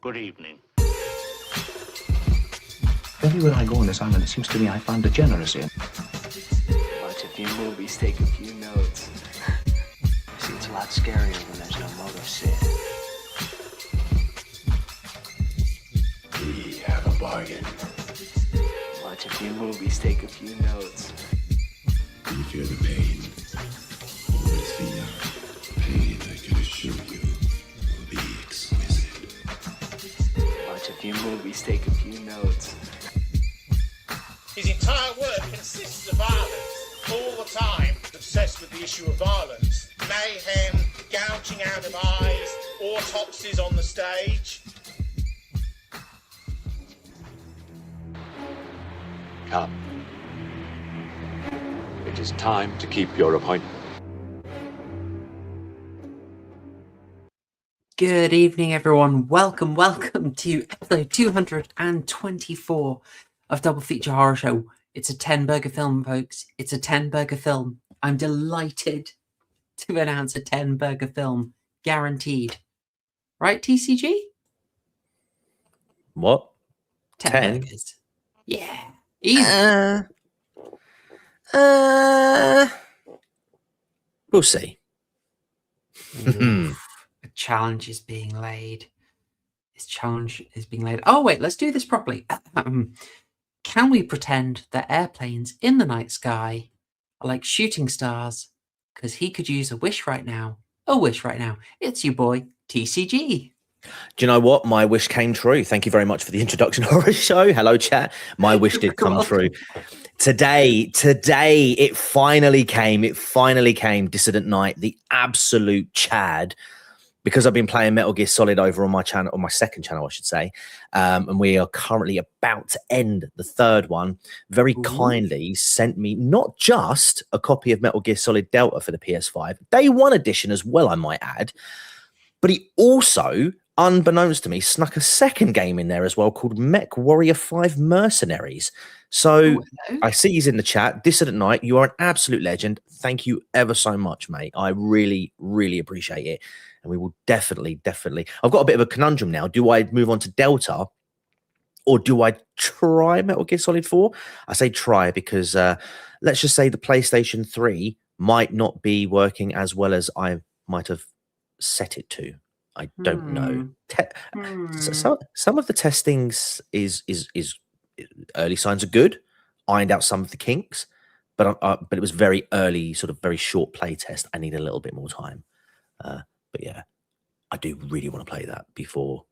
Good evening. Everywhere I go on this island, it seems to me I find degeneracy. Watch a few movies, take a few notes. See, it's a lot scarier when there's no motive, Sid. We have a bargain. Watch a few movies, take a few notes. Do you feel the pain? Well, it's the pain I can assure you will be exquisite. Watch a few movies, take a few notes. His entire work consists of violence, all the time, obsessed with the issue of violence. Mayhem, gouging out of eyes, autopsies on the stage. Come. It is time to keep your appointment. Good evening, everyone. Welcome to episode 224 of Double Feature Horror Show. It's a 10-burger film, folks. It's a 10-burger film. I'm delighted to announce a 10-burger film, guaranteed. Right, TCG? What? 10 burgers. Yeah. Easy. We'll see. A challenge is being laid. This challenge is being laid. Oh, wait, let's do this properly. Can we pretend that airplanes in the night sky are like shooting stars? Because he could use a wish right now. A wish right now. It's your boy, TCG. Do you know what? My wish came true. Thank you very much for the introduction horror show. Hello, chat. My wish did come true. Today, it finally came. It finally came. Dissident Night, the absolute Chad. Because I've been playing Metal Gear Solid over on my channel, on my second channel, I should say, and we are currently about to end the third one, very kindly sent me not just a copy of Metal Gear Solid Delta for the PS5, Day 1 edition as well, I might add, but he also, unbeknownst to me, snuck a second game in there as well called Mech Warrior 5 Mercenaries. So I see he's in the chat. Dissident Night, you are an absolute legend. Thank you ever so much, mate. I really, really appreciate it. And we will definitely. I've got a bit of a conundrum now. Do I move on to Delta or do I try Metal Gear Solid 4? I say try because let's just say the PlayStation 3 might not be working as well as I might have set it to. I don't know. So some of the testings is early signs are good. Ironed out some of the kinks, but it was very early, sort of very short play test. I need a little bit more time. But yeah, I do really want to play that before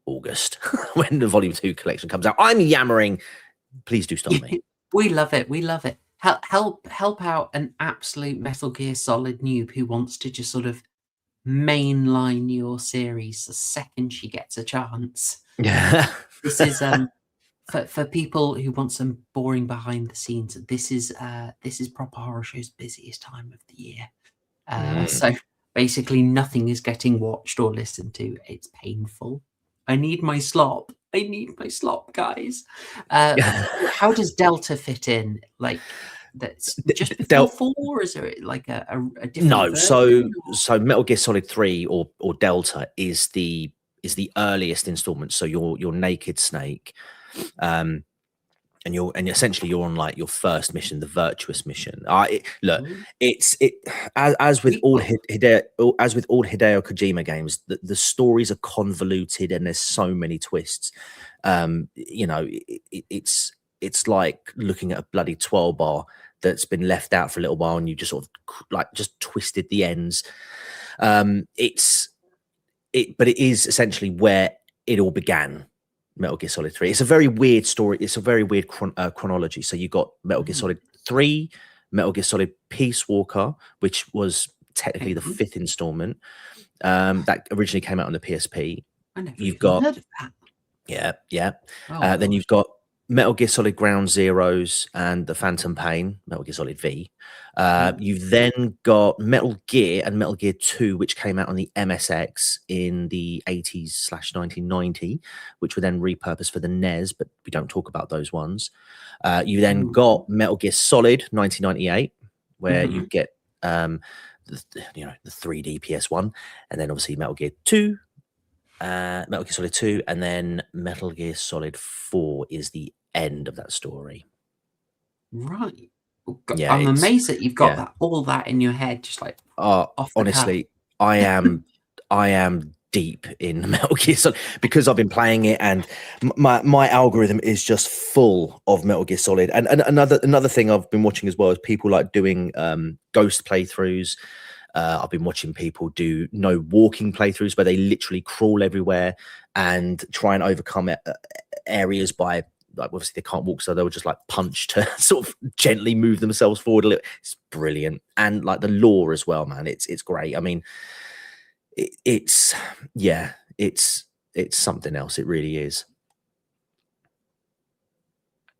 August when the Volume 2 collection comes out. I'm yammering. Please do stop me. We love it. We love it. Help out an absolute Metal Gear Solid noob who wants to just sort of mainline your series the second she gets a chance. Yeah. This is for people who want some boring behind the scenes. This is Proper Horror Show's busiest time of the year. So basically nothing is getting watched or listened to. It's painful. I need my slop. Guys. How does Delta fit in? Like, that's just before 4, or is there like a different No, version? so Metal Gear Solid 3 or Delta is the earliest installment. So your Naked Snake, and essentially you're on like your first mission, the virtuous mission. As with all Hideo Kojima games, the stories are convoluted and there's so many twists. It's like looking at a bloody 12 bar that's been left out for a little while and you just sort of like just twisted the ends. But it is essentially where it all began. Metal Gear Solid 3. It's a very weird story. It's a very weird chronology. So you got Metal Gear Solid 3, Metal Gear Solid Peace Walker, which was technically the 5th installment. That originally came out on the PSP. I never even heard of that. Yeah. Oh, then you've got Metal Gear Solid Ground Zeroes and the Phantom Pain, Metal Gear Solid V. You've then got Metal Gear and Metal Gear 2, which came out on the MSX in the 80s/1990, which were then repurposed for the NES, but we don't talk about those ones. You then got Metal Gear Solid 1998, where you get the 3D PS1, and then obviously Metal Gear 2, Metal Gear Solid 2, and then Metal Gear Solid 4 is the end of that story. Right. God, Yeah, I'm amazed that you've got yeah. all that in your head, just like off the honestly, I am deep in Metal Gear Solid because I've been playing it, and my algorithm is just full of Metal Gear Solid. And another thing I've been watching as well is people like doing ghost playthroughs. I've been watching people do no walking playthroughs where they literally crawl everywhere and try and overcome areas by, like, obviously they can't walk, so they'll just like punch to sort of gently move themselves forward a little. It's brilliant. And like the lore as well, man, it's great. I mean, it's something else. It really is.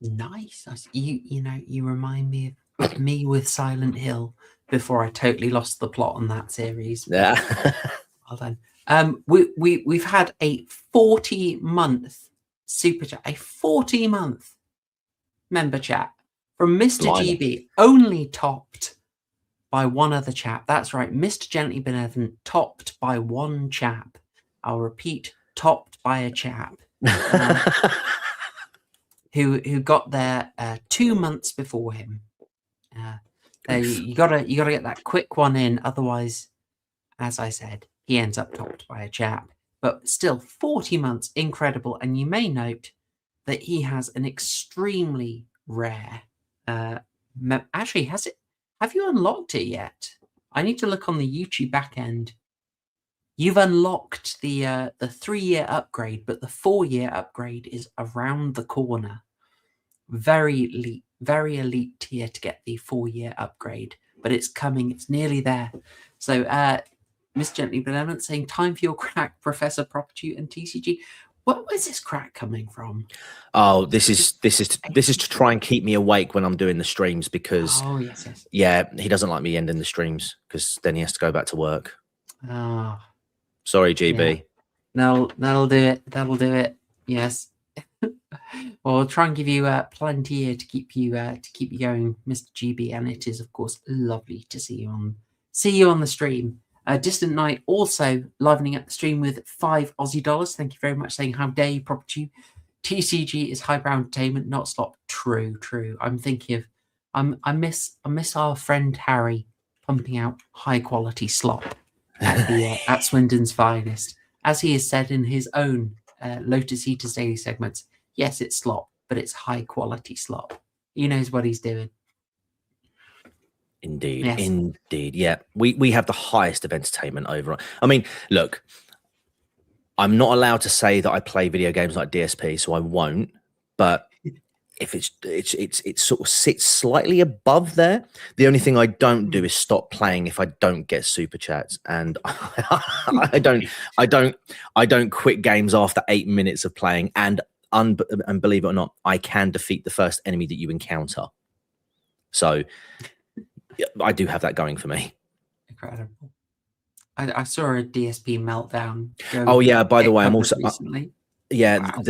nice. You remind me of me with Silent Hill before I totally lost the plot on that series. Yeah. Well done. We've had a 40-month super chat, a 40-month member chat from Mr. GB, only topped by one other chap. That's right, Mr. Gently Benevolent, topped by one chap. I'll repeat, topped by a chap who got there 2 months before him. You gotta get that quick one in, otherwise, as I said, he ends up topped by a chap. But still, 40 months, incredible. And you may note that he has an extremely rare. Actually, have you unlocked it yet? I need to look on the YouTube back end. You've unlocked the 3-year upgrade, but the 4-year upgrade is around the corner. Very elite tier to get the 4-year upgrade, but it's coming. It's nearly there. So, Miss Gently Benevolent saying, time for your crack, Professor Property and TCG. Where's this crack coming from? Oh, this is to try and keep me awake when I'm doing the streams, because yes. Yeah, he doesn't like me ending the streams because then he has to go back to work. Oh, sorry, GB. Yeah. That'll do it. That'll do it. Yes. Well, I'll try and give you plenty here to keep you going, Mr. GB, and it is of course lovely to see you on the stream. Distant Night also livening up the stream with $5 Aussie. Thank you very much. Saying, how dare you, property? TCG is highbrow entertainment, not slop. True. I'm thinking of, I miss our friend Harry pumping out high quality slop at Swindon's finest, as he has said in his own Lotus Eaters Daily segments. Yes, it's slop, but it's high quality slop. He knows what he's doing. Indeed, yes. Indeed. Yeah, we have the highest of entertainment over. I mean, look, I'm not allowed to say that I play video games like DSP, so I won't. But if it sort of sits slightly above there. The only thing I don't do is stop playing if I don't get super chats, and I don't quit games after 8 minutes of playing. And believe it or not, I can defeat the first enemy that you encounter. So I do have that going for me. Incredible. I saw a DSP meltdown. Oh yeah, by the way, I'm also recently. Yeah, wow.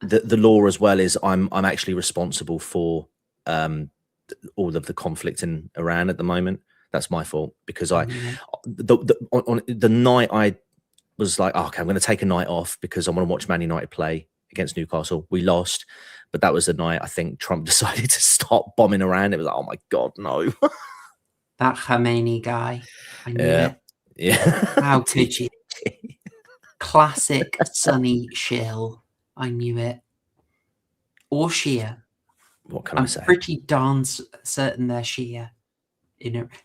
the law as well is I'm actually responsible for all of the conflict in Iran at the moment. That's my fault, because on the night I was like, oh, okay, I'm going to take a night off because I want to watch Man United play against Newcastle. We lost, but that was the night I think Trump decided to stop bombing Iran. It was like, oh my God, no. That Khamenei guy. I knew it. Yeah. How could you? Classic Sunny shill. I knew it. Or Shia. What can I say? I'm pretty darn certain they're Shia.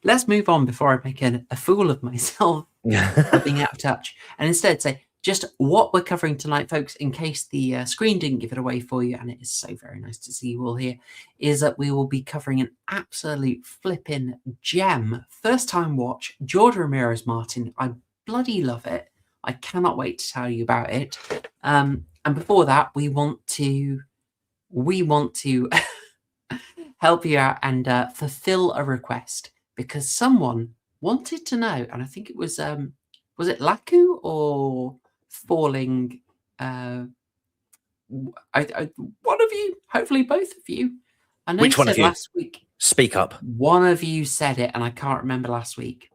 Let's move on before I make a fool of myself for being out of touch, and instead say just what we're covering tonight, folks, in case the screen didn't give it away for you, and it is so very nice to see you all here, is that we will be covering an absolute flipping gem. First time watch, George Romero's Martin. I bloody love it. I cannot wait to tell you about it. And before that, we want to help you out and fulfill a request, because someone wanted to know, and I think it was it Laku or Falling? One of you, hopefully both of you. I know Which you one said of you? last week. Speak up. One of you said it, and I can't remember last week,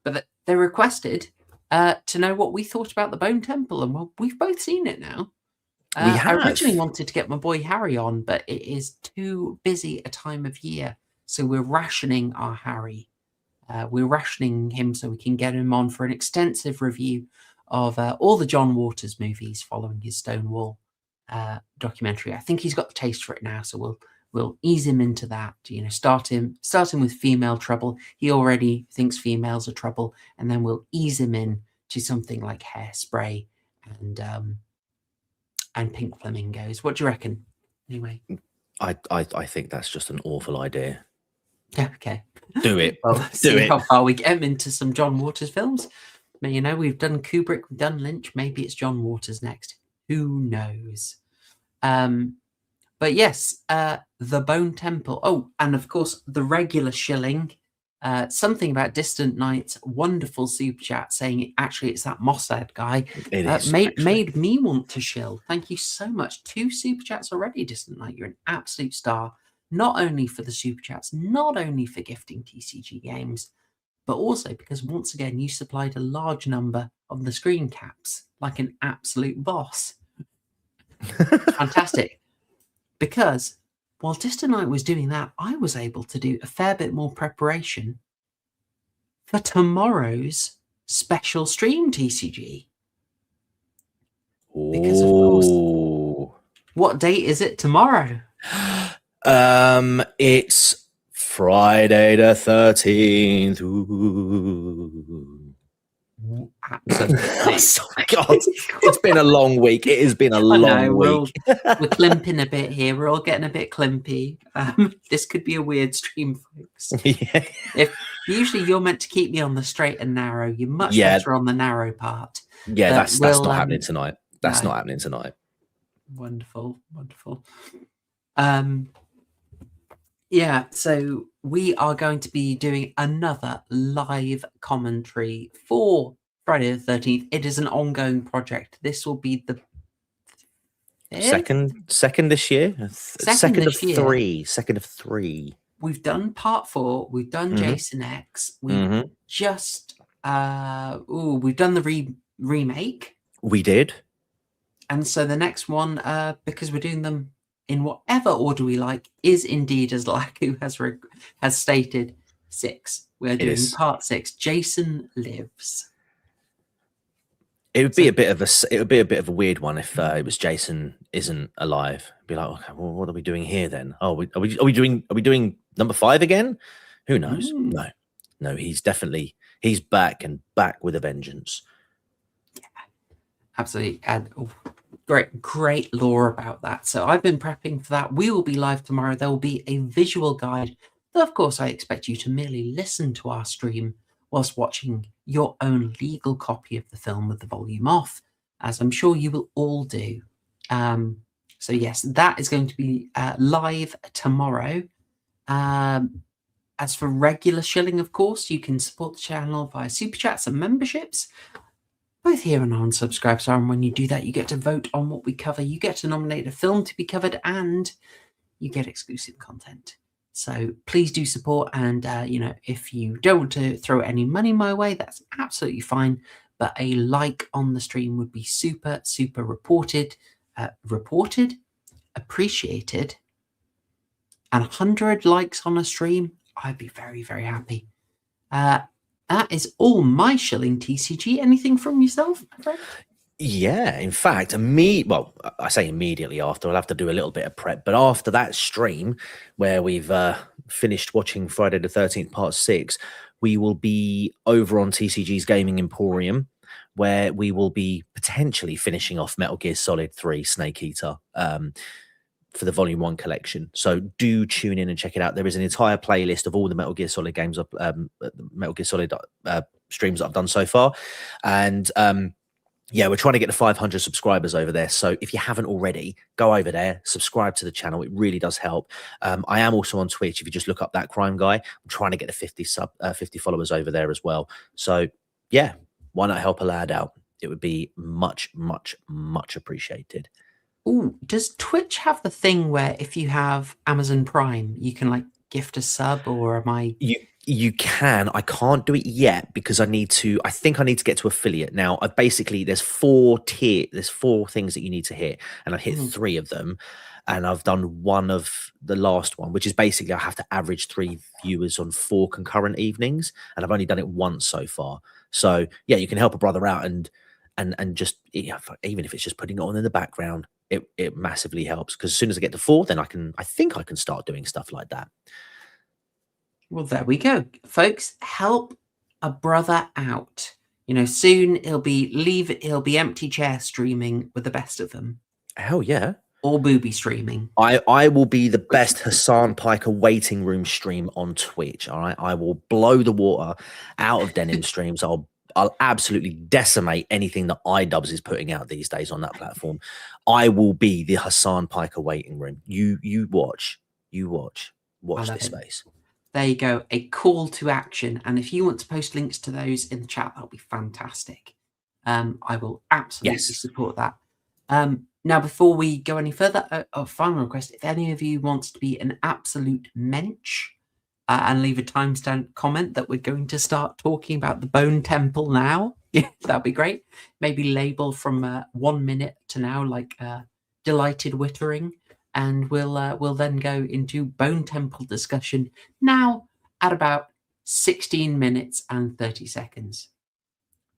but they requested to know what we thought about the Bone Temple, and well, we've both seen it now. We have. I originally wanted to get my boy Harry on, but it is too busy a time of year, so we're rationing our Harry. We're rationing him so we can get him on for an extensive review of all the John Waters movies following his Stonewall documentary. I think he's got the taste for it now, so we'll ease him into that. You know, start him with female trouble. He already thinks females are trouble, and then we'll ease him in to something like Hairspray and Pink Flamingos. What do you reckon? Anyway, I think that's just an awful idea. yeah, okay. Do it. Well, Do see it. how far we get him into some John Waters films. But, you know, we've done Kubrick, we've done Lynch. Maybe it's John Waters next. Who knows? But yes, the Bone Temple. Oh, and of course, the regular shilling. Something about Distant Nights. Wonderful super chat saying actually it's that Mossad guy. It is, made me want to shill. Thank you so much. 2 super chats already, Distant Night. You're an absolute star. Not only for the super chats, not only for gifting TCG games, but also because once again you supplied a large number of the screen caps like an absolute boss. Fantastic. Because while Distant Night was doing that, I was able to do a fair bit more preparation for tomorrow's special stream TCG. Because of course, what date is it tomorrow? It's Friday the 13th. Absolutely. God, it's been a long week. It has been a long week. We're climping a bit here. We're all getting a bit climpy. This could be a weird stream, folks. Yeah. If usually you're meant to keep me on the straight and narrow, you're much better on the narrow part. Yeah, that's not happening tonight. That's not happening tonight. Wonderful. Yeah, so we are going to be doing another live commentary for Friday the 13th. It is an ongoing project. This will be the second this year. Second of three. We've done part 4. We've done Jason X. We've just we've done the remake. We did. And so the next one, because we're doing them in whatever order we like, is indeed, as Laku has stated, 6. We're doing part 6. Jason Lives. It would be a bit of a weird one if it was Jason isn't alive. It'd be like, okay, well, what are we doing here then? Oh, are we doing number 5 again? Who knows? No, he's back and back with a vengeance. Yeah, absolutely. And great lore about that. So I've been prepping for that. We will be live tomorrow. There will be a visual guide. Though of course, I expect you to merely listen to our stream whilst watching your own legal copy of the film with the volume off, as I'm sure you will all do. So yes, that is going to be live tomorrow. As for regular shilling, of course, you can support the channel via super chats and memberships, both here and on Subscribestar. And when you do that, you get to vote on what we cover. You get to nominate a film to be covered, and you get exclusive content. So please do support. And, if you don't want to throw any money my way, that's absolutely fine. But a like on the stream would be super, super appreciated. And 100 likes on a stream, I'd be very, very happy. That is all my shilling TCG. Anything from yourself, my friend? Yeah, in fact, I say immediately after, I'll have to do a little bit of prep, but after that stream where we've finished watching Friday the 13th part 6, we will be over on TCG's Gaming Emporium, where we will be potentially finishing off Metal Gear Solid 3 Snake Eater for the Volume 1 collection. So do tune in and check it out. There is an entire playlist of all the Metal Gear Solid games, Metal Gear Solid streams that I've done so far. And we're trying to get to 500 subscribers over there. So if you haven't already, go over there, subscribe to the channel. It really does help. I am also on Twitch. If you just look up That Crime Guy, I'm trying to get to 50 followers over there as well. So yeah, why not help a lad out? It would be much, much, much appreciated. Ooh, does Twitch have the thing where if you have Amazon Prime, you can gift a sub, or am I? You can. I can't do it yet because I think I need to get to affiliate. Now, there's 4 things that you need to hit, and I've hit 3 of them, and I've done one of the last one, which is basically I have to average 3 viewers on 4 concurrent evenings, and I've only done it once so far. So yeah, you can help a brother out, and just, even if it's just putting it on in the background, it massively helps, because as soon as I get to 4, then I think I can start doing stuff like that. Well, there we go, folks. Help a brother out. Soon he'll be empty chair streaming with the best of them. Hell yeah. Or booby streaming. I will be the best Hassan Piker waiting room stream on Twitch. All right. I will blow the water out of denim streams. I'll absolutely decimate anything that iDubbbz is putting out these days on that platform. I will be the Hassan Piker waiting room. You watch this space. There you go, a call to action. And if you want to post links to those in the chat, that'll be fantastic. I will absolutely support that. Now, before we go any further, a final request: if any of you wants to be an absolute mensch and leave a timestamp comment that we're going to start talking about the Bone Temple now, that'd be great. Maybe label from 1 minute to now, like delighted wittering. And we'll then go into Bone Temple discussion now at about 16 minutes and 30 seconds.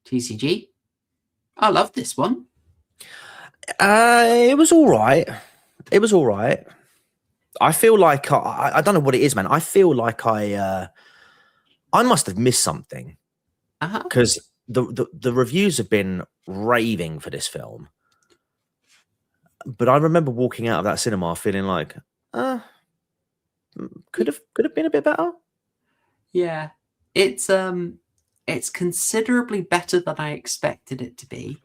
TCG, I love this one. It was all right. I feel like I don't know what it is, man. I feel like I must have missed something, because the reviews have been raving for this film. But I remember walking out of that cinema feeling like, could have been a bit better. Yeah, it's considerably better than I expected it to be,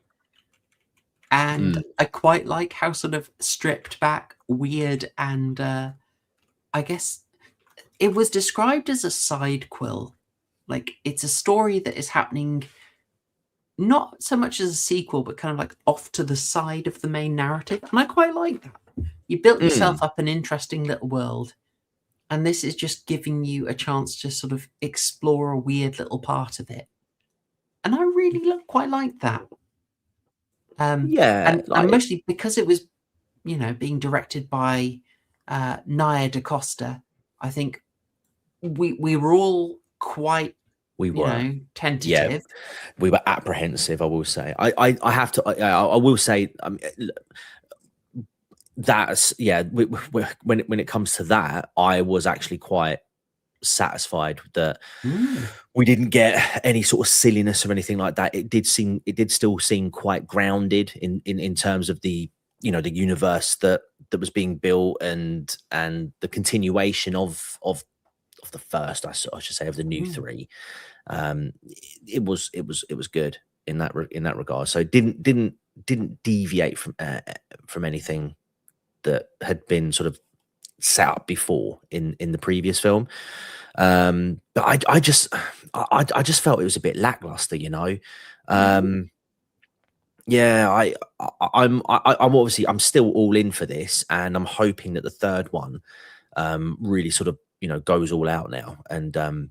and I quite like how sort of stripped back, weird, and I guess it was described as a side quill. Like, it's a story that is happening not so much as a sequel, but kind of like off to the side of the main narrative. And I quite like that. You built yourself up an interesting little world, and this is just giving you a chance to sort of explore a weird little part of it. And I really quite like that. And mostly because it was, being directed by Nia DaCosta, I think we were all quite, tentative. Yeah, we were apprehensive, I will say. I have to, I will say, that's, when it comes to that, I was actually quite satisfied that we didn't get any sort of silliness or anything like that. It did still seem quite grounded in terms of the, the universe that was being built, and the continuation of the first, I should say, of the new 3. It was good in that regard. So it didn't deviate from anything that had been sort of set up before in the previous film. But I just felt it was a bit lackluster, I'm obviously, I'm still all in for this, and I'm hoping that the third one really sort of, goes all out now, and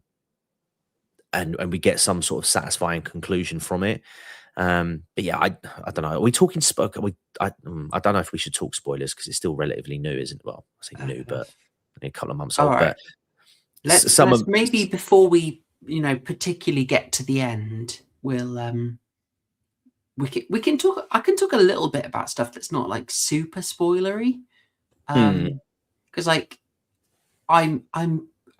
we get some sort of satisfying conclusion from it. But yeah, I don't know. Are we talking I don't know if we should talk spoilers, because it's still relatively new, isn't it? Well, I say new, but a couple of months old. Right. But let's maybe, before we particularly get to the end, we'll we can talk. I can talk a little bit about stuff that's not like super spoilery, because like I'm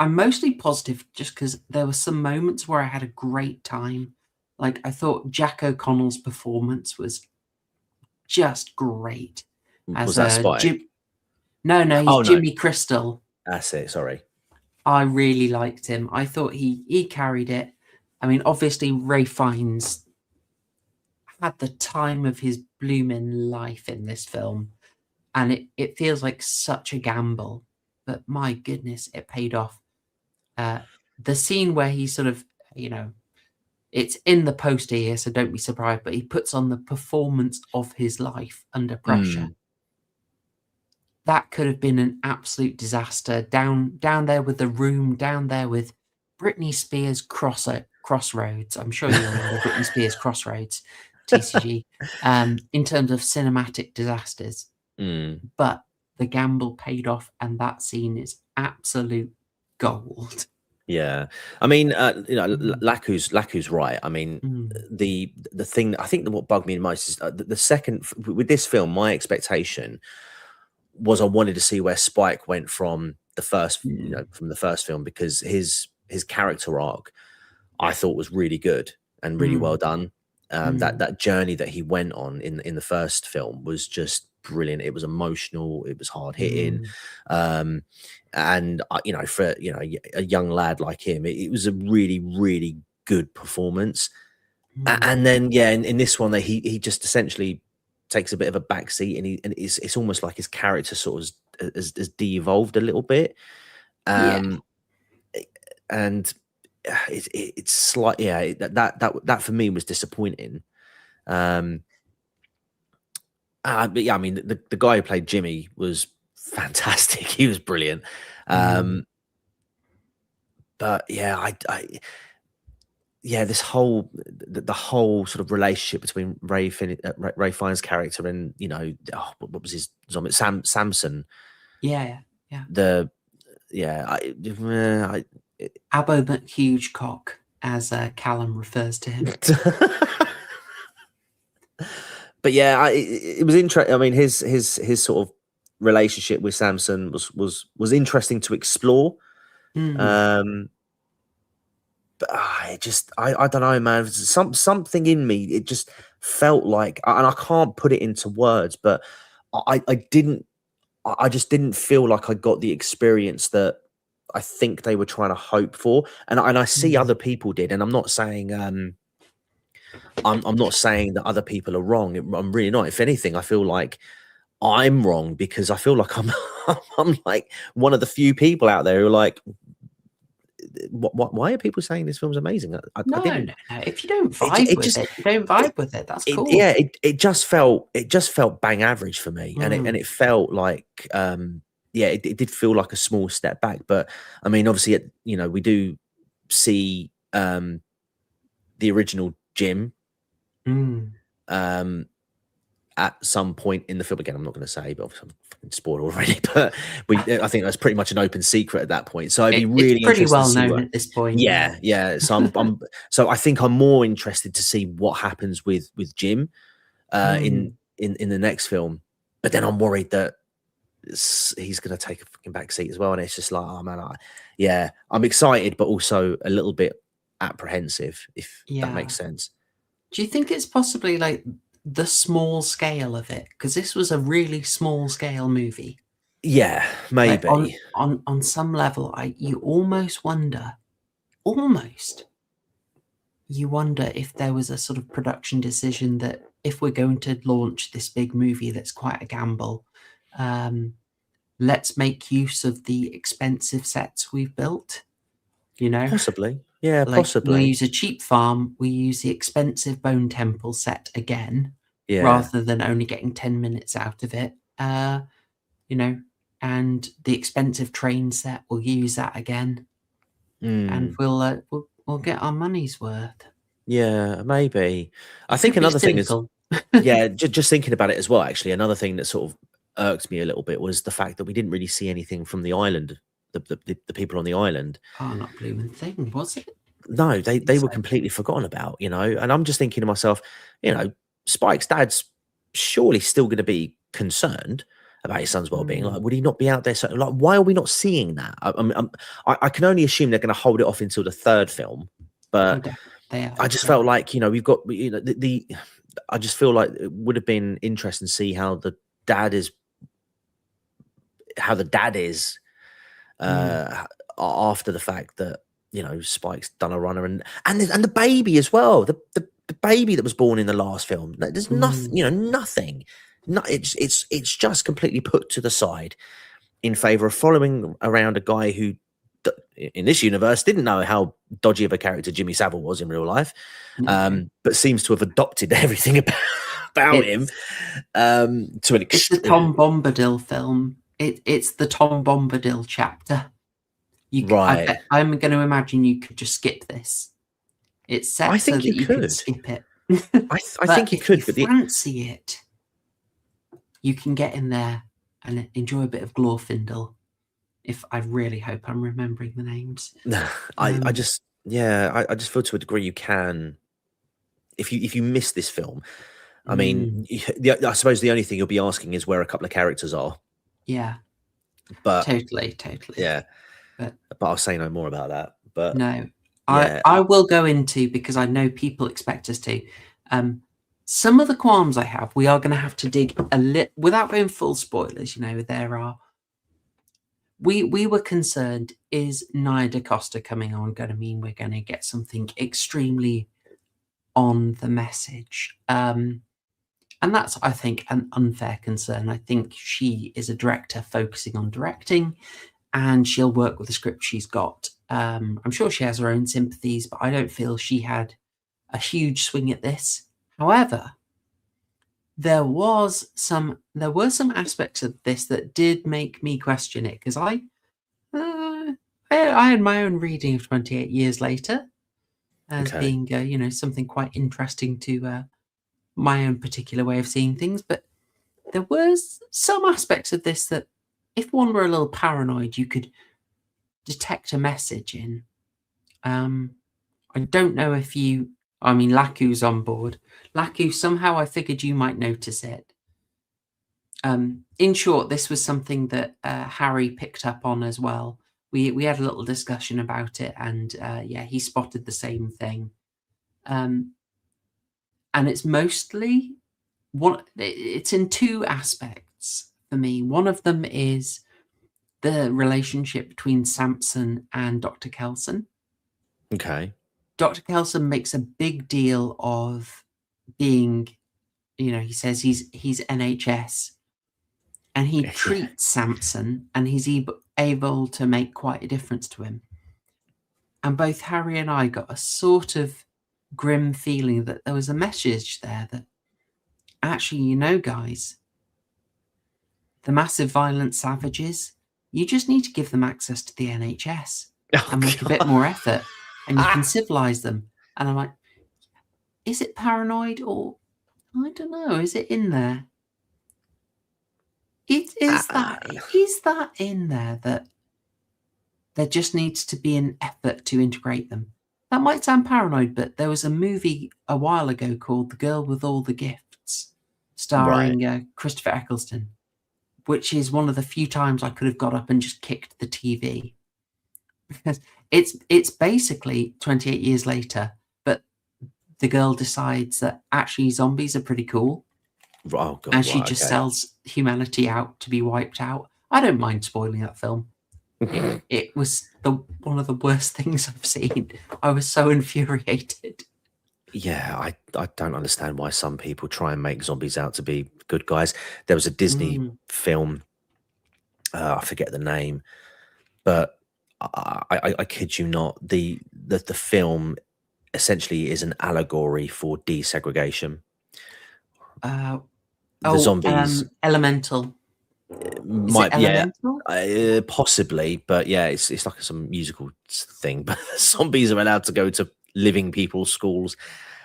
mostly positive, just because there were some moments where I had a great time. Like, I thought Jack O'Connell's performance was just great. Was that Spike? No, he's Jimmy Crystal. That's it. Sorry. I really liked him. I thought he carried it. I mean, obviously Ray Fiennes had the time of his blooming life in this film, and it feels like such a gamble, but my goodness, it paid off. The scene where he sort of, it's in the poster here, so don't be surprised, but he puts on the performance of his life under pressure. that could have been an absolute disaster. Down there with The Room, down there with Britney Spears Crossroads. I'm sure you remember Britney Spears Crossroads, TCG, in terms of cinematic disasters. But the gamble paid off, and that scene is absolute gold. Yeah, I mean, Laku's right. I mean, the thing that I think that what bugged me the most is the second with this film. My expectation was I wanted to see where Spike went from the first, from the first film, because his character arc I thought was really good and really well done. That journey that he went on in the first film was just brilliant. It was emotional. It was hard hitting. And for a young lad like him, it was a really, really good performance. And then in this one, he just essentially takes a bit of a backseat, and it's almost like his character sort of has de-evolved a little bit. And it's slightly that for me was disappointing. But yeah, I mean, the guy who played Jimmy was fantastic. He was brilliant. But yeah, this whole the whole sort of relationship between Ray Fiennes' character and what was his zombie Samson? Yeah. Abbo McHuge Cock, as Callum refers to him. But yeah, it was interesting. I mean, his sort of relationship with Samson was interesting to explore. But I don't know, man. Something in me, it just felt like, and I can't put it into words, but I just didn't feel like I got the experience that I think they were trying to hope for. And I see other people did, and I'm not saying I'm not saying that other people are wrong. I'm really not. If anything, I feel like I'm wrong, because I feel like I'm like one of the few people out there who are like, why are people saying this film's amazing? No. If you don't vibe you don't vibe with it. That's cool. It just felt bang average for me, and it felt like it did feel like a small step back. But I mean, obviously, we do see the original Jim at some point in the film. Again, I'm not going to say, but obviously I'm fucking spoiled already. But I think that's pretty much an open secret at that point. So I'd be really it's pretty interested well known at this point. Yeah. So I think I'm more interested to see what happens with Jim in the next film. But then I'm worried that he's going to take a fucking back seat as well. And it's just like, oh man, I'm excited, but also a little bit apprehensive, if that makes sense. Do you think it's possibly like the small scale of it? Because this was a really small scale movie. Yeah, maybe. Like on some level, you almost wonder if there was a sort of production decision that if we're going to launch this big movie that's quite a gamble, let's make use of the expensive sets we've built. Possibly. Yeah, like, possibly. We use a cheap farm. We use the expensive Bone Temple set again, rather than only getting 10 minutes out of it. And the expensive train set, we'll use that again, and we'll get our money's worth. Yeah, maybe. I think another thing is, just thinking about it as well. Actually, another thing that sort of irked me a little bit was the fact that we didn't really see anything from the island. The people on the island. Oh, not blooming thing, was it? No, they were completely forgotten about, and I'm just thinking to myself, Spike's dad's surely still going to be concerned about his son's well-being. Like, would he not be out there? So, like, why are we not seeing that? I can only assume they're going to hold it off until the third film, but I just felt like, we've got, I just feel like it would have been interesting to see how the dad is after the fact that Spike's done a runner, and the baby as well, the baby that was born in the last film. There's nothing, nothing. It's just completely put to the side in favor of following around a guy who, in this universe, didn't know how dodgy of a character Jimmy Savile was in real life, but seems to have adopted everything about him to an extent. It's the Tom Bombadil film. It's the Tom Bombadil chapter. Right. I'm going to imagine you could just skip this. It's set I so think that you you could could. skip it. I think you could, if but you fancy it, you can get in there and enjoy a bit of Glorfindel. If I really hope I'm remembering the names. I just feel to a degree you can. If you miss this film, I mean, I suppose the only thing you'll be asking is where a couple of characters are. Yeah, but totally. Yeah, but I'll say no more about that. But no, yeah, I will go into, because I know people expect us to. Some of the qualms I have, we are going to have to dig a little, without going full spoilers. You know, there are. We were concerned, is Nia DaCosta coming on going to mean we're going to get something extremely on the message? And that's, I think, an unfair concern. I think she is a director focusing on directing, and she'll work with the script she's got. I'm sure she has her own sympathies, but I don't feel she had a huge swing at this. However, there were some aspects of this that did make me question it, because I had my own reading of 28 Years Later as being something quite interesting to my own particular way of seeing things. But there was some aspects of this that, if one were a little paranoid, you could detect a message in. I don't know if you. I mean, Laku's on board. Laku, somehow I figured you might notice it. In short, this was something that Harry picked up on as well. We had a little discussion about it, and he spotted the same thing. And it's mostly it's in two aspects for me. One of them is the relationship between Samson and Dr. Kelson. Okay. Dr. Kelson makes a big deal of being, he says he's NHS, and he treats Samson, and he's able to make quite a difference to him. And both Harry and I got a sort of grim feeling that there was a message there that actually, guys, the massive violent savages, you just need to give them access to the NHS and make a bit more effort, and you can civilize them. And I'm like, is it paranoid, or I don't know, is it in there? Is that in there, that there just needs to be an effort to integrate them? That might sound paranoid, but there was a movie a while ago called The Girl with All the Gifts, starring Christopher Eccleston, which is one of the few times I could have got up and just kicked the TV. Because it's basically 28 Years Later, but the girl decides that actually zombies are pretty cool. Oh, God, and she just sells humanity out to be wiped out. I don't mind spoiling that film. It was one of the worst things I've seen. I was so infuriated. Yeah, I don't understand why some people try and make zombies out to be good guys. There was a Disney film, I forget the name, but I kid you not, the film essentially is an allegory for desegregation. The zombies, Elemental. Possibly, but yeah, it's like some musical thing. But zombies are allowed to go to living people's schools,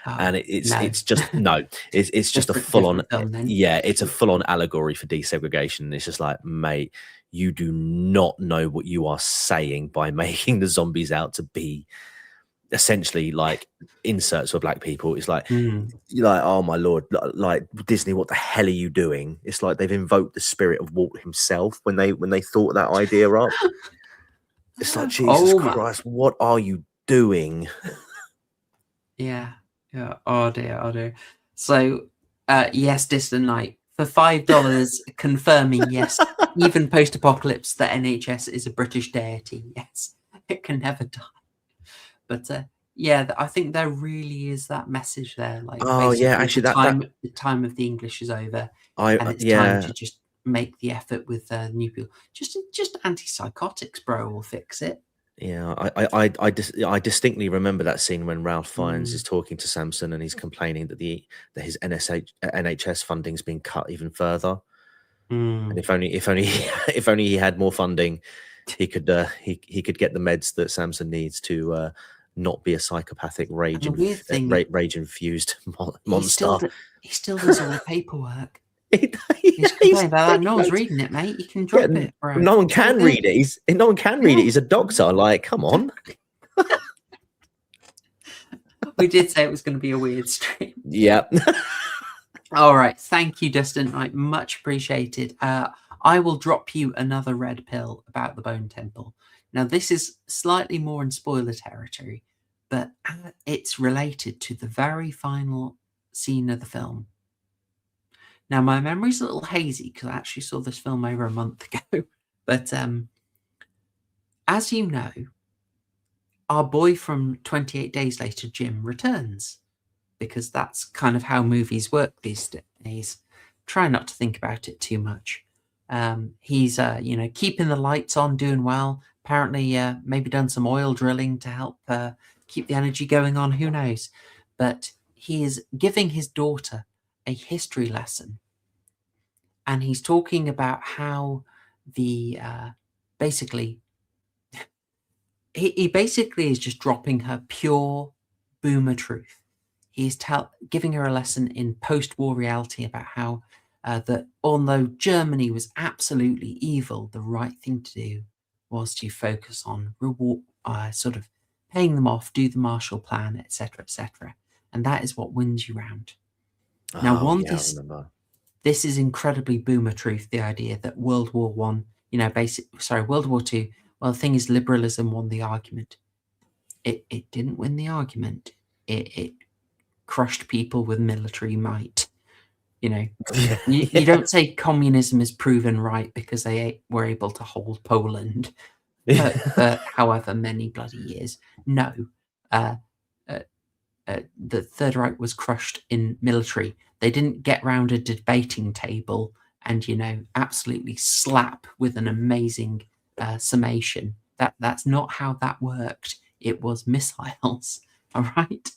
and it's just a full on it's a full on allegory for desegregation. It's just like, mate, you do not know what you are saying by making the zombies out to be essentially like inserts for black people. It's like you're like, oh my lord, like Disney, what the hell are you doing? It's like they've invoked the spirit of Walt himself when they thought that idea up. It's like, Jesus Christ, what are you doing? Yeah. Oh dear. So yes, Distant Night for $5, confirming yes, even post-apocalypse, the NHS is a British deity. Yes, it can never die. But I think there really is that message there. Like, actually, the time of the English is over, and it's time to just make the effort with new people. Just antipsychotics, bro, will fix it. Yeah, I distinctly remember that scene when Ralph Fiennes is talking to Samson, and he's complaining that his NHS funding's been cut even further. And if only if only he had more funding, he could get the meds that Samson needs to not be a psychopathic rage infused monster. He still does all the paperwork. He's complaining about that. No one's reading it, mate. You can drop it, bro. No one can read it. No one can read it. He's a doctor. Like, come on. We did say it was going to be a weird stream. Yeah. All right. Thank you, Dustin. Right, much appreciated. I will drop you another red pill about the Bone Temple. Now, this is slightly more in spoiler territory, but it's related to the very final scene of the film. Now, my memory's a little hazy because I actually saw this film over a month ago. But as you know, our boy from 28 Days Later, Jim, returns, because that's kind of how movies work these days. Try not to think about it too much. He's, keeping the lights on, doing well. Apparently, maybe done some oil drilling to help keep the energy going on. Who knows? But he is giving his daughter a history lesson, and he's talking about how the basically he basically is just dropping her pure boomer truth. He's giving her a lesson in post-war reality about how that although Germany was absolutely evil, the right thing to do was to focus on reward, sort of paying them off, do the Marshall Plan, etc., etc., and that is what wins you round. Now, this is incredibly boomer truth, the idea that World War One, World War Two, well, the thing is, liberalism won the argument. It didn't win the argument. It crushed people with military might. You don't say communism is proven right because they were able to hold Poland for however many bloody years. No. The Third Reich was crushed in military. They didn't get round a debating table and, absolutely slap with an amazing summation. That's not how that worked. It was missiles. All right.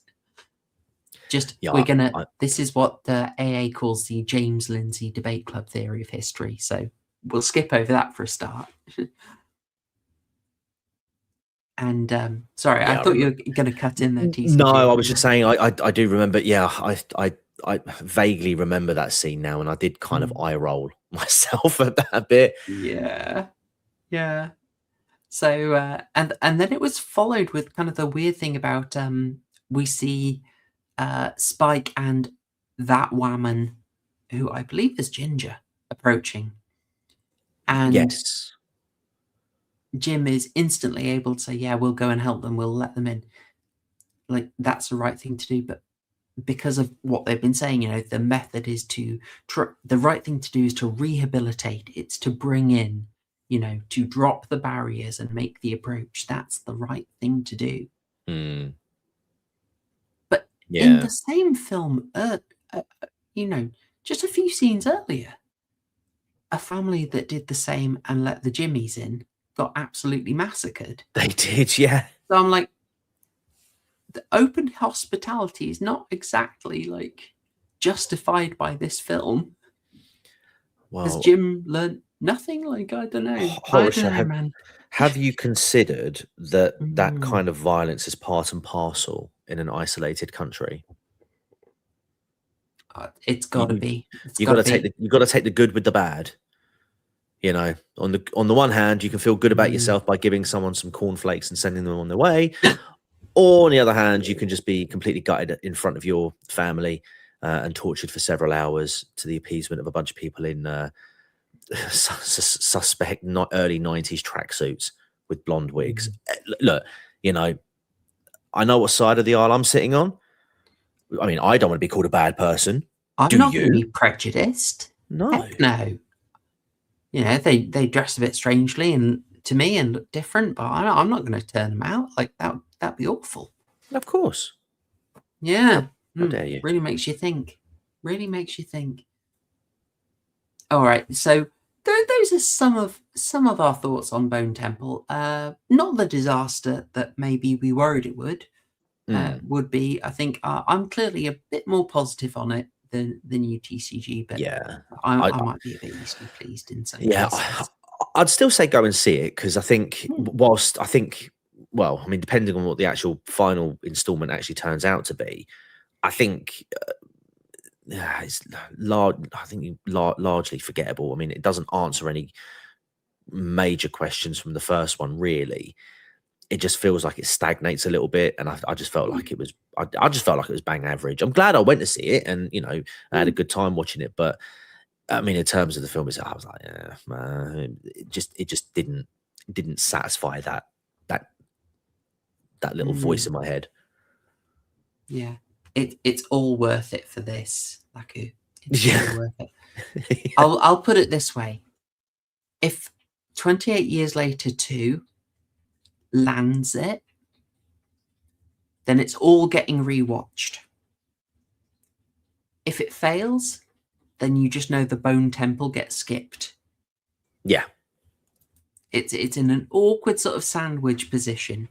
This is what the AA calls the James Lindsay Debate Club theory of history. So we'll skip over that for a start. And I thought you were going to cut in there, TCG. No, I was just saying I do remember. Yeah, I vaguely remember that scene now, and I did kind of eye roll myself at that a bit. Yeah. So and then it was followed with kind of the weird thing about we see Spike and that woman, who I believe is Ginger, approaching, and yes. Jim is instantly able to say, yeah, we'll go and help them. We'll let them in. Like, that's the right thing to do. But because of what they've been saying, the method is the right thing to do is to rehabilitate. It's to bring in, to drop the barriers and make the approach. That's the right thing to do. Mm. But in the same film, just a few scenes earlier, a family that did the same and let the Jimmies in got absolutely massacred. They did, yeah. So I'm like, the open hospitality is not exactly justified by this film. Well, has Jim learned nothing? I don't know. Man. Have you considered that kind of violence is part and parcel in an isolated country? It's got to be. You got to take the good with the bad. On the one hand, you can feel good about yourself by giving someone some cornflakes and sending them on their way. Or on the other hand, you can just be completely gutted in front of your family and tortured for several hours to the appeasement of a bunch of people in suspect early 90s tracksuits with blonde wigs. Look, I know what side of the aisle I'm sitting on. I mean, I don't want to be called a bad person. I'm not going to be prejudiced. No. Heck no. They dress a bit strangely and to me and look different, but I'm not going to turn them out. That'd be awful. Of course. Yeah. How dare you? Really makes you think. All right. So those are some of our thoughts on Bone Temple. Not the disaster that maybe we worried it would be. I think I'm clearly a bit more positive on it the new TCG, but Yeah, I might be a bit easily pleased in some yeah, cases. I'd still say go and see it, because I think Hmm. whilst I think, well, I mean, depending on what the actual final installment actually turns out to be, I think it's largely forgettable. I mean, it doesn't answer any major questions from the first one, really. It just feels like it stagnates a little bit, and I just felt like it was. I just felt like it was bang average. I'm glad I went to see it, and I had a good time watching it. But I mean, in terms of the film itself, I was like, yeah, man, it just didn't satisfy that little voice in my head. Yeah, it's all worth it for this, Laku. It's Yeah. all worth it. I'll put it this way: if 28 years later 2 lands it, then it's all getting rewatched. If it fails, then you just know the Bone Temple gets skipped. Yeah. It's in an awkward sort of sandwich position,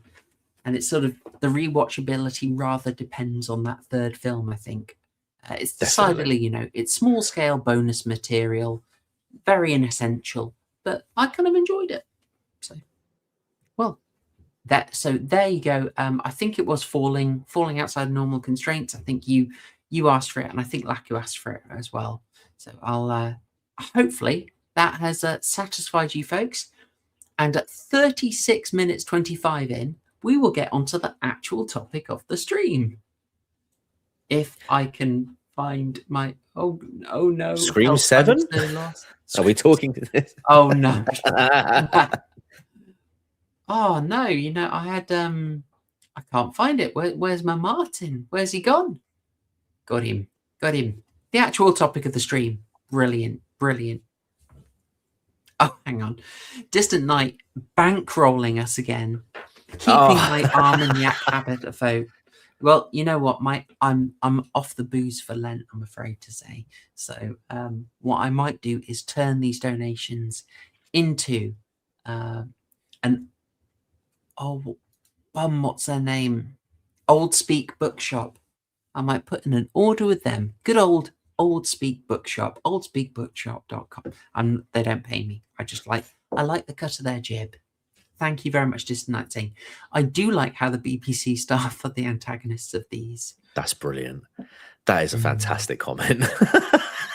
and it's sort of the rewatchability rather depends on that third film, I think. It's decidedly, it's small scale bonus material, very inessential, but I kind of enjoyed it. So, well, so there you go. I think it was falling outside normal constraints. I think you asked for it, and I think Laku asked for it as well. So I'll hopefully that has satisfied you folks. And at 36 minutes 25 in, we will get onto the actual topic of the stream. If I can find my oh no, Scream help, 7? I'm so lost. Are we talking to this? Oh no. Oh no, I had I can't find it. Where's my Martin? Where's he gone? Got him. The actual topic of the stream. Brilliant. Oh, hang on. Distant Night bankrolling us again. Keeping my arm in the habit of folk. Well, you know what, I'm off the booze for Lent, I'm afraid to say. So what I might do is turn these donations into what's their name? Old Speak Bookshop. I might put in an order with them. Good old Speak Bookshop, oldspeakbookshop.com. They don't pay me. I like the cut of their jib. Thank you very much, Distant Night saying. I do like how the BBC staff are the antagonists of these. That's brilliant. That is a fantastic comment.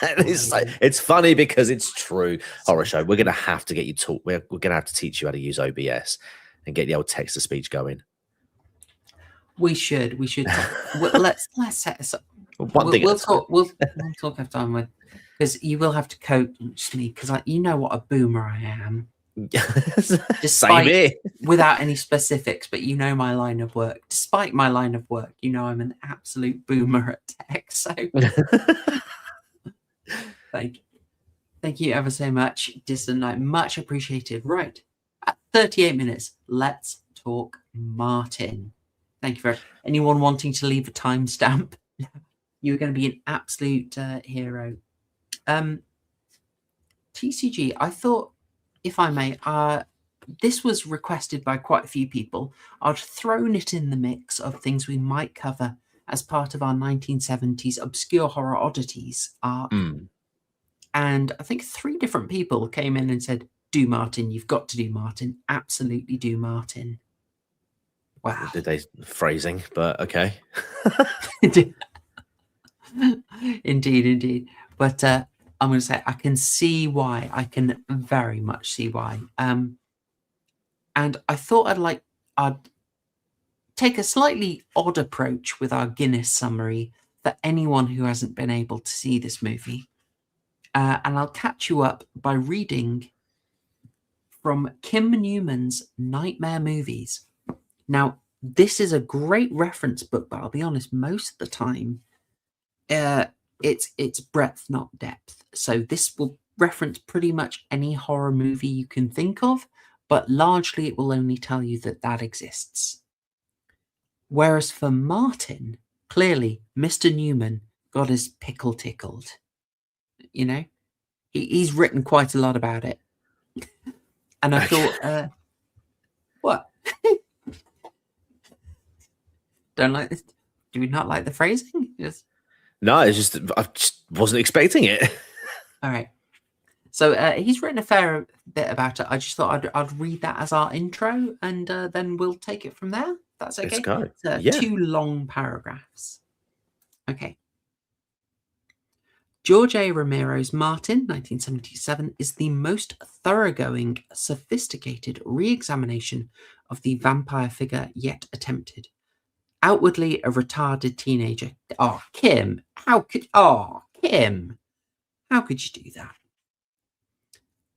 It's funny because it's true. Horror Show, we're going to have to get you taught. We're going to have to teach you how to use OBS and get the old text to speech going. We should. Let's set this up. We'll talk after time with, because you will have to coach me, because you know what a boomer I am. Without any specifics, but my line of work. Despite my line of work, I'm an absolute boomer at tech. So thank you ever so much, Distant Night. Much appreciated. Right, at 38 minutes, let's talk Martin. Thank you for anyone wanting to leave a timestamp. You're going to be an absolute hero. TCG, I thought, if I may, this was requested by quite a few people. I'd thrown it in the mix of things we might cover as part of our 1970s obscure horror oddities arc. And I think 3 different people came in and said, do Martin, you've got to do Martin. Absolutely do Martin. Wow. Did they phrasing, but okay. Indeed. But I'm going to say I can see why. I can very much see why. And I thought I'd take a slightly odd approach with our Guinness summary for anyone who hasn't been able to see this movie. And I'll catch you up by reading from Kim Newman's Nightmare Movies. Now, this is a great reference book, but I'll be honest, most of the time, it's breadth, not depth. So this will reference pretty much any horror movie you can think of, but largely it will only tell you that exists. Whereas for Martin, clearly, Mr. Newman got his pickle tickled. He's written quite a lot about it. And I thought, what? Don't like this? Do we not like the phrasing? No, it's just wasn't expecting it. All right. So he's written a fair bit about it. I just thought I'd read that as our intro, and then we'll take it from there. That's okay. Let's go. It's, Yeah. 2 long paragraphs. Okay. George A. Romero's Martin, 1977, is the most thoroughgoing, sophisticated re-examination of the vampire figure yet attempted. Outwardly a retarded teenager. Oh, Kim, how could you do that?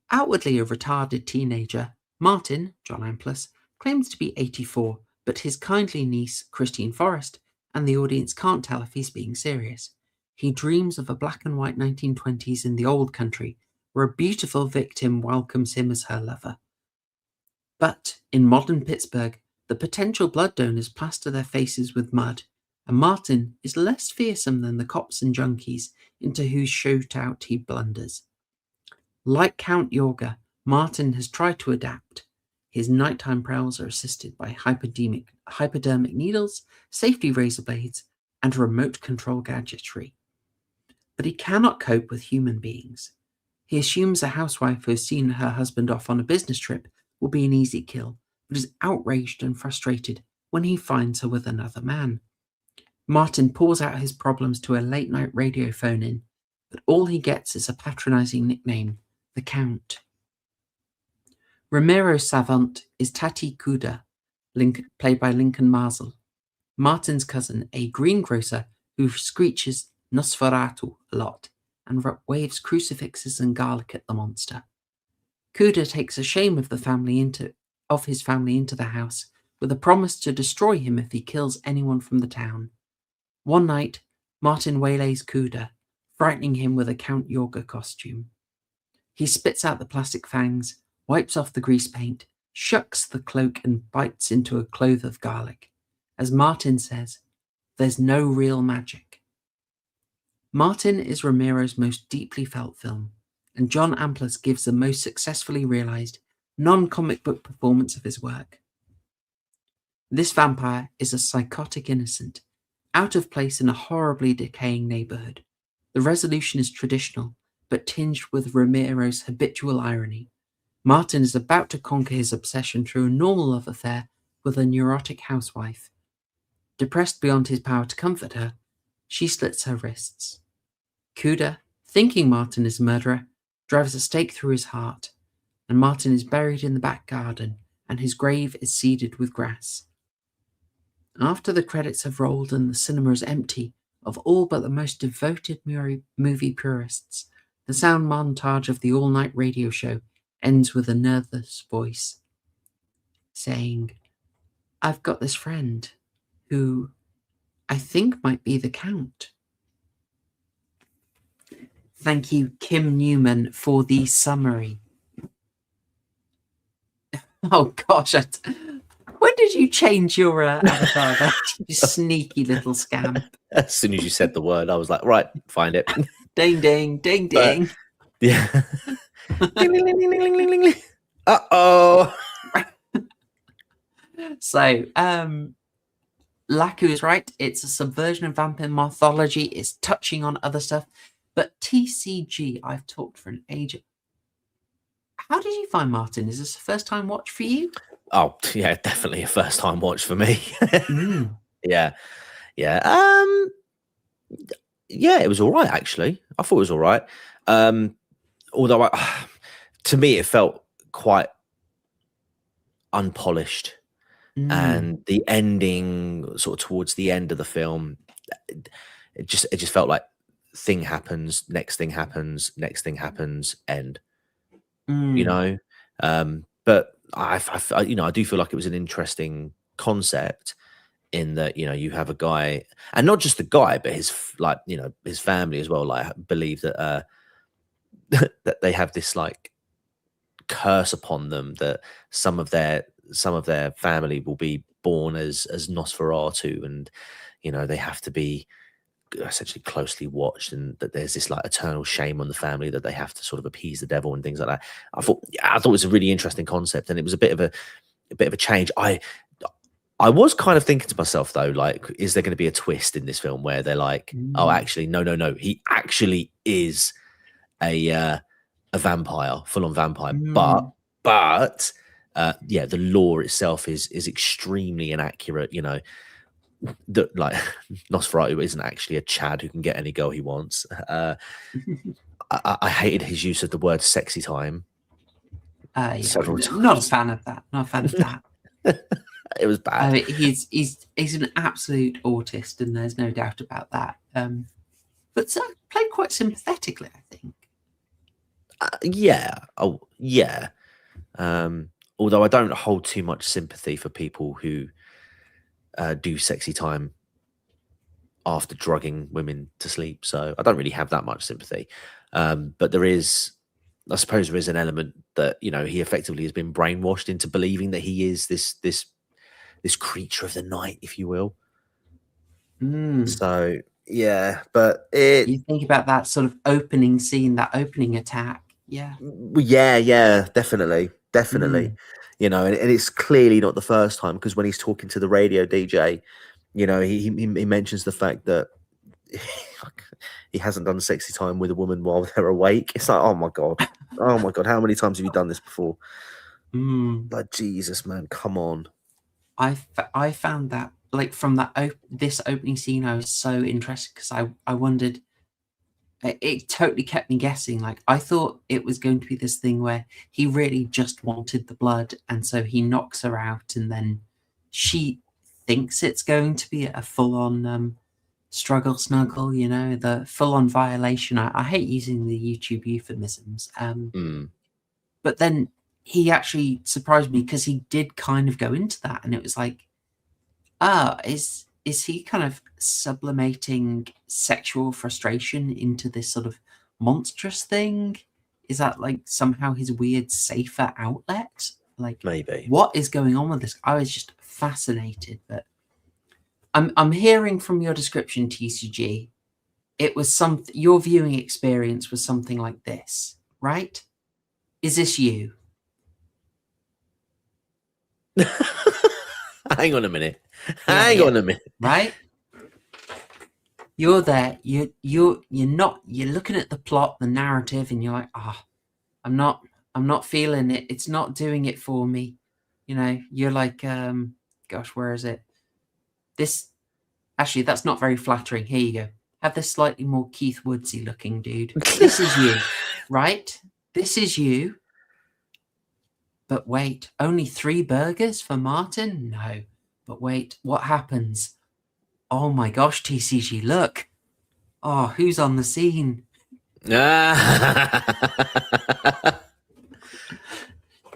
Outwardly a retarded teenager, Martin, John Amplas, claims to be 84, but his kindly niece, Christine Forrest, and the audience can't tell if he's being serious. He dreams of a black and white 1920s in the old country, where a beautiful victim welcomes him as her lover. But in modern Pittsburgh, the potential blood donors plaster their faces with mud, and Martin is less fearsome than the cops and junkies into whose shootout he blunders. Like Count Yorga, Martin has tried to adapt. His nighttime prowls are assisted by hypodermic needles, safety razor blades, and remote control gadgetry. But he cannot cope with human beings. He assumes a housewife who has seen her husband off on a business trip will be an easy kill, but is outraged and frustrated when he finds her with another man. Martin pours out his problems to a late-night radio phone-in, but all he gets is a patronizing nickname, the Count. Romero's savant is Tati Kuda, played by Lincoln Marsall, Martin's cousin, a greengrocer who screeches Nosferatu a lot and waves crucifixes and garlic at the monster. Kuda takes a shame of his family into the house with a promise to destroy him if he kills anyone from the town. One night, Martin waylays Kuda, frightening him with a Count Yorga costume. He spits out the plastic fangs, wipes off the grease paint, shucks the cloak and bites into a clove of garlic. As Martin says, there's no real magic. Martin is Romero's most deeply felt film, and John Amplas gives the most successfully realized, non-comic book performance of his work. This vampire is a psychotic innocent, out of place in a horribly decaying neighborhood. The resolution is traditional, but tinged with Romero's habitual irony. Martin is about to conquer his obsession through a normal love affair with a neurotic housewife. Depressed beyond his power to comfort her, she slits her wrists. Kuda, thinking Martin is a murderer, drives a stake through his heart, and Martin is buried in the back garden, and his grave is seeded with grass. After the credits have rolled and the cinema is empty of all but the most devoted movie purists, the sound montage of the all-night radio show ends with a nervous voice saying, "I've got this friend who I think might be the Count." Thank you, Kim Newman, for the summary. Oh gosh, when did you change your avatar? You sneaky little scamp. As soon as you said the word, I was like, right, find it. Ding, ding, ding, ding. Yeah. Ding, ding, ding, ding, ding, ding, ding, ding. Uh-oh. So, Laku is right. It's a subversion of vampire mythology. It's touching on other stuff. But TCG, I've talked for an age. How did you find Martin? Is this a first-time watch for you? Oh, yeah, definitely a first-time watch for me. Yeah. Yeah. Yeah, it was all right, actually. I thought it was all right. Although, to me, it felt quite unpolished. And the ending, sort of towards the end of the film, it just felt like thing happens, next thing happens, next thing happens, end. You know, but I do feel like it was an interesting concept in that, you know, you have a guy, and not just the guy, but his, like, you know, his family as well, like, believe that that they have this like curse upon them, that some of their family will be born as Nosferatu, and, you know, they have to be essentially closely watched, and that there's this like eternal shame on the family that they have to sort of appease the devil and things like that. I thought it was a really interesting concept, and it was a bit of a change. I was kind of thinking to myself though, like, is there going to be a twist in this film where they're like, oh, actually, no, he actually is a vampire, full-on vampire, but yeah, the lore itself is extremely inaccurate. You know, that like Nosferatu isn't actually a Chad who can get any girl he wants. I hated his use of the word "sexy time." Yeah, Several times. not a fan of that. Not a fan of that. It was bad. He's an absolute autist, and there's no doubt about that. But played quite sympathetically, I think. Yeah. Oh, yeah. Although I don't hold too much sympathy for people who do sexy time after drugging women to sleep. So I don't really have that much sympathy. But there is, I suppose there is an element that, you know, he effectively has been brainwashed into believing that he is this creature of the night, if you will. So yeah, but you think about that sort of opening scene, that opening attack. Yeah, definitely. You know, and it's clearly not the first time, because when he's talking to the radio DJ, you know, he mentions the fact that he hasn't done sexy time with a woman while they're awake. It's like, oh my god, how many times have you done this before? Like, Jesus, man, come on. I found that, like, from that this opening scene, I was so interested because I wondered. It totally kept me guessing. Like, I thought it was going to be this thing where he really just wanted the blood, and so he knocks her out, and then she thinks it's going to be a full-on struggle snuggle, you know, the full-on violation. I hate using the YouTube euphemisms. But then he actually surprised me, because he did kind of go into that, and it was like, is he kind of sublimating sexual frustration into this sort of monstrous thing? Is that like somehow his weird safer outlet? Like, maybe what is going on with this? I was just fascinated. But I'm hearing from your description, TCG, it was something, your viewing experience was something like this, right? Is this you? Hang on a minute. Hang on a minute. Right? You're there. You're looking at the plot, the narrative, and you're like, I'm not feeling it. It's not doing it for me. You know, you're like, gosh, where is it? This, actually, that's not very flattering. Here you go. Have this slightly more Keith Woodsy looking dude. This is you, right? This is you. But wait, only 3 burgers for Martin? No. But wait, what happens? Oh my gosh, TCG, look. Oh, who's on the scene? The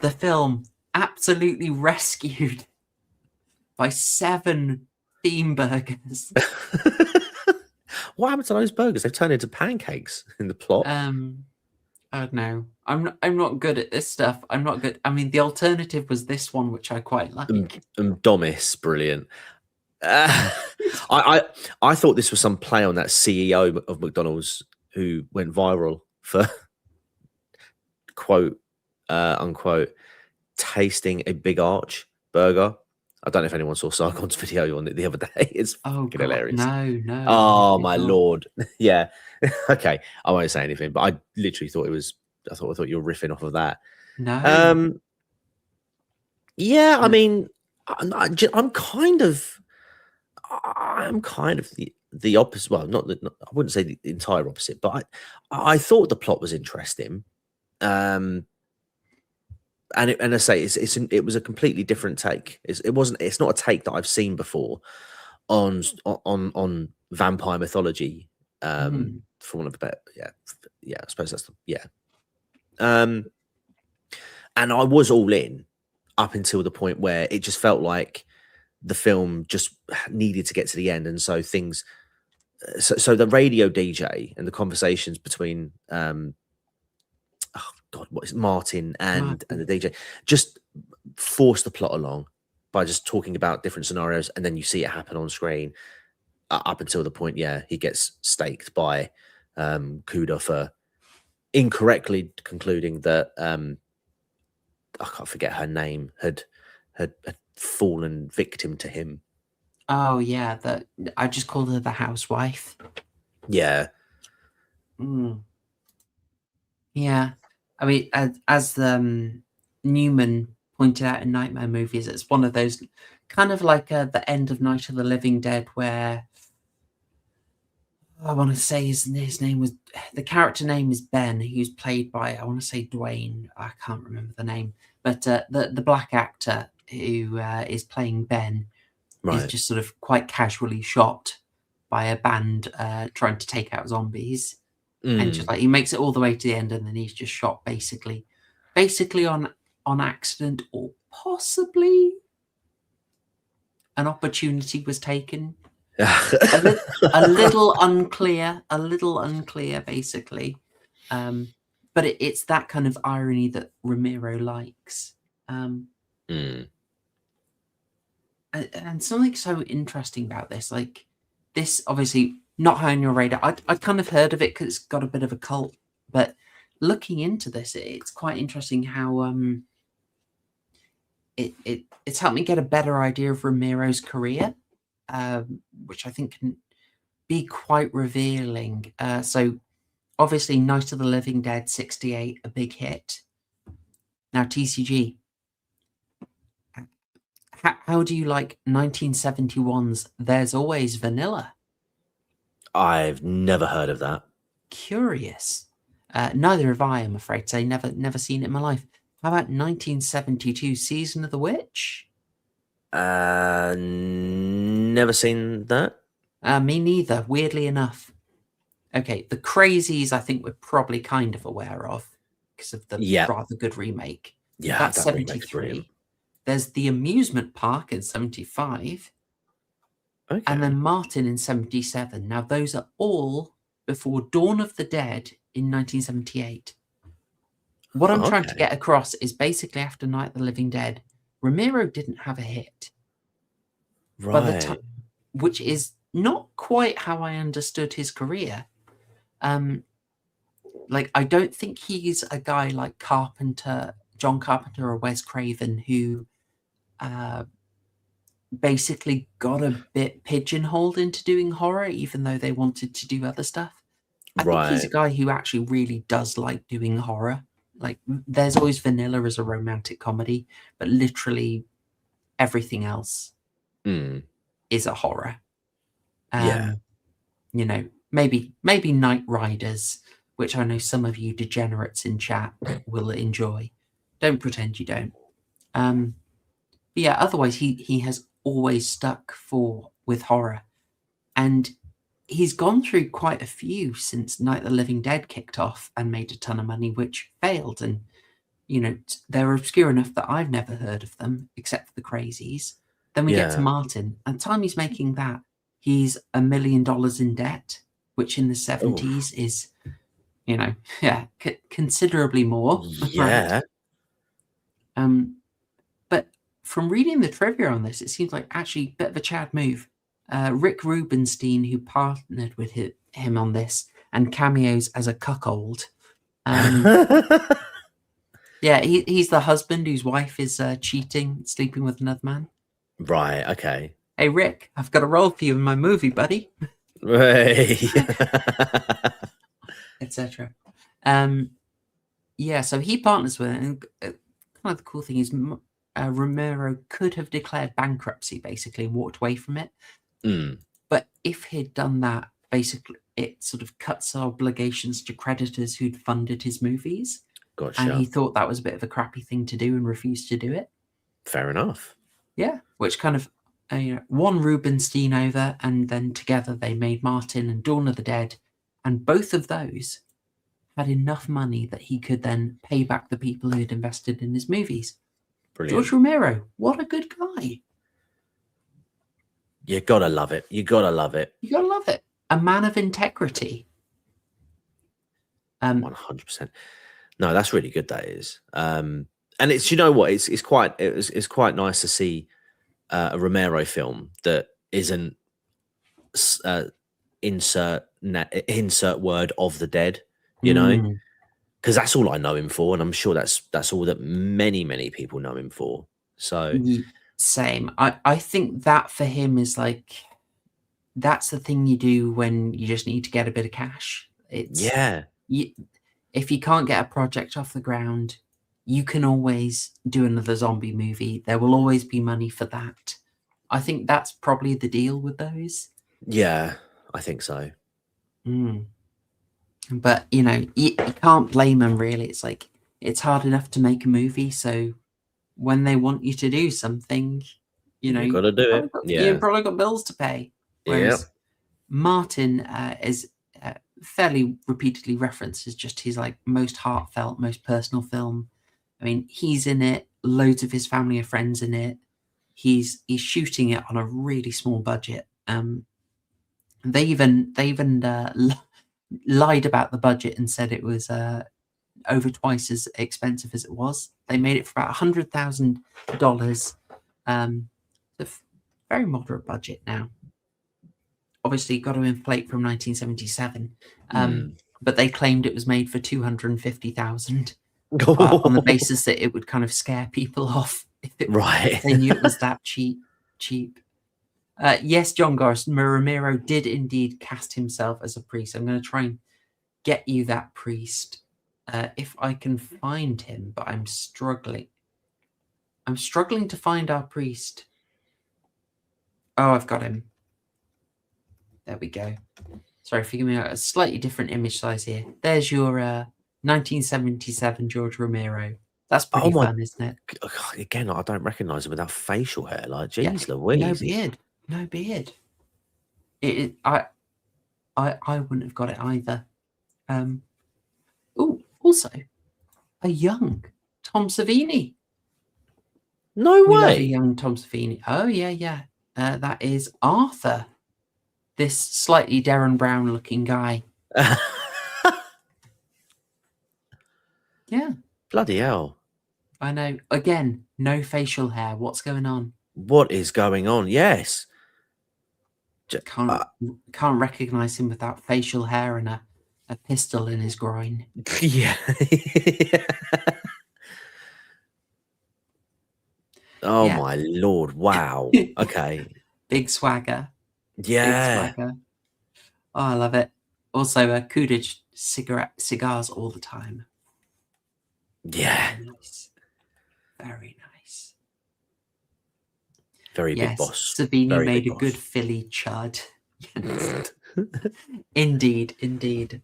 film absolutely rescued by 7 theme burgers. What happened to those burgers? They've turned into pancakes in the plot. I don't know. I'm not good at this stuff. I'm not good. I mean, the alternative was this one, which I quite like. Domis, brilliant. I thought this was some play on that CEO of McDonald's who went viral for quote unquote tasting a Big Arch burger. I don't know if anyone saw Sargon's video on it the other day. It's fucking hilarious. No. Oh my lord. Yeah. Okay. I won't say anything, but I literally thought it was. I thought you were riffing off of that. No. Yeah. I mean, I'm kind of the opposite. Well, I wouldn't say the entire opposite, but I thought the plot was interesting. And I say it was a completely different take. It's not a take that I've seen before on vampire mythology. For one of a better, yeah. I suppose that's and I was all in up until the point where it just felt like the film just needed to get to the end, and so things. So the radio DJ and the conversations between what is it, Martin and the DJ just force the plot along by just talking about different scenarios, and then you see it happen on screen up until the point, he gets staked by Kuda for incorrectly concluding that I can't forget her name had fallen victim to him. Oh yeah, I just called her the housewife. Yeah. Yeah, I mean, as Newman pointed out in Nightmare Movies, it's one of those kind of like the end of Night of the Living Dead, where I want to say his name was, the character name is Ben, who's played by, I want to say Dwayne, I can't remember the name, but the black actor who is playing Ben is just sort of quite casually shot by a band trying to take out zombies. And just like he makes it all the way to the end, and then he's just shot basically on accident, or possibly an opportunity was taken. a little unclear, basically. But it's that kind of irony that Romero likes. And something so interesting about this, like this, obviously not high on your radar. I'd kind of heard of it because it's got a bit of a cult, but looking into this, it's quite interesting how it's helped me get a better idea of Romero's career, which I think can be quite revealing. So obviously Night of the Living Dead 68, a big hit. Now TCG, how do you like 1971's There's Always Vanilla? I've never heard of that. Curious. Neither have I, I'm afraid to say. Never seen it in my life. How about 1972 Season of the Witch? Never seen that. Me neither, weirdly enough. Okay, The Crazies I think we're probably kind of aware of because of the rather good remake. Yeah, that's that 73. There's The Amusement Park in 75. Okay. And then Martin in 77. Now, those are all before Dawn of the Dead in 1978. What I'm trying to get across is basically after Night of the Living Dead, Romero didn't have a hit. By the time, which is not quite how I understood his career. Like, I don't think he's a guy like John Carpenter or Wes Craven, who basically got a bit pigeonholed into doing horror, even though they wanted to do other stuff. I think he's a guy who actually really does like doing horror. Like, There's Always Vanilla as a romantic comedy, but literally everything else is a horror. You know, maybe Night Riders, which I know some of you degenerates in chat will enjoy. Don't pretend you don't. But yeah, otherwise he has always stuck with horror, and he's gone through quite a few since Night of the Living Dead kicked off and made a ton of money, which failed. And you know, they're obscure enough that I've never heard of them except for The Crazies. Then we get to Martin, and the time he's making that, he's $1 million in debt, which in the 70s is, you know, considerably more. Yeah. But from reading the trivia on this, it seems like actually a bit of a Chad move. Rick Rubenstein, who partnered with him on this and cameos as a cuckold. Yeah, he's the husband whose wife is cheating, sleeping with another man. Right, okay. Hey, Rick, I've got a role for you in my movie, buddy. Etc. Yeah, so he partners with it. And kind of the cool thing is Romero could have declared bankruptcy, basically, and walked away from it. But if he'd done that, basically, it sort of cuts obligations to creditors who'd funded his movies. Gotcha. And he thought that was a bit of a crappy thing to do and refused to do it. Fair enough. Yeah, which kind of won Rubenstein over, and then together they made Martin and Dawn of the Dead, and both of those had enough money that he could then pay back the people who had invested in his movies. Brilliant. George Romero, what a good guy. You gotta love it. You gotta love it. You gotta love it. A man of integrity. 100%. No, that's really good. That is. And it's, you know what, it's quite nice to see a Romero film that isn't insert word of the dead, you know, because that's all I know him for, and I'm sure that's all that many people know him for. So Same. I think that for him is like, that's the thing you do when you just need to get a bit of cash. It's Yeah. if you can't get a project off the ground, you can always do another zombie movie. There will always be money for that. I think that's probably the deal with those. Yeah, I think so. But you can't blame them really. It's like, it's hard enough to make a movie, so when they want you to do something, You gotta do it. you've probably got bills to pay. Whereas Martin is fairly repeatedly referenced as just his like most heartfelt, most personal film. I mean, he's in it. Loads of his family and friends in it. He's shooting it on a really small budget. They even lied about the budget and said it was over twice as expensive as it was. They made it for about $100,000. Very moderate budget now. Obviously, got to inflate from 1977, but they claimed it was made for $250,000 on the basis that it would kind of scare people off if they knew it was that cheap. Yes, John Goris, Romero did indeed cast himself as a priest. I'm going to try and get you that priest if I can find him, but I'm struggling. I'm struggling to find our priest. Oh, I've got him. There we go. Sorry, forgive me, a slightly different image size here. There's your 1977 George Romero. That's pretty fun, isn't it? Again, I don't recognise him without facial hair. Like, geez, yeah, Louise. No beard. I wouldn't have got it either. Also, a young Tom Savini. No We love way. a young Tom Savini. Oh, yeah. That is Arthur. This slightly Darren Brown looking guy. Yeah. Bloody hell. I know. Again, no facial hair. What's going on? What is going on? Yes. Can't recognize him without facial hair and a pistol in his groin. Yeah. Oh Yeah. my Lord. Wow. Okay. Big swagger. Yeah. Big swagger. Oh, I love it. Also, Coolidge cigars all the time. Yeah. Very nice. Very nice. Very Yes, big boss. Savini Very made big a good boss. Philly chud. Indeed.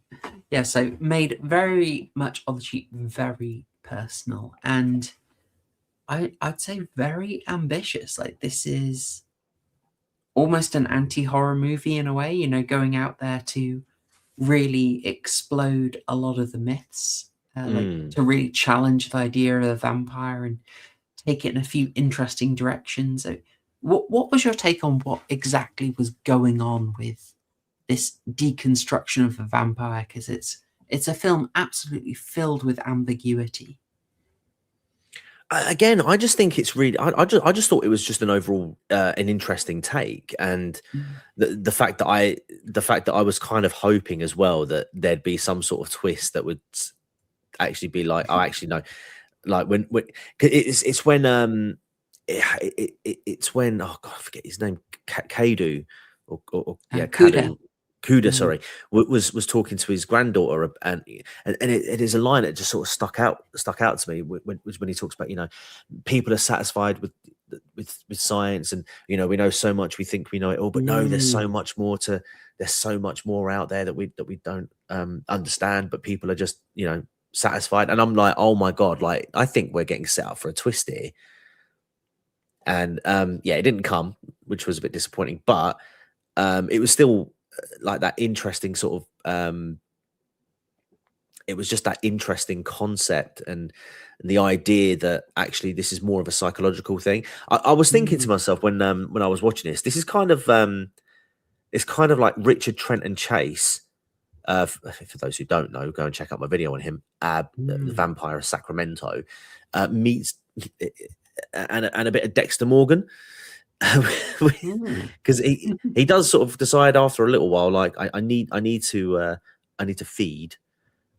Yeah, so made very much on the cheap, very personal, and I'd say very ambitious. Like, this is almost an anti-horror movie in a way, going out there to really explode a lot of the myths, like to really challenge the idea of a vampire and take it in a few interesting directions. So what was your take on what exactly was going on with this deconstruction of a vampire? Because it's a film absolutely filled with ambiguity. Again, I just think it's really. I just thought it was just an overall an interesting take, and the fact that I was kind of hoping as well that there'd be some sort of twist that would actually be like, oh, actually no, like when it's when it's when, oh god, I forget his name, Kadu or Kuda, sorry, was talking to his granddaughter, and it is a line that just sort of stuck out to me when he talks about, people are satisfied with science, and we know so much, we think we know it all, but no, there's so much more out there that we don't understand, but people are just satisfied. And I'm like, oh my god, like I think we're getting set up for a twist here. And it didn't come, which was a bit disappointing, but it was still like that interesting sort of it was just that interesting concept and the idea that actually this is more of a psychological thing. I was thinking to myself when I was watching this is kind of it's kind of like Richard Trenton Chase. For those who don't know, go and check out my video on him. The Vampire of Sacramento meets and a bit of Dexter Morgan. Because he does sort of decide after a little while, like I need to feed,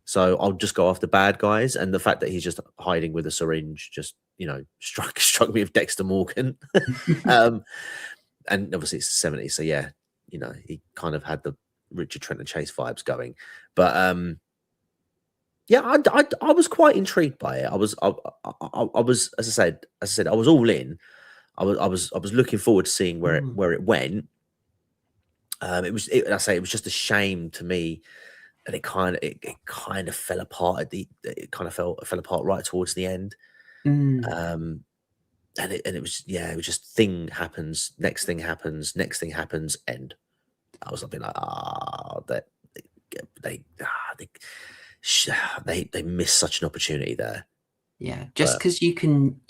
so I'll just go after bad guys. And the fact that he's just hiding with a syringe, just struck me with Dexter Morgan. And obviously it's the 70s, so yeah, he kind of had the Richard Trenton Chase vibes going. But yeah, I was quite intrigued by it. I was, as I said, I was all in. I was looking forward to seeing where it went. It was just a shame to me that it kind of fell apart it kind of fell apart right towards the end. And it was just thing happens, next thing happens, end. I was being like, they missed such an opportunity there. Yeah, just because you can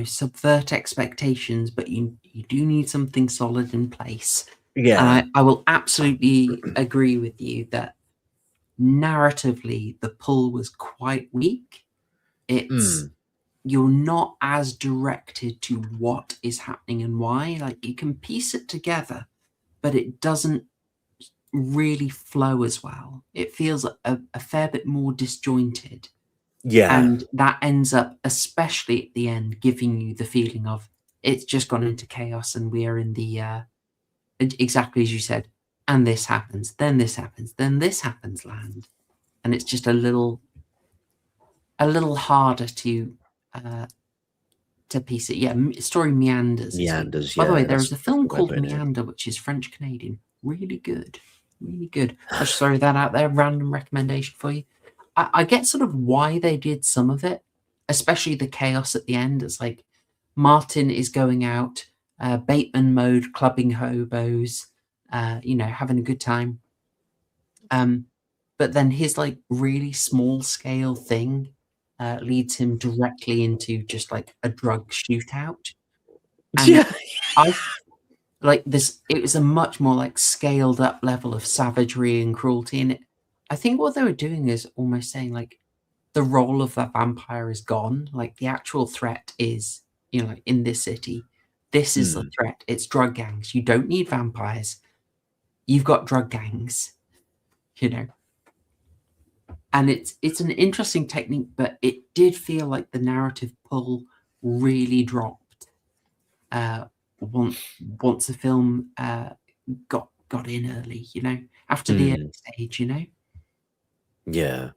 subvert expectations, but you do need something solid in place. Yeah, and I will absolutely agree with you that narratively the pull was quite weak. You're not as directed to what is happening and why. Like, you can piece it together, but it doesn't really flow as well. It feels a fair bit more disjointed. Yeah. And that ends up, especially at the end, giving you the feeling of it's just gone into chaos and we are in the exactly as you said, and this happens, then this happens, then this happens land. And it's just a little harder to piece it. Yeah, story meanders. By the way, there is a film called Meander, which is French Canadian. Really good. I'll just throw that out there. Random recommendation for you. I get sort of why they did some of it, especially the chaos at the end. It's like Martin is going out, Bateman mode, clubbing hobos, having a good time. But then his like really small scale thing leads him directly into just like a drug shootout. And I like this. It was a much more like scaled up level of savagery and cruelty, and I think what they were doing is almost saying like the role of that vampire is gone. Like the actual threat is, in this city, this is the threat. It's drug gangs. You don't need vampires. You've got drug gangs, And it's an interesting technique, but it did feel like the narrative pull really dropped once the film got in early, after the early stage, Yeah.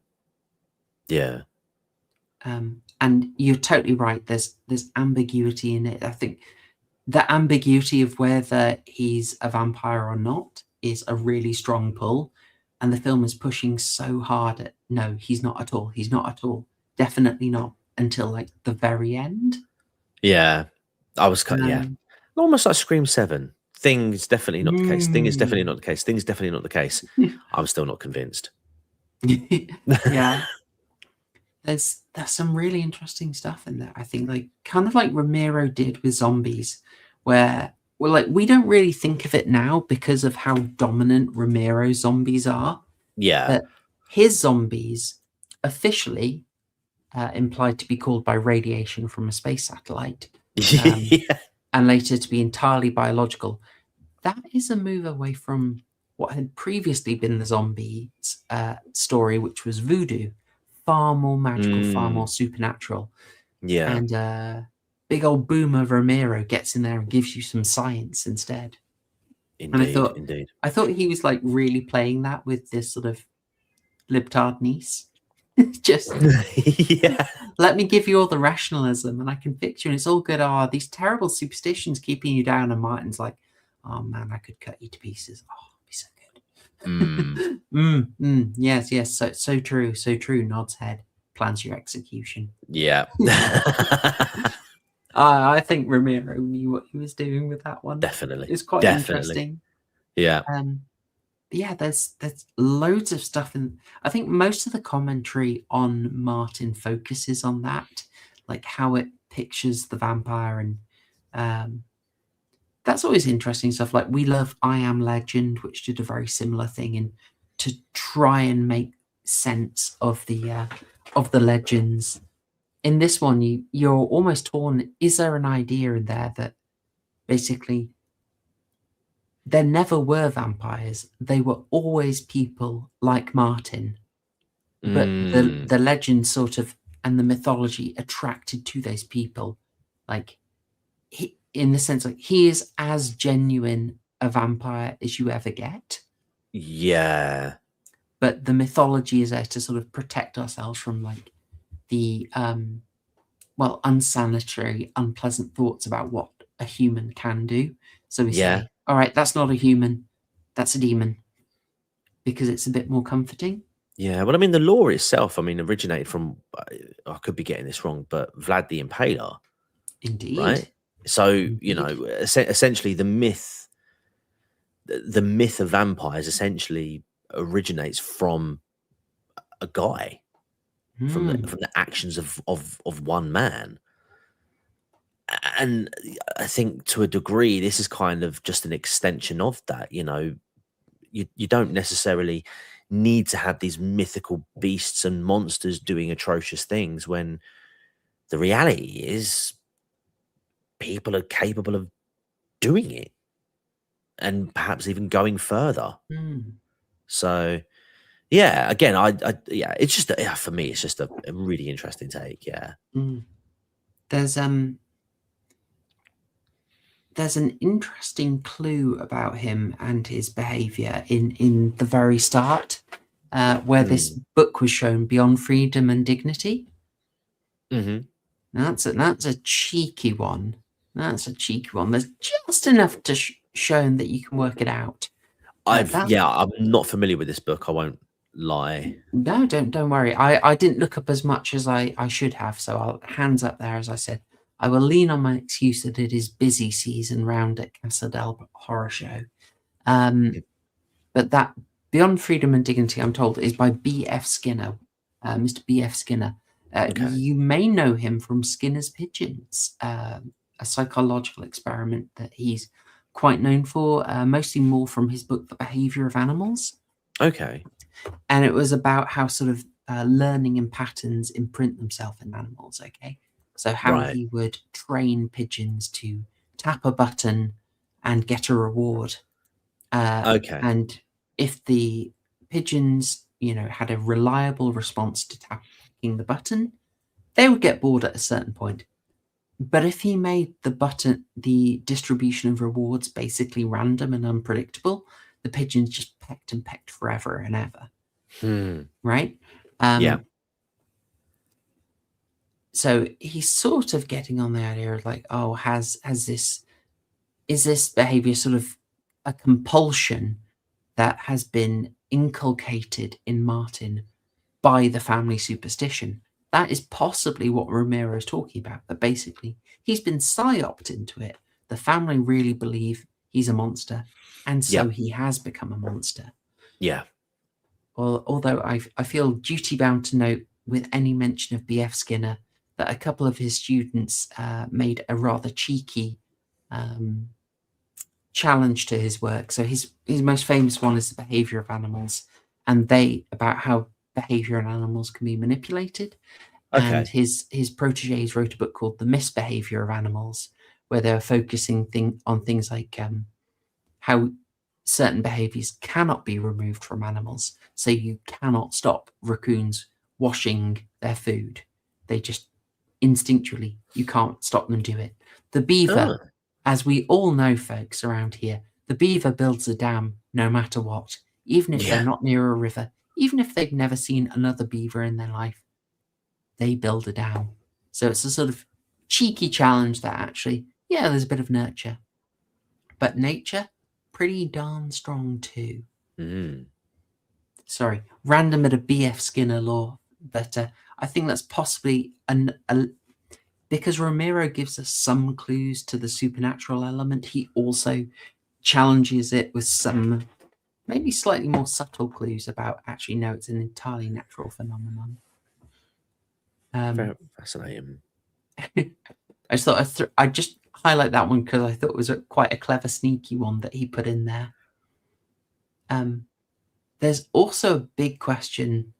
And you're totally right. There's ambiguity in it. I think the ambiguity of whether he's a vampire or not is a really strong pull. And the film is pushing so hard at, no, he's not at all. He's not at all. Definitely not until like the very end. Yeah. I was almost like Scream 7. Thing's definitely not the case. Thing is definitely not the case. Thing's definitely not the case. I'm still not convinced. Yeah. There's some really interesting stuff in there. I think like kind of like Romero did with zombies, where we don't really think of it now because of how dominant Romero's zombies are. Yeah. But his zombies officially implied to be called by radiation from a space satellite, and later to be entirely biological. That is a move away from what had previously been the zombies story, which was voodoo. Far more magical, far more supernatural. Yeah. And big old boomer Romero gets in there and gives you some science instead. Indeed, and I thought he was like really playing that with this sort of libtard niece. Just let me give you all the rationalism and I can picture, and it's all good. These terrible superstitions keeping you down. And Martin's like, oh man, I could cut you to pieces. It'd be so good. Yes. So true. Nods head. Plans your execution. Yeah. I think Romero knew what he was doing with that one. Definitely. It's quite interesting. Yeah. Yeah, there's loads of stuff, and I think most of the commentary on Martin focuses on that, like how it pictures the vampire, and that's always interesting stuff. Like we love I Am Legend, which did a very similar thing, and to try and make sense of the legends. In this one, you're almost torn. Is there an idea in there that basically there never were vampires? They were always people like Martin, but the legend sort of and the mythology attracted to those people. Like, he, in the sense, like, he is as genuine a vampire as you ever get. Yeah. But the mythology is there to sort of protect ourselves from like the unsanitary, unpleasant thoughts about what a human can do. So we Yeah. say, all right, that's not a human, that's a demon, because it's a bit more comforting. Yeah. Well, I mean, the lore itself, I mean, originated from, I could be getting this wrong, but Vlad the Impaler, Indeed. right? So, you Indeed. know, essentially the myth of vampires essentially originates from a guy, from the actions of one man. And I think to a degree, this is kind of just an extension of that. You know, you don't necessarily need to have these mythical beasts and monsters doing atrocious things, when the reality is people are capable of doing it, and perhaps even going further. So, yeah, again, yeah, it's just for me, it's just a really interesting take. Yeah. There's an interesting clue about him and his behavior in the very start, where this book was shown, Beyond Freedom and Dignity. Mm-hmm. That's a cheeky one. That's a cheeky one. There's just enough to show that you can work it out. I'm not familiar with this book. I won't lie. No, don't worry. I didn't look up as much as I should have. So I'll hands up there, as I said. I will lean on my excuse that it is busy season round at Casa del Horror Show. But that Beyond Freedom and Dignity, I'm told, is by B.F. Skinner, Mr. B.F. Skinner. You may know him from Skinner's Pigeons, a psychological experiment that he's quite known for, mostly more from his book, The Behavior of Animals. Okay. And it was about how sort of learning and patterns imprint themselves in animals, okay? So how he would train pigeons to tap a button and get a reward. And if the pigeons, had a reliable response to tapping the button, they would get bored at a certain point. But if he made the distribution of rewards basically random and unpredictable, the pigeons just pecked and pecked forever and ever. Right? So he's sort of getting on the idea of like, oh, is this behavior sort of a compulsion that has been inculcated in Martin by the family superstition? That is possibly what Romero is talking about. That basically he's been psyoped into it. The family really believe he's a monster, and so he has become a monster. Yeah. Well, although I feel duty bound to note, with any mention of B.F. Skinner, that a couple of his students made a rather cheeky challenge to his work. So his most famous one is The Behavior of Animals, and about how behavior in animals can be manipulated. And his proteges wrote a book called The Misbehavior of Animals, where they were focusing on things like how certain behaviors cannot be removed from animals. So you cannot stop raccoons washing their food. They just instinctually, you can't stop them do it. The beaver, as we all know, folks around here, the beaver builds a dam no matter what, even if they're not near a river, even if they've never seen another beaver in their life, they build a dam. So it's a sort of cheeky challenge that actually, there's a bit of nurture. But nature, pretty darn strong too. Sorry, random bit of B.F. Skinner lore, but I think that's possibly because Romero gives us some clues to the supernatural element. He also challenges it with some maybe slightly more subtle clues about actually, no, it's an entirely natural phenomenon. Very fascinating. I just thought I'd just highlight that one because I thought it was quite a clever, sneaky one that he put in there. There's also a big question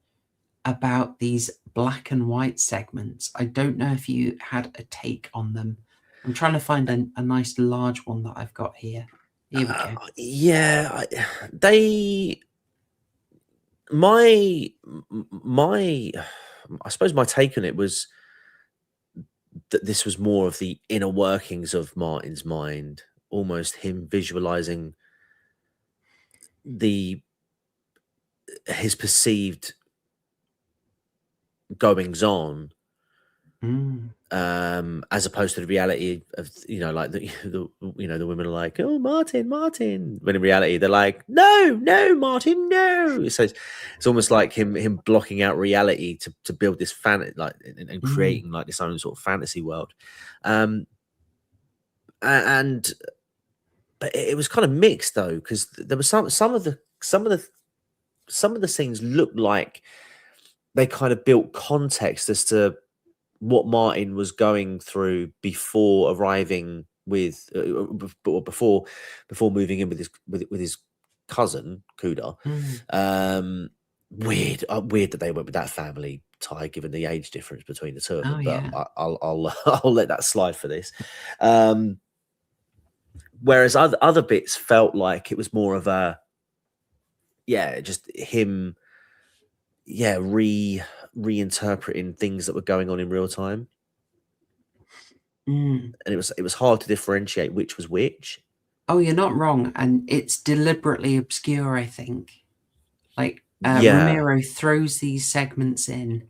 about these black and white segments. I don't know if you had a take on them. I'm trying to find a nice large one that I've got here. Here we go. Yeah, my I suppose my take on it was that this was more of the inner workings of Martin's mind, almost him visualizing his perceived goings on, as opposed to the reality of, like the women are like, oh, Martin, when in reality they're like, no, Martin, no. So it's almost like him blocking out reality to build this and creating like this own sort of fantasy world. But it was kind of mixed though, because there was some of the scenes looked like they kind of built context as to what Martin was going through before arriving with, before moving in with his cousin Kuda. Weird that they went with that family tie, given the age difference between the two of them. But I'll let that slide for this. Whereas other bits felt like it was more of a, just him, reinterpreting things that were going on in real time. And it was hard to differentiate which was which. Oh, you're not wrong. And it's deliberately obscure, I think. Like, Romero throws these segments in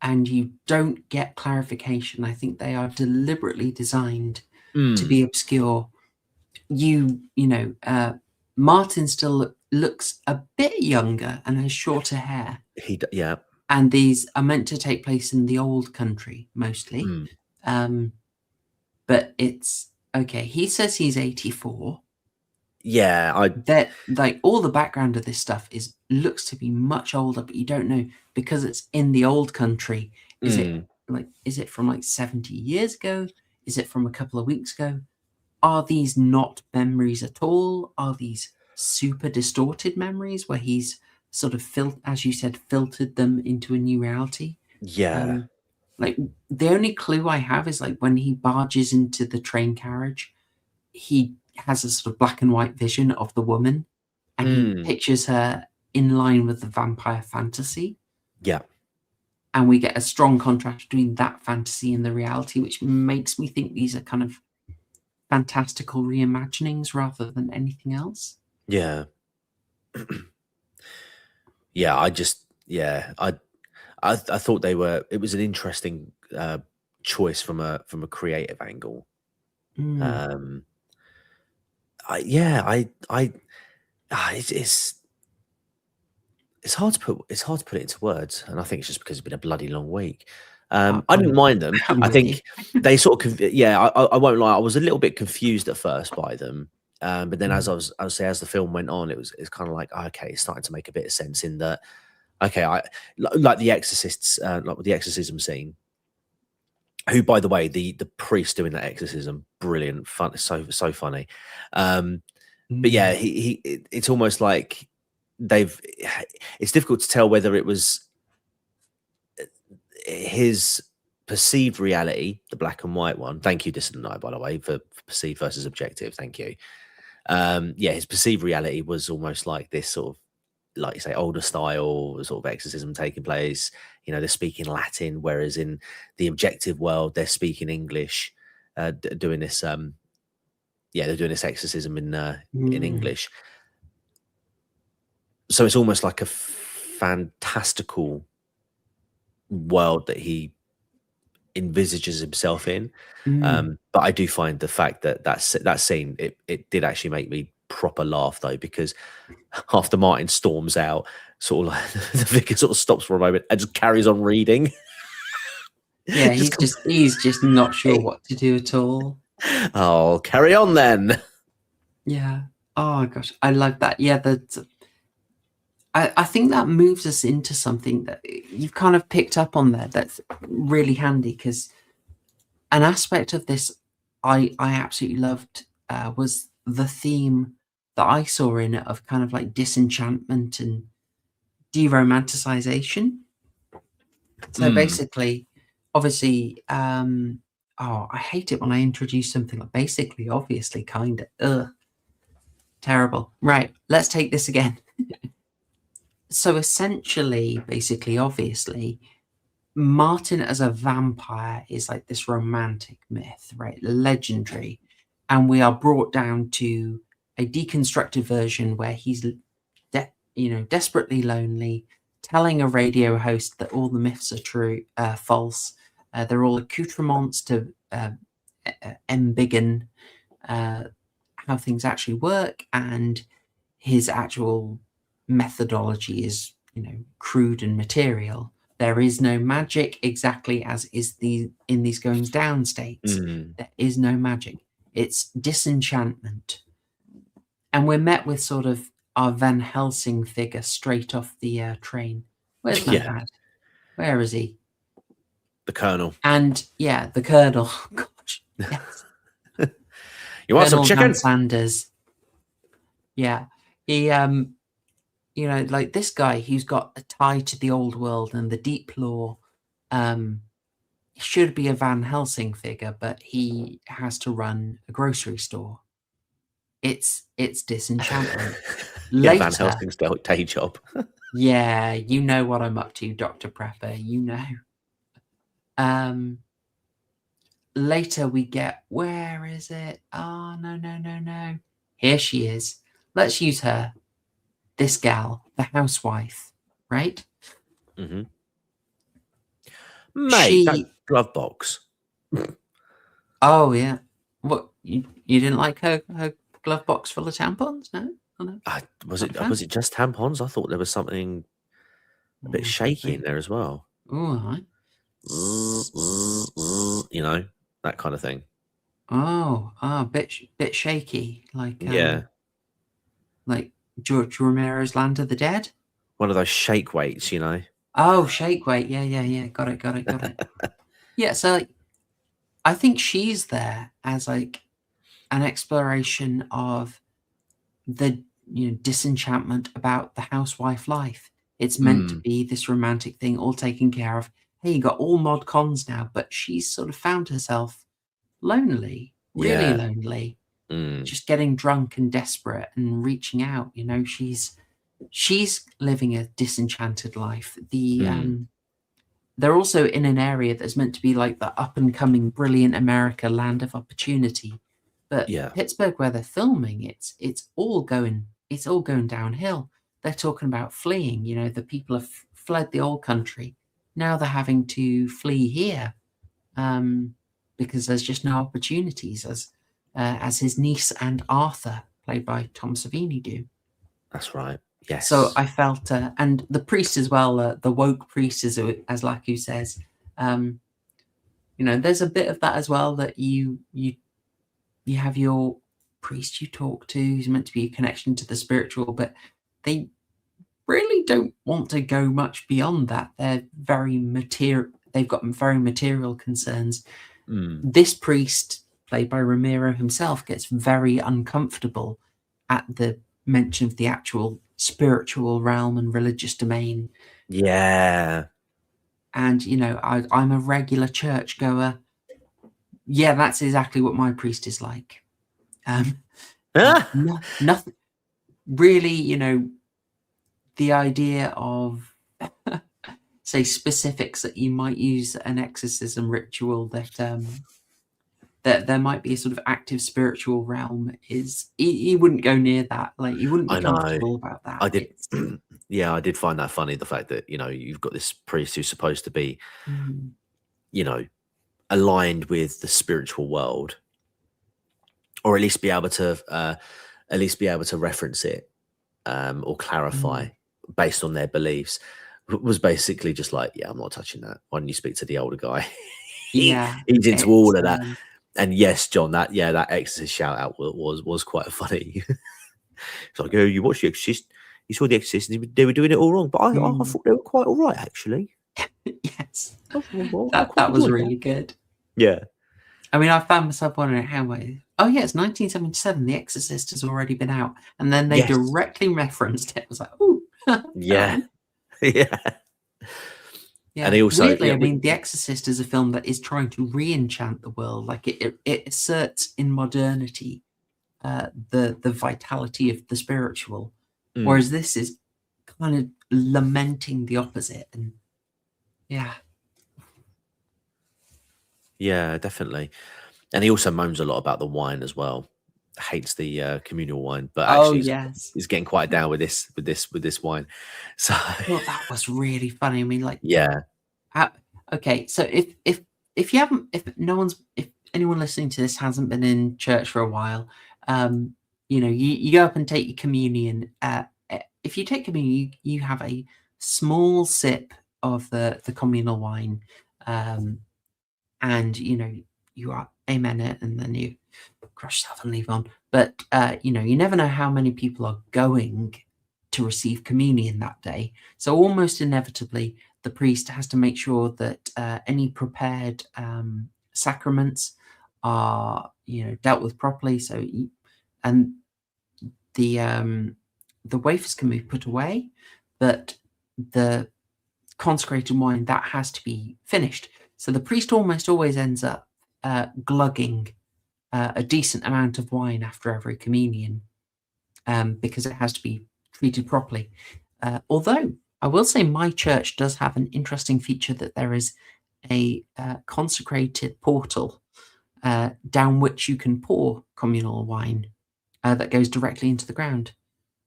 and you don't get clarification. I think they are deliberately designed to be obscure. Martin still looks a bit younger and has shorter hair. And these are meant to take place in the old country mostly. But it's okay. He says he's 84. That like all the background of this stuff looks to be much older, but you don't know because it's in the old country. Is it from like 70 years ago? Is it from a couple of weeks ago? Are these not memories at all? Are these super distorted memories where he's sort of as you said, filtered them into a new reality? Like the only clue I have is like when he barges into the train carriage, he has a sort of black and white vision of the woman and he pictures her in line with the vampire fantasy. And we get a strong contrast between that fantasy and the reality, which makes me think these are kind of fantastical reimaginings rather than anything else. I thought it was an interesting choice from a creative angle. It's hard to put it into words, and I think it's just because it's been a bloody long week. I didn't mind them. I think they sort of I won't lie, I was a little bit confused at first by them, but then as the film went on, it's kind of like, okay, it's starting to make a bit of sense in that. Okay, I like the Exorcists, like with the exorcism scene. Who, by the way, the priest doing that exorcism, brilliant, fun, so funny. But yeah, it's almost like it's difficult to tell whether it was his perceived reality, the black and white one. Thank you, Dissident Night, by the way, for perceived versus objective. Thank you. His perceived reality was almost like this sort of, like you say, older style sort of exorcism taking place. They're speaking Latin, whereas in the objective world, they're speaking English, doing this. They're doing this exorcism in English. So it's almost like a fantastical world that he envisages himself in. But I do find the fact that scene, it did actually make me proper laugh though, because after Martin storms out, sort of like the vicar sort of stops for a moment and just carries on reading. Yeah, he's just not sure what to do at all. Oh, carry on then. Yeah. Oh gosh, I love that. Yeah, I think that moves us into something that you've kind of picked up on there. That's really handy, because an aspect of this I absolutely loved was the theme that I saw in it of kind of like disenchantment and deromanticization. So basically, obviously, I hate it when I introduce something like basically, obviously, kind of, terrible. Right, let's take this again. So essentially, basically, obviously, Martin as a vampire is like this romantic myth, right? Legendary. And we are brought down to a deconstructed version where he's, desperately lonely, telling a radio host that all the myths are true, false. They're all accoutrements to embiggen how things actually work, and his actual methodology is, crude and material. There is no magic, exactly as is in these goings down states. There is no magic. It's disenchantment. And we're met with sort of our Van Helsing figure straight off the train. Where's my dad? Where is he? The Colonel. And the Colonel. Gosh, yes. You want Colonel some chicken? Van Sanders. Yeah. He like this guy who's got a tie to the old world and the deep lore, he should be a Van Helsing figure, but he has to run a grocery store. It's disenchantment. Van Helsing's day job. Yeah, you know what I'm up to, Dr. Prepper, you know. Later we get, where is it? Oh, no. Here she is. Let's use her. This gal, the housewife, right? Mm-hmm. Mate, that glove box. Oh, yeah. What, you didn't like her glove box full of tampons? No? Oh, no. Was it just tampons? I thought there was something a bit shaky in there as well. Oh, right. That kind of thing. Oh, bit shaky, like like George Romero's Land of the Dead. One of those shake weights, Oh, shake weight. Yeah. Got it. Yeah, so I think she's there as like an exploration of the disenchantment about the housewife life. It's meant to be this romantic thing, all taken care of. Hey, you got all mod cons now, but she's sort of found herself lonely, really lonely, just getting drunk and desperate and reaching out. She's living a disenchanted life. They're also in an area that's meant to be like the up and coming, brilliant America, land of opportunity. But Pittsburgh, where they're filming, it's all going downhill. They're talking about fleeing. The people have fled the old country. Now they're having to flee here because there's just no opportunities, as his niece and Arthur, played by Tom Savini, do. That's right. Yes. So I felt, and the priest as well, the woke priest, as Laku says, there's a bit of that as well, that you have your priest you talk to who's meant to be a connection to the spiritual, but they really don't want to go much beyond that. They're very material. They've got very material concerns. This priest, played by Romero himself, gets very uncomfortable at the mention of the actual spiritual realm and religious domain. Yeah. And, I'm a regular churchgoer. Yeah, that's exactly what my priest is like. Nothing really, the idea of, say, specifics that you might use an exorcism ritual, that there might be a sort of active spiritual realm, is he wouldn't go near that. Like, he wouldn't be comfortable about that. I did. I did find that funny, the fact that you've got this priest who's supposed to be aligned with the spiritual world, or at least be able to reference it or clarify based on their beliefs, was basically just like, I'm not touching that. Why don't you speak to the older guy? He's into all of that. And yes, John, that Exorcist shout out was quite funny. It's like, you watched the Exorcist, you saw the Exorcist, and they were doing it all wrong, but I thought they were quite all right, actually. Yes, that was really good. Yeah, I mean, I found myself wondering oh yeah, it's 1977. The Exorcist has already been out, and then they directly referenced it. I was like, oh, yeah. Yeah. Yeah, and he also, weirdly, I mean, The Exorcist is a film that is trying to re-enchant the world. Like it asserts in modernity the vitality of the spiritual, whereas this is kind of lamenting the opposite. And Yeah, definitely. And he also moans a lot about the wine as well. Hates the communal wine, but Oh actually yes. he's getting quite down with this wine. So Well, that was really funny. I mean, like, yeah. okay, so if you haven't, if anyone listening to this hasn't been in church for a while, you know, you go up and take your communion. If you take communion, you have a small sip of the communal wine, and you know you are amen it, and then you crush yourself and leave on. But you know, you never know how many people are going to receive communion that day. So almost inevitably, the priest has to make sure that any prepared sacraments are, you know, dealt with properly. So and the wafers can be put away, but the consecrated wine that has to be finished. So the priest almost always ends up glugging a decent amount of wine after every communion, because it has to be treated properly. Although I will say my church does have an interesting feature that there is a consecrated portal down which you can pour communal wine that goes directly into the ground,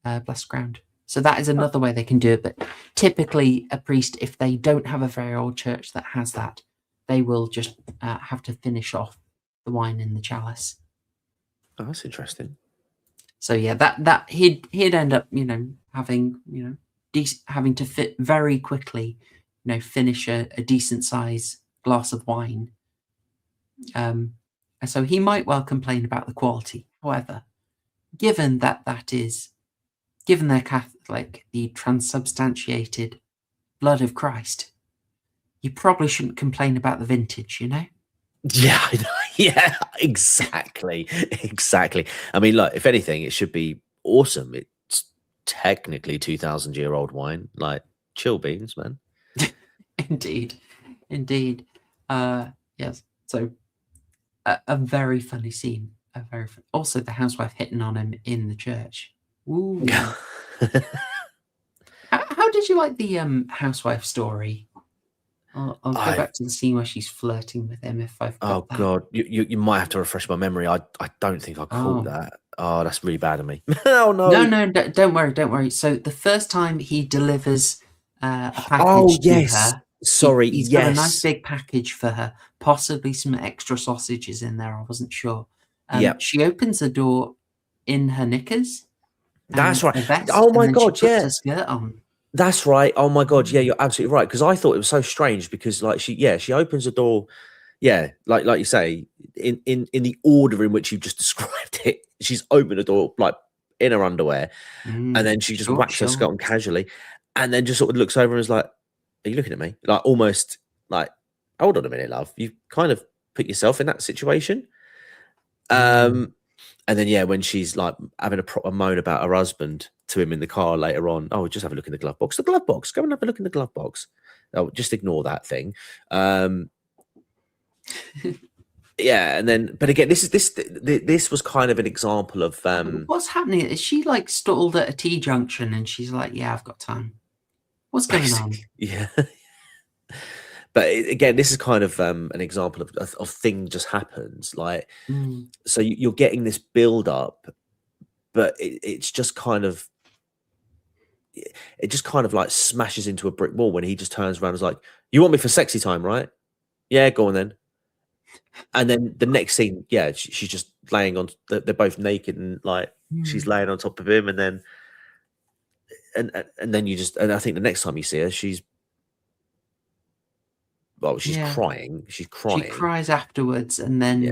blessed ground. So that is another way they can do it. But typically a priest, if they don't have a very old church that has that, they will just have to finish off the wine in the chalice. Oh, that's interesting. So yeah, that he'd end up, you know, having, you know, having to fit very quickly, you know, finish a decent size glass of wine. And so he might well complain about the quality. However, given their Catholic, the transubstantiated blood of Christ, you probably shouldn't complain about the vintage, you know? Yeah, I know. Yeah, exactly. Exactly. I mean, look, if anything, it should be awesome. It's technically 2,000-year-old wine. Like, chill beans, man. Indeed. Yes. So a very funny scene. Also the housewife hitting on him in the church. Ooh. How did you like the housewife story? I'll go back to the scene where she's flirting with him if I've got that. God, you might have to refresh my memory. I don't think I caught Oh. that. Oh, that's really bad of me. Oh no. No, don't worry. So the first time he delivers a package Oh to yes. her, Sorry, he's yes. got a nice big package for her, possibly some extra sausages in there. I wasn't sure. Yep. She opens the door in her knickers. That's and right. a vest, Oh my and then God, she puts yeah. her skirt on. That's right. Oh my God, yeah, you're absolutely right. Because I thought it was so strange because like she opens the door, yeah, like you say, in the order in which you just described it. She's opened the door like in her underwear, and then she just whacks her skirt on casually, and then just sort of looks over and is like, "Are you looking at me?" Like almost like, "Hold on a minute, love. You've kind of put yourself in that situation." And then yeah, when she's like having a proper moan about her husband to him in the car later on, oh, just have a look in the glove box. The glove box. Go and have a look in the glove box. Oh, just ignore that thing. Yeah, and then, but again, this was kind of an example of what's happening. Is she like stalled at a T junction and she's like, "Yeah, I've got time." What's going on? Yeah. But again, this is kind of an example of thing just happens. Like, so you're getting this build up, but it's just kind of, it just kind of like smashes into a brick wall when he just turns around and is like, "You want me for sexy time, right? Yeah, go on then." And then the next scene, yeah, she's just laying on. They're both naked and like she's laying on top of him, and then then you just, and I think the next time you see her, she's crying. She's crying. She cries afterwards, and then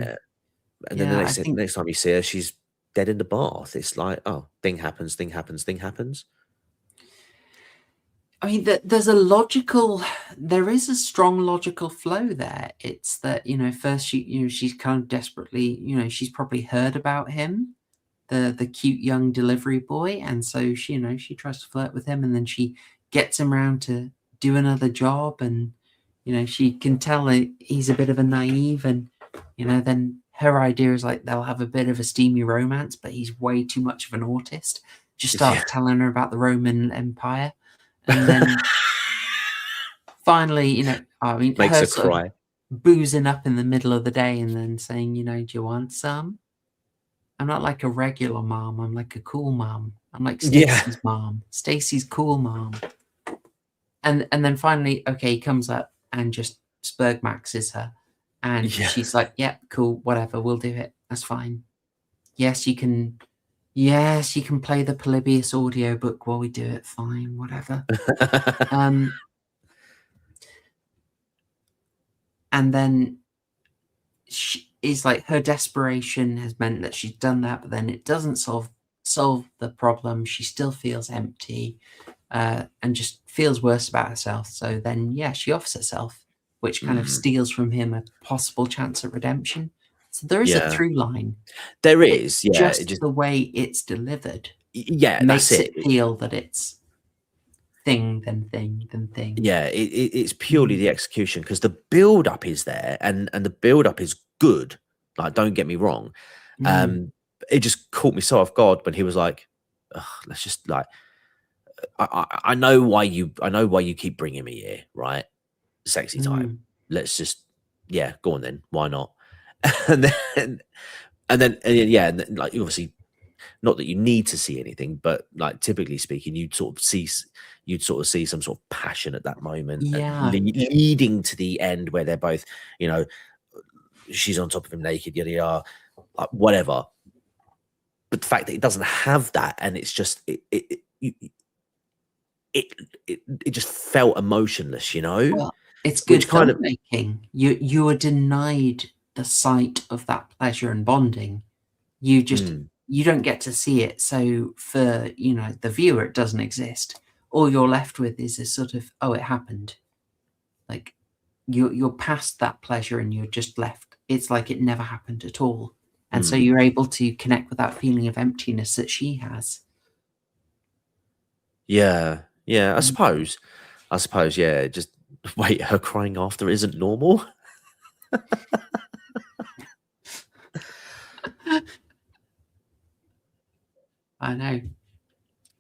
and then the next time you see her, she's dead in the bath. It's like, oh, thing happens. I mean, there is a strong logical flow there. It's that, you know, first she's kind of desperately, you know, she's probably heard about him, the cute young delivery boy, and so she, you know, she tries to flirt with him, and then she gets him around to do another job, and you know, she can tell he's a bit of a naive, and you know, then her idea is like they'll have a bit of a steamy romance, but he's way too much of an autist. Just starts telling her about the Roman Empire. And then finally, you know, I mean, makes her cry. boozing up in the middle of the day and then saying, you know, do you want some? I'm not like a regular mom. I'm like a cool mom. I'm like Yeah. Stacey's mom. Stacey's cool mom. And then finally, okay, he comes up and just Spurg maxes her. And Yeah. she's like, yeah, cool, whatever, we'll do it. That's fine. Yes, you can play the Polybius audiobook while we do it. Fine, whatever. And then she is like, her desperation has meant that she's done that, but then it doesn't solve the problem. She still feels empty and just feels worse about herself. So then, yeah, she offers herself, which kind of steals from him a possible chance at redemption. So there is a through line. There is, yeah. Just the way it's delivered, yeah, makes that's it feel that it's thing, then thing, then thing. Yeah, it's purely the execution, because the build up is there, and the build up is good. Like, don't get me wrong. It just caught me so off guard when he was like, let's just like, I know why you keep bringing me here, right? Sexy time. Let's just, yeah, go on then. Why not? and then like, obviously, not that you need to see anything, but like, typically speaking, you'd sort of see some sort of passion at that moment, leading to the end where they're both, you know, she's on top of him naked, yada yada, like, whatever. But the fact that it doesn't have that, and it's just it just felt emotionless, you know. Well, it's good filmmaking. You are denied the sight of that pleasure and bonding. You just you don't get to see it. So for, you know, the viewer, it doesn't exist. All you're left with is a sort of, oh, it happened. Like, you're past that pleasure and you're just left. It's like it never happened at all. And so you're able to connect with that feeling of emptiness that she has. Yeah, I suppose, yeah. Just wait, her crying after isn't normal. I know.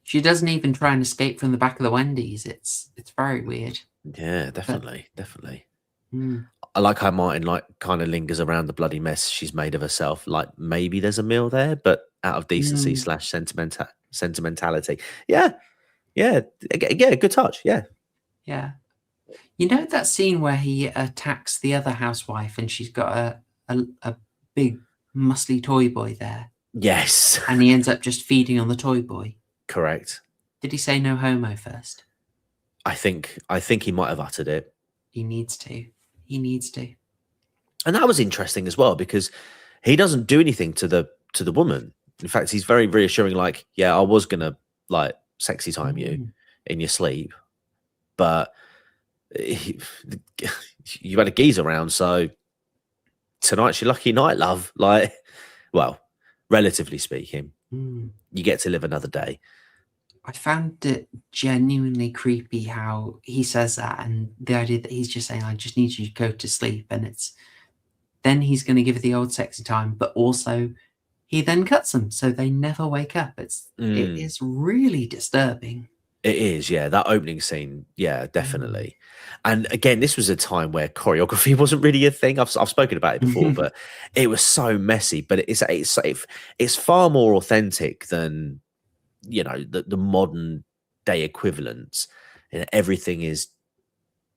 She doesn't even try and escape from the back of the Wendy's. It's very weird. Yeah, definitely. I like how Martin like kind of lingers around the bloody mess she's made of herself. Like, maybe there's a meal there, but out of decency / sentimentality. Yeah, good touch. Yeah. You know that scene where he attacks the other housewife and she's got a big muscly toy boy there? Yes. And he ends up just feeding on the toy boy. Correct. Did he say no homo first? I think he might have uttered it. He needs to. And that was interesting as well, because he doesn't do anything to the woman. In fact, he's very reassuring, like, yeah, I was gonna like sexy time you in your sleep, but you had a geezer around, so tonight's your lucky night, love. Like, well, relatively speaking, you get to live another day. I found it genuinely creepy how he says that, and the idea that he's just saying, I just need you to go to sleep, and then he's going to give her the old sexy time, but also he then cuts them so they never wake up. It is really disturbing. It is, yeah. That opening scene, yeah, definitely. And again, this was a time where choreography wasn't really a thing. I've spoken about it before, but it was so messy. But it's far more authentic than, you know, the modern day equivalents. And everything is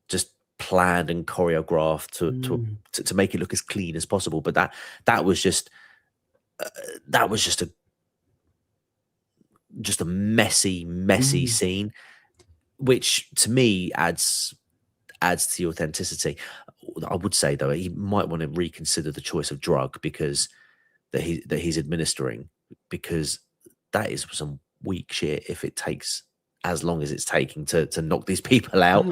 just planned and choreographed to make it look as clean as possible. But that was just a messy scene, which to me adds to the authenticity. I would say, though, he might want to reconsider the choice of drug that he's administering, because that is some weak shit if it takes as long as it's taking to knock these people out. Oh,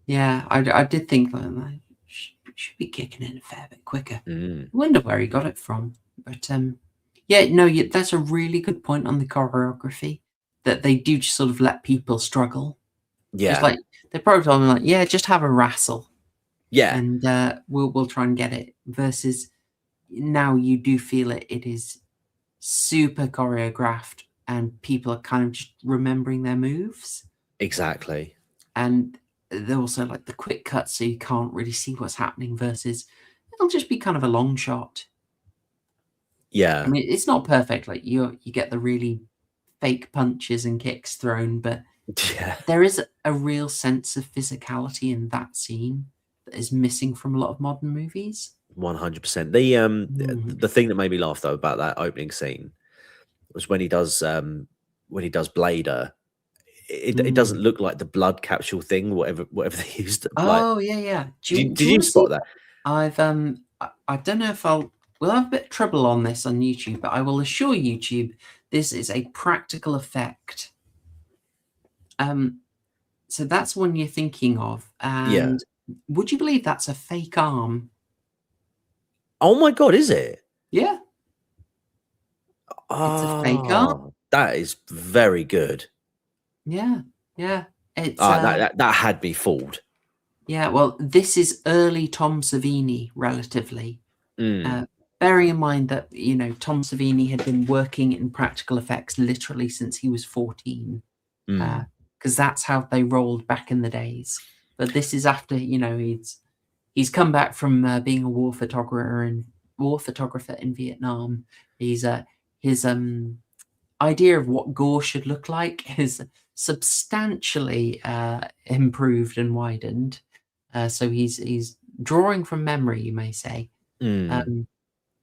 yeah. I did think that should be kicking in a fair bit quicker. I wonder where he got it from, but that's a really good point on the choreography, that they do just sort of let people struggle. Yeah, it's like they probably told me, like, yeah, just have a wrestle, and we'll try and get it. Versus now, you do feel it is super choreographed, and people are kind of just remembering their moves. Exactly. And they're also like the quick cuts, so you can't really see what's happening, versus it'll just be kind of a long shot. Yeah. I mean, it's not perfect. Like you get the really fake punches and kicks thrown, but Yeah. there is a real sense of physicality in that scene that is missing from a lot of modern movies. 100%. The thing that made me laugh though about that opening scene was when he does Blader. It doesn't look like the blood capsule thing, whatever they used. Oh yeah. Did you spot that? I've I don't know if we'll have a bit of trouble on this on YouTube, but I will assure YouTube this is a practical effect. So that's one you're thinking of, and would you believe that's a fake arm? Oh my god, is it? Yeah. It's a fake arm. That is very good. Yeah. It's that had me fooled. Yeah, well, this is early Tom Savini, relatively. Bearing in mind that, Tom Savini had been working in practical effects literally since he was 14, because that's how they rolled back in the days. But this is after, he's come back from being a war photographer in Vietnam. His idea of what gore should look like is substantially improved and widened. So he's drawing from memory, you may say.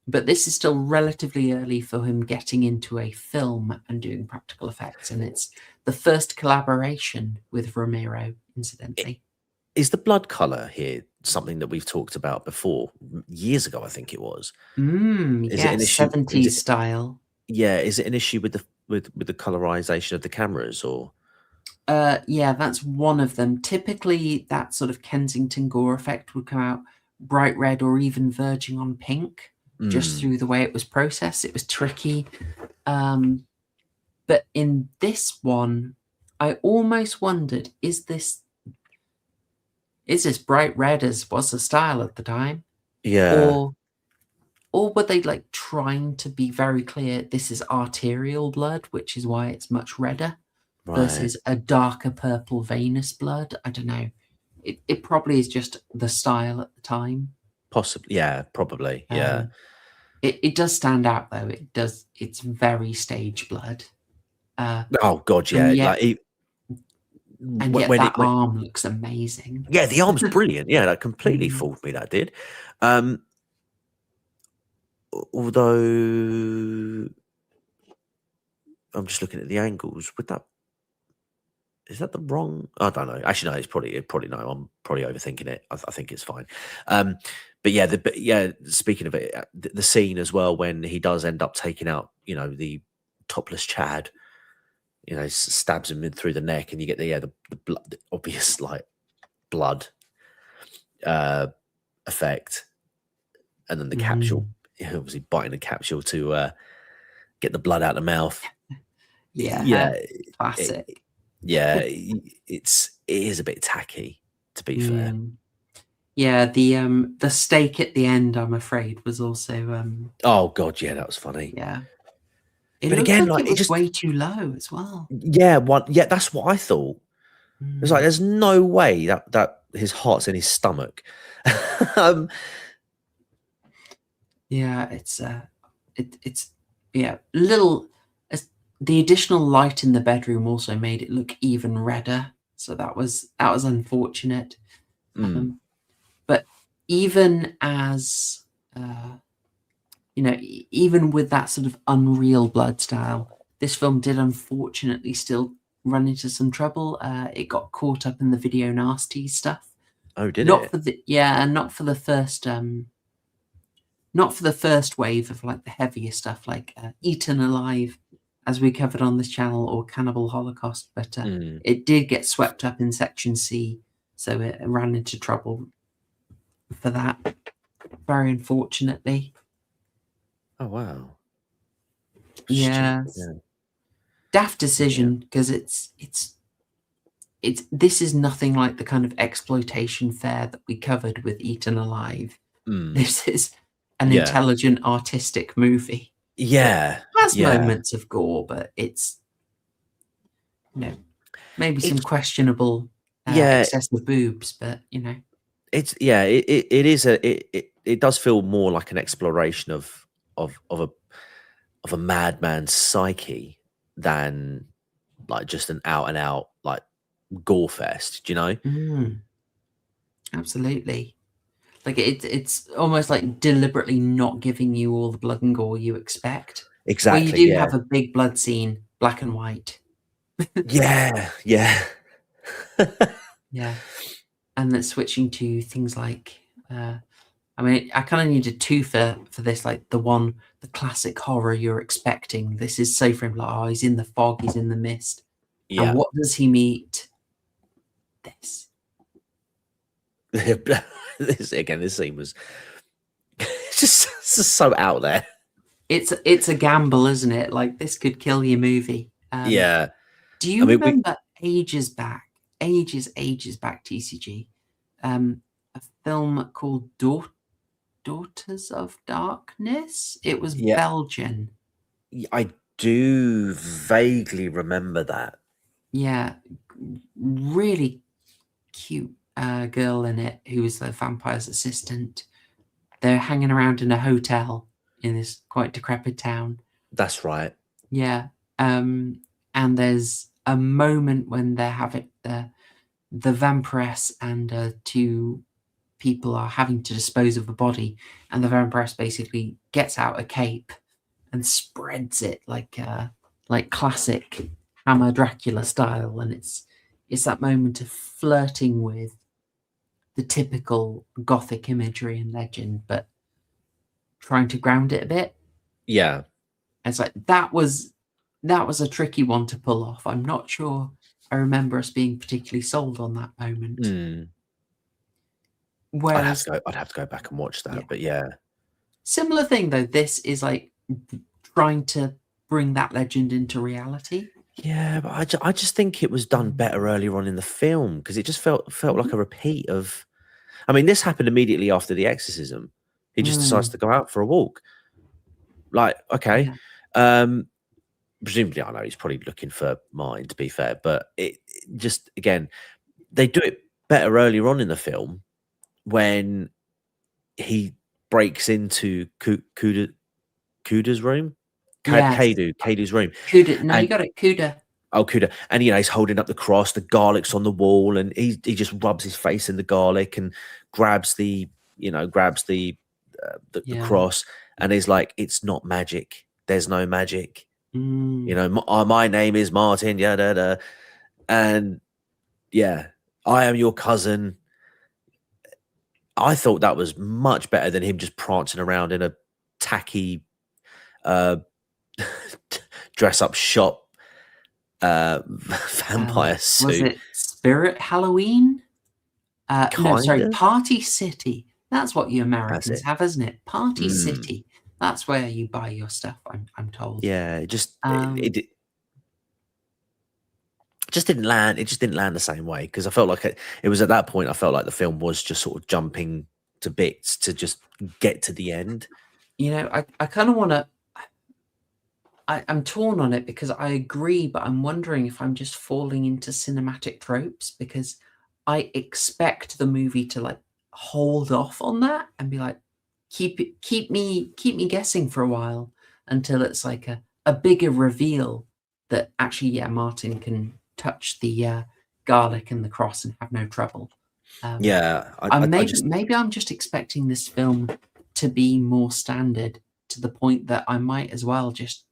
But this is still relatively early for him getting into a film and doing practical effects. And it's the first collaboration with Romero, incidentally. Is the blood color here something that we've talked about before? Years ago, I think it was. Is it an issue? 70s style. Yeah. Is it an issue with the colorization of the cameras, or? Yeah, that's one of them. Typically, that sort of Kensington gore effect would come out bright red or even verging on pink, just through the way it was processed. It was tricky. But in this one, I almost wondered, is this bright red as was the style at the time? Yeah. Or were they like trying to be very clear, this is arterial blood, which is why it's much redder? Right. Versus a darker purple venous blood. I don't know. It probably is just the style at the time. Possibly, yeah, probably, yeah. It does stand out though. It's very stage blood. Oh god, yeah. And yet that arm looks amazing. Yeah, the arm's brilliant. Yeah, that completely fooled me. That did. Although I'm just looking at the angles. Is that the wrong? I don't know. Actually, no. It's probably no. I'm probably overthinking it. I think it's fine. But yeah, speaking of it, the scene as well when he does end up taking out, the topless Chad, stabs him in through the neck, and you get the blood, the obvious like blood effect, and then the capsule, obviously biting the capsule to get the blood out of the mouth. Yeah, classic. It is a bit tacky, to be fair. Yeah, the stake at the end, I'm afraid, was also oh god, yeah, that was funny. Yeah. But again, like it was just way too low as well. Yeah, that's what I thought. It's like there's no way that his heart's in his stomach. Yeah, it's little. The additional light in the bedroom also made it look even redder, so that was unfortunate. But even as even with that sort of unreal blood style, this film did unfortunately still run into some trouble. It got caught up in the video nasty stuff. Oh, did not it? For the not for the first wave of like the heavier stuff, like Eaten Alive, as we covered on this channel, or Cannibal Holocaust, but it did get swept up in Section C, so it ran into trouble for that, very unfortunately. Oh wow. Yeah. Daft decision, because this is nothing like the kind of exploitation fare that we covered with Eaten Alive. This is an intelligent artistic movie. Yeah. It has moments of gore, but it's maybe some questionable Yeah, excessive boobs, but it's it does feel more like an exploration of a madman's psyche than like just an out and out like gore fest, do you know? absolutely. Like it's almost like deliberately not giving you all the blood and gore you expect. Where you Exactly, do yeah. have a big blood scene, black and white. Yeah, yeah. Yeah. And then switching to things like I mean, I kind of needed two for this, like the classic horror you're expecting. This is so from like, oh, he's in the fog, he's in the mist. Yeah. And what does he meet? This. This scene was just so out there. It's a gamble, isn't it? Like this could kill your movie. Yeah. Do you remember ages back, TCG, a film called Daughters of Darkness? It was Belgian. I do vaguely remember that. Yeah, really cute girl in it who was the vampire's assistant. They're hanging around in a hotel in this quite decrepit town. That's right. Yeah. And there's a moment when they're having the vampiress and two people are having to dispose of a body, and the vampiress basically gets out a cape and spreads it like classic Hammer Dracula style, and it's that moment of flirting with the typical gothic imagery and legend, but trying to ground it a bit. Yeah. It's like that was a tricky one to pull off. I'm not sure I remember us being particularly sold on that moment. Whereas I'd have to go back and watch that, but yeah. Similar thing though, this is like trying to bring that legend into reality. Yeah, but I just think it was done better earlier on in the film because it just felt like a repeat of. I mean, this happened immediately after the exorcism. He just decides to go out for a walk. Like, okay, presumably, I know he's probably looking for mine. To be fair, but it just again, they do it better earlier on in the film when he breaks into Kuda's room. Kadu's room. Kuda, no, you got it, Kuda. Oh, Kuda. And, he's holding up the cross, the garlic's on the wall, and he just rubs his face in the garlic and grabs the cross, and he's like, it's not magic. There's no magic. My name is Martin, and I am your cousin. I thought that was much better than him just prancing around in a tacky dress up shop vampire suit. Was it Spirit Halloween? No, sorry, Party City. That's what you Americans have, isn't it? Party City. That's where you buy your stuff, I'm told. Yeah, it just didn't land. It just didn't land the same way because I felt like it was at that point. I felt like the film was just sort of jumping to bits to just get to the end. I kind of want to. I'm torn on it because I agree, but I'm wondering if I'm just falling into cinematic tropes because I expect the movie to like hold off on that and be like, keep me guessing for a while until it's like a bigger reveal that actually, Martin can touch the garlic and the cross and have no trouble. Maybe I'm just expecting this film to be more standard to the point that I might as well just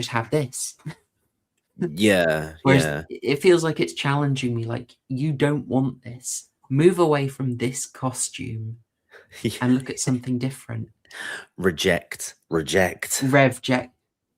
have this. Whereas it feels like it's challenging me, like, you don't want this. Move away from this costume and look at something different. Reject. Revject.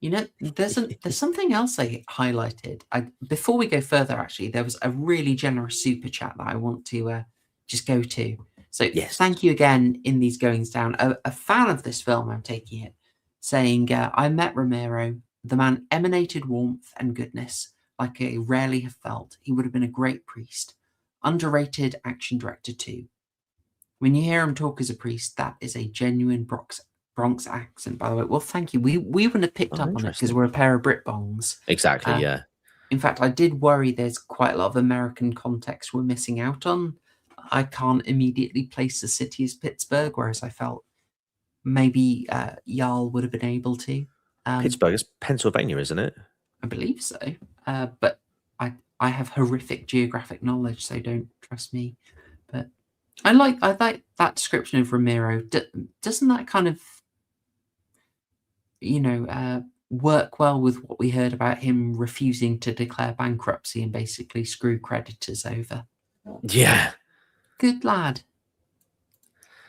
There's something else I highlighted. Before we go further, actually, there was a really generous super chat that I want to just go to. So thank you again in these goings down. A fan of this film, I'm taking it, saying, I met Romero. The man emanated warmth and goodness like I rarely have felt. He would have been a great priest. Underrated action director too. When you hear him talk as a priest, that is a genuine Bronx accent, by the way. Well, thank you. We wouldn't have picked up on it because we're a pair of Brit bongs. Exactly, yeah. In fact, I did worry there's quite a lot of American context we're missing out on. I can't immediately place the city as Pittsburgh, whereas I felt maybe Jarl would have been able to. Pittsburgh is Pennsylvania, isn't it? I believe so, but I have horrific geographic knowledge, so don't trust me. But I like that description of Romero. Doesn't that kind of, work well with what we heard about him refusing to declare bankruptcy and basically screw creditors over? Yeah. Good lad.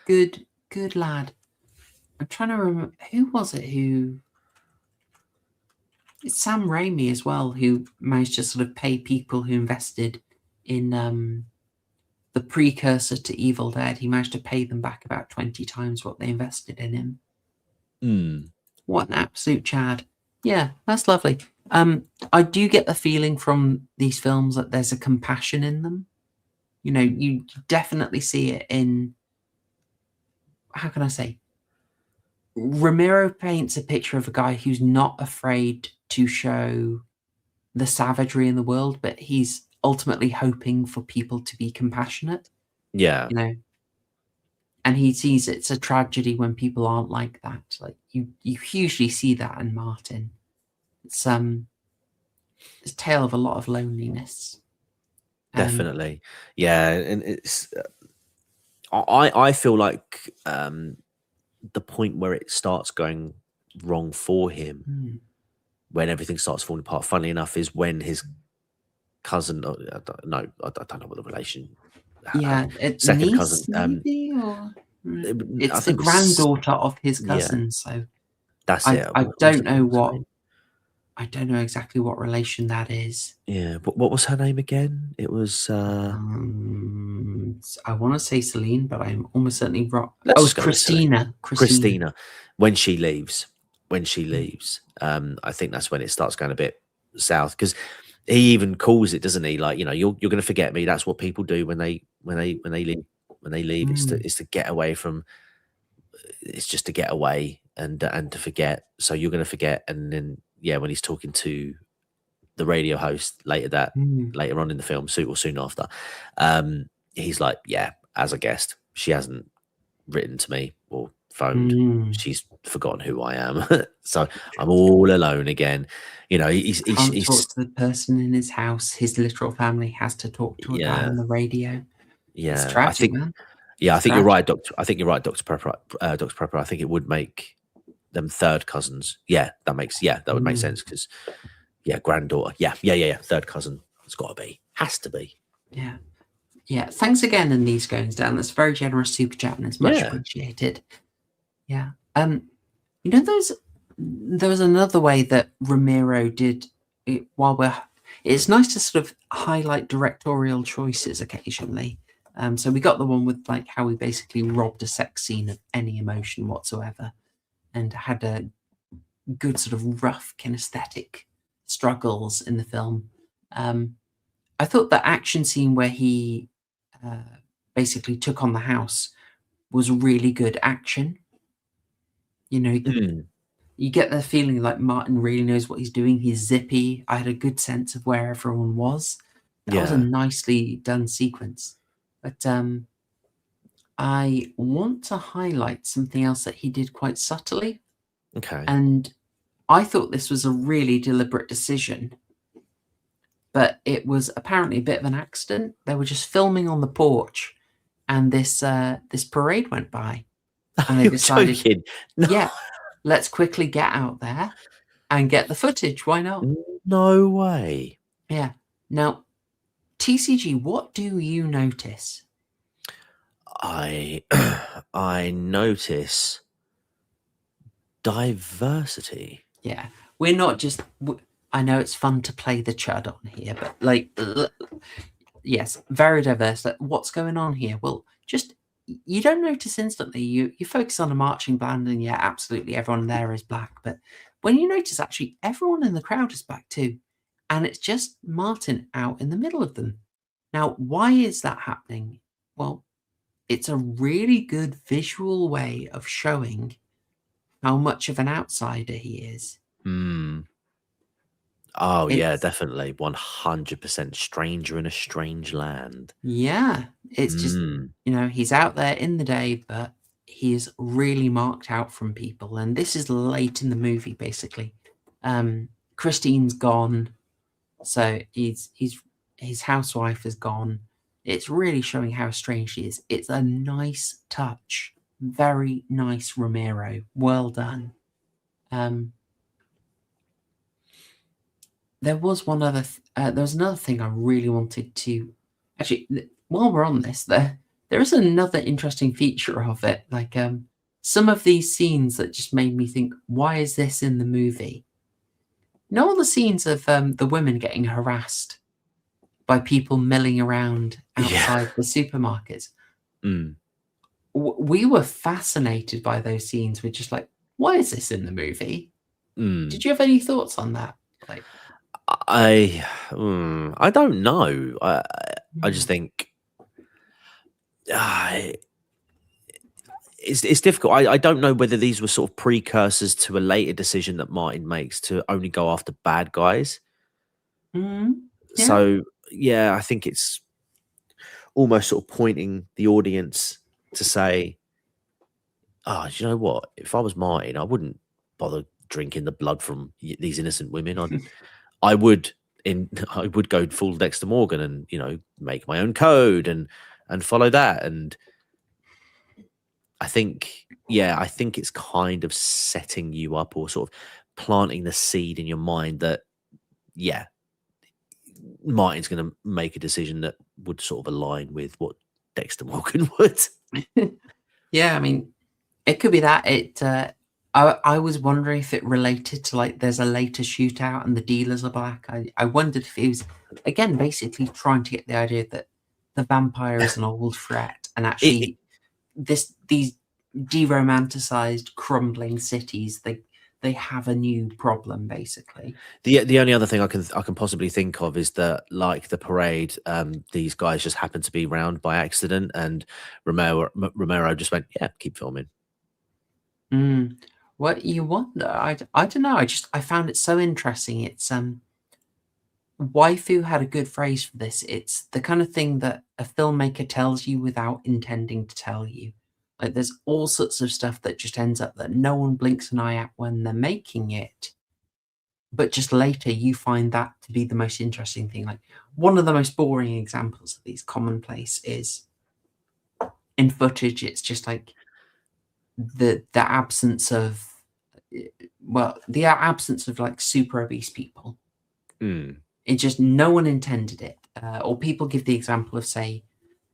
Good lad. I'm trying to remember, who was it who... It's Sam Raimi as well, who managed to sort of pay people who invested in the precursor to Evil Dead. He managed to pay them back about 20 times what they invested in him. What an absolute Chad. Yeah, that's lovely. I do get the feeling from these films that there's a compassion in them. You definitely see it in... How can I say? Romero paints a picture of a guy who's not afraid to show the savagery in the world, but he's ultimately hoping for people to be compassionate. Yeah. And he sees it's a tragedy when people aren't like that. Like you hugely see that in Martin. It's a tale of a lot of loneliness. Definitely. Yeah. And it's I feel like the point where it starts going wrong for him, when everything starts falling apart, funnily enough, is when his cousin, I don't know what the relation. It's second niece, cousin. Maybe, or it's I the think granddaughter of his cousin. So that's it. I don't know what. I don't know exactly what relation that is. Yeah. What was her name again? It was. I want to say Celine, but I'm almost certainly wrong. Let's Oh, it's go with Celine. Christina. Christina. When she leaves, I think that's when it starts going a bit south, because he even calls it, doesn't he? Like, you're going to forget me. That's what people do when they leave. It's to get away from. It's just to get away and to forget. So you're going to forget, and then when he's talking to the radio host later on in the film, soon after, he's like, as a guest, she hasn't written to me or phoned. She's forgotten who I am. So I'm all alone again. He's talk to the person in his house. His literal family has to talk to a guy on the radio. Yeah, it's tragic, man. Yeah, I think you're right, Doctor. I think you're right, Doctor Prepper. Doctor Prepper. I think it would make them third cousins. That would make sense, because granddaughter. Third cousin. It's got to be. Has to be. Yeah. Thanks again in these goings down. That's very generous super chat, and it's much appreciated. Yeah. There was another way that Romero did it it's nice to sort of highlight directorial choices occasionally. So we got the one with like how he basically robbed a sex scene of any emotion whatsoever, and had a good sort of rough kinesthetic struggles in the film. I thought the action scene where he basically took on the house was really good action. You get the feeling like Martin really knows what he's doing. He's zippy. I had a good sense of where everyone was. That was a nicely done sequence. But I want to highlight something else that he did quite subtly. Okay. And I thought this was a really deliberate decision, but it was apparently a bit of an accident. They were just filming on the porch, and this parade went by, and they decided, No. let's quickly get out there and get the footage. Why not? No way. Yeah. Now, TCG, what do you notice? I notice diversity. Yeah, we're not just. I know it's fun to play the chud on here, but yes, very diverse. What's going on here? Well, just you don't notice instantly. You focus on a marching band, and absolutely everyone there is black. But when you notice, actually, everyone in the crowd is black too, and it's just Martin out in the middle of them. Now, why is that happening? Well, it's a really good visual way of showing how much of an outsider he is. Oh yeah, It's definitely 100% stranger in a strange land. yeah, it's just, Mm. he's out there in the day, but he is really marked out from people. And this is late in the movie, basically. Christine's gone, so his housewife is gone. It's really showing how strange she is. It's a nice touch, very nice, Romero. Well done. There was there was another thing I really wanted to actually. While we're on this, there is another interesting feature of it. Like some of these scenes that just made me think, why is this in the movie? All the scenes of the women getting harassed by people milling around Yeah. outside the supermarkets. Mm. We were fascinated by those scenes. We're just like, why is this in the movie? Mm. Did you have any thoughts on that? Like, I don't know. I just think it's difficult. I don't know whether these were sort of precursors to a later decision that Martin makes to only go after bad guys. yeah. So yeah, I think it's almost sort of pointing the audience to say, "Oh, do you know what? If I was Martin, I wouldn't bother drinking the blood from these innocent women. I would I would go full Dexter Morgan and make my own code and follow that." And I think it's kind of setting you up or sort of planting the seed in your mind that Martin's going to make a decision that would sort of align with what Dexter Morgan would. Yeah, I mean, it could be that. I was wondering if it related to, like, there's a later shootout and the dealers are black. I wondered if it was, again, basically trying to get the idea that the vampire is an old threat, and actually these de-romanticized, crumbling cities, they have a new problem, basically. The only other thing I can possibly think of is that, like the parade, these guys just happened to be round by accident, and Romero just went, "Yeah, keep filming." What you wonder, I don't know. I found it so interesting. It's Waifu had a good phrase for this. It's the kind of thing that a filmmaker tells you without intending to tell you. Like, there's all sorts of stuff that just ends up that no one blinks an eye at when they're making it, but just later you find that to be the most interesting thing. Like, one of the most boring examples of these commonplace is in footage. It's just like the absence of like super obese people. It just, no one intended it. Or people give the example of, say,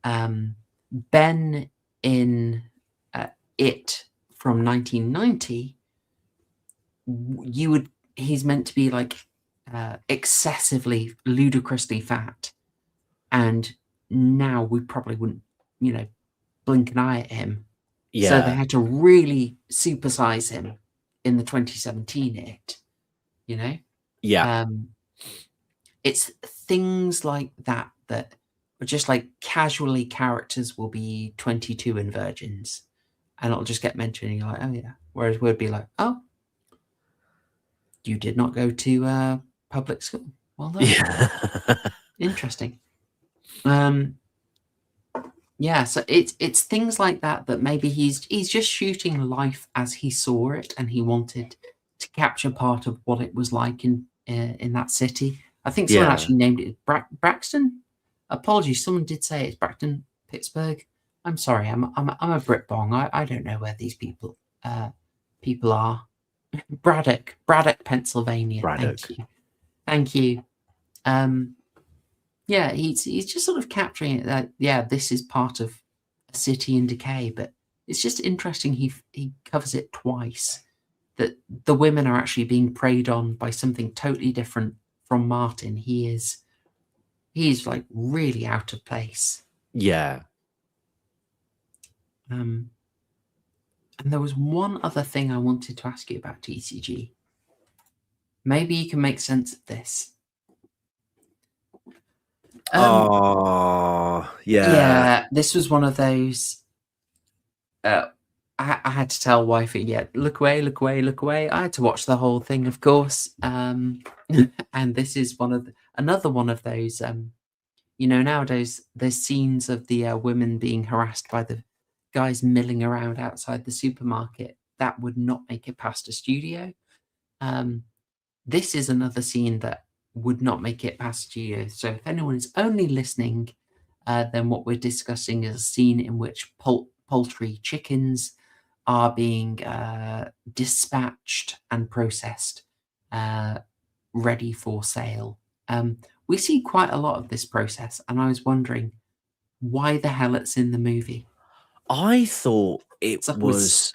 Ben in It from 1990. He's meant to be like excessively, ludicrously fat, and now we probably wouldn't, blink an eye at him. Yeah. So they had to really supersize him in the 2017 It. Yeah. It's things like that that are just like, casually characters will be 22 and virgins, and it'll just get mentioned, and you're like, oh yeah. Whereas we'd be like, oh, you did not go to public school. Well done. Yeah. Interesting. Yeah, so it's things like that that maybe he's just shooting life as he saw it, and he wanted to capture part of what it was like in that city. I think someone actually named it Braxton. Apologies, someone did say it's Braxton, Pittsburgh. I'm sorry, I'm a Brit bong. I don't know where these people are. Braddock, Pennsylvania. Braddock. Thank you. Yeah, he's just sort of capturing it that, yeah, this is part of a city in decay, but it's just interesting he covers it twice, that the women are actually being preyed on by something totally different from Martin. He's like really out of place. Yeah. And there was one other thing I wanted to ask you about TCG. Maybe you can make sense of this. Yeah. Yeah, this was one of those. I had to tell wifey, yeah, look away, look away, look away. I had to watch the whole thing, of course. And this is another one of those. Nowadays there's scenes of the women being harassed by the guys milling around outside the supermarket that would not make it past a studio. This is another scene that would not make it past studio. So if anyone is only listening, then what we're discussing is a scene in which poultry chickens are being dispatched and processed, ready for sale. We see quite a lot of this process, and I was wondering why the hell it's in the movie. I thought it So was.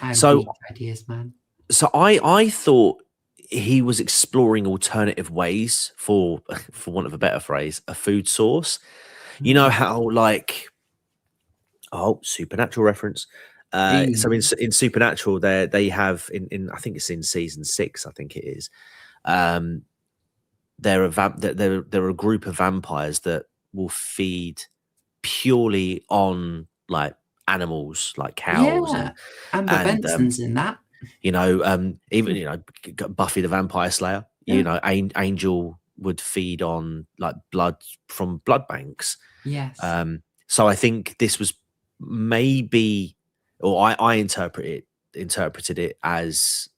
I have So weak ideas, man. So I thought he was exploring alternative ways, for want of a better phrase, a food source. You know how, like, supernatural reference. So in Supernatural, they have in I think it's in season 6, I think it is. They're a group of vampires that will feed purely on like animals, like cows, Yeah, Amber Benson's in that. even Buffy the Vampire Slayer. Angel would feed on like blood from blood banks. Yes. So I think this was maybe, or I interpreted it as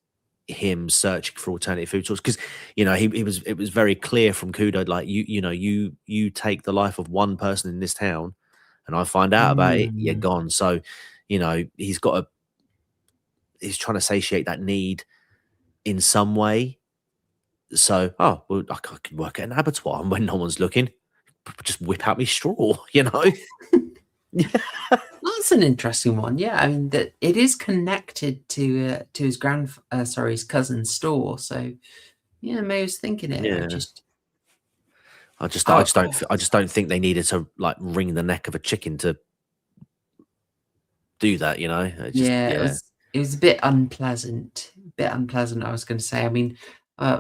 him searching for alternative food source, because it was very clear from Kudo, like you take the life of one person in this town, and I find out about it, you're gone. So he's trying to satiate that need in some way. So I can work at an abattoir, and when no one's looking, just whip out my straw. That's an interesting one. Yeah, I mean that it is connected to his his cousin's store. So yeah, maybe I was thinking it. Yeah. I just don't think they needed to like wring the neck of a chicken to do that. It was a bit unpleasant. I was going to say. I mean,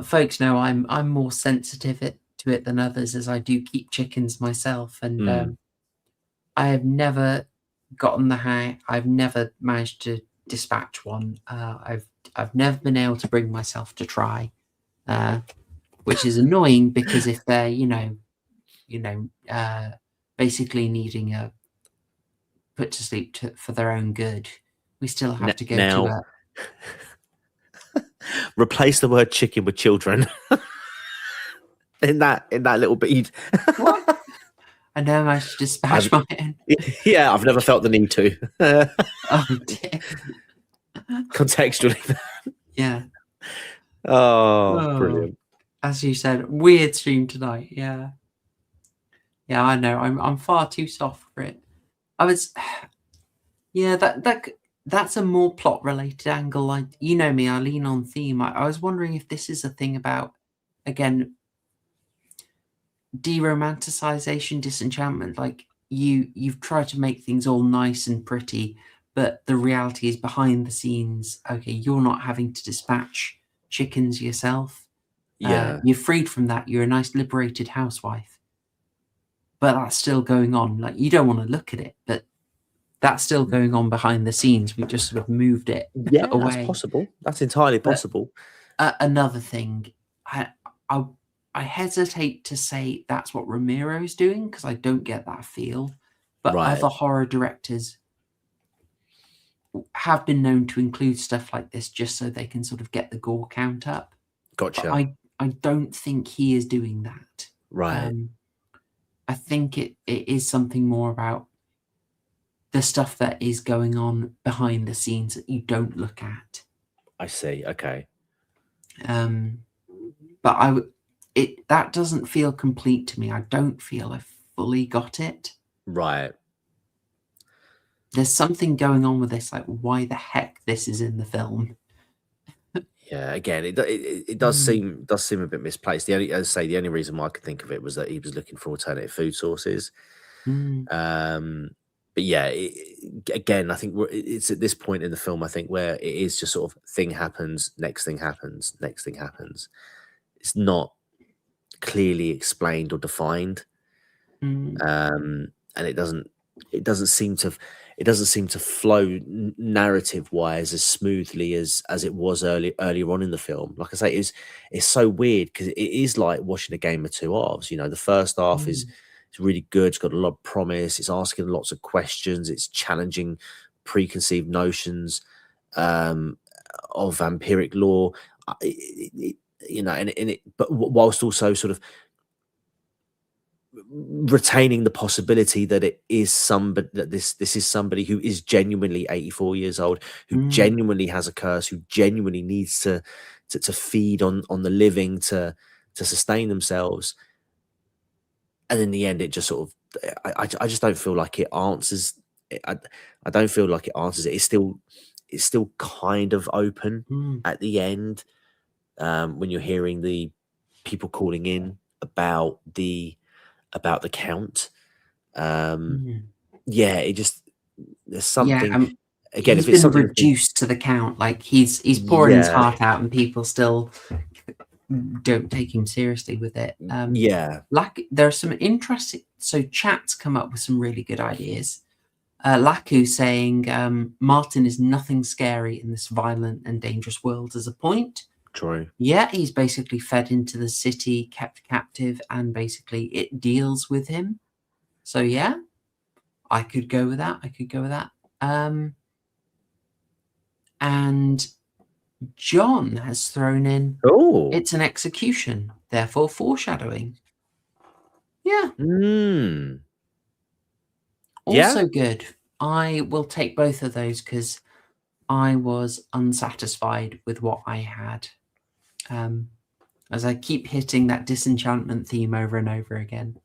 folks know I'm more sensitive to it than others, as I do keep chickens myself, and I have never gotten the hang. I've never managed to dispatch one. I've never been able to bring myself to try, which is annoying, because if they're basically needing a put to sleep for their own good, we still have to go to replace the word chicken with children in that little bead. What? I know I should dispatch my own. Yeah, I've never felt the need to. Oh dear. Contextually. Yeah. Oh, brilliant. As you said, weird stream tonight. Yeah. Yeah, I know. I'm far too soft for it. Yeah, that's a more plot related angle. Me, I lean on theme. I was wondering if this is a thing about, again, deromanticization, disenchantment. Like you've tried to make things all nice and pretty, but the reality is behind the scenes. Okay, you're not having to dispatch chickens yourself. Yeah, you're freed from that. You're a nice liberated housewife, but that's still going on. Like, you don't want to look at it, but that's still going on behind the scenes. We just sort of moved it away. That's possible. That's entirely possible. Another thing, I hesitate to say that's what Romero's doing, because I don't get that feel. But other horror directors have been known to include stuff like this just so they can sort of get the gore count up. Gotcha. But I don't think he is doing that. Right. I think it is something more about the stuff that is going on behind the scenes that you don't look at. I see. Okay. But that doesn't feel complete to me. I don't feel I fully got it. Right. There's something going on with this, like why the heck this is in the film. Yeah, again, it does seem a bit misplaced. The only reason why I could think of it was that he was looking for alternative food sources. But yeah, again, I think it's at this point in the film, I think, where it is just sort of thing happens, next thing happens, next thing happens. It's not clearly explained or defined, and it doesn't seem to. it doesn't seem to flow narrative wise as smoothly as it was earlier on in the film. Like I say, it's so weird because it is like watching a game of two halves. You know, the first half is it's really good. It's got a lot of promise. It's asking lots of questions. It's challenging preconceived notions of vampiric lore. You know, and it, but whilst also sort of retaining the possibility that it is somebody, that this is somebody who is genuinely 84 years old, who genuinely has a curse, who genuinely needs to feed on the living to sustain themselves. And in the end, it just sort of, I just don't feel like it answers. I don't feel like it answers it. It's still kind of open at the end when you're hearing the people calling in about the count. Yeah, it just, there's something again. He's If it's been something reduced to the count, like he's pouring his heart out, and people still don't take him seriously with it. Like there are some interesting. So chat's come up with some really good ideas. Laku saying Martin is nothing scary in this violent and dangerous world as a point. True. Yeah, he's basically fed into the city, kept captive, and basically it deals with him. So yeah, I could go with that. And John has thrown in, it's an execution, therefore foreshadowing. Yeah. Also good. I will take both of those because I was unsatisfied with what I had. As I keep hitting that disenchantment theme over and over again.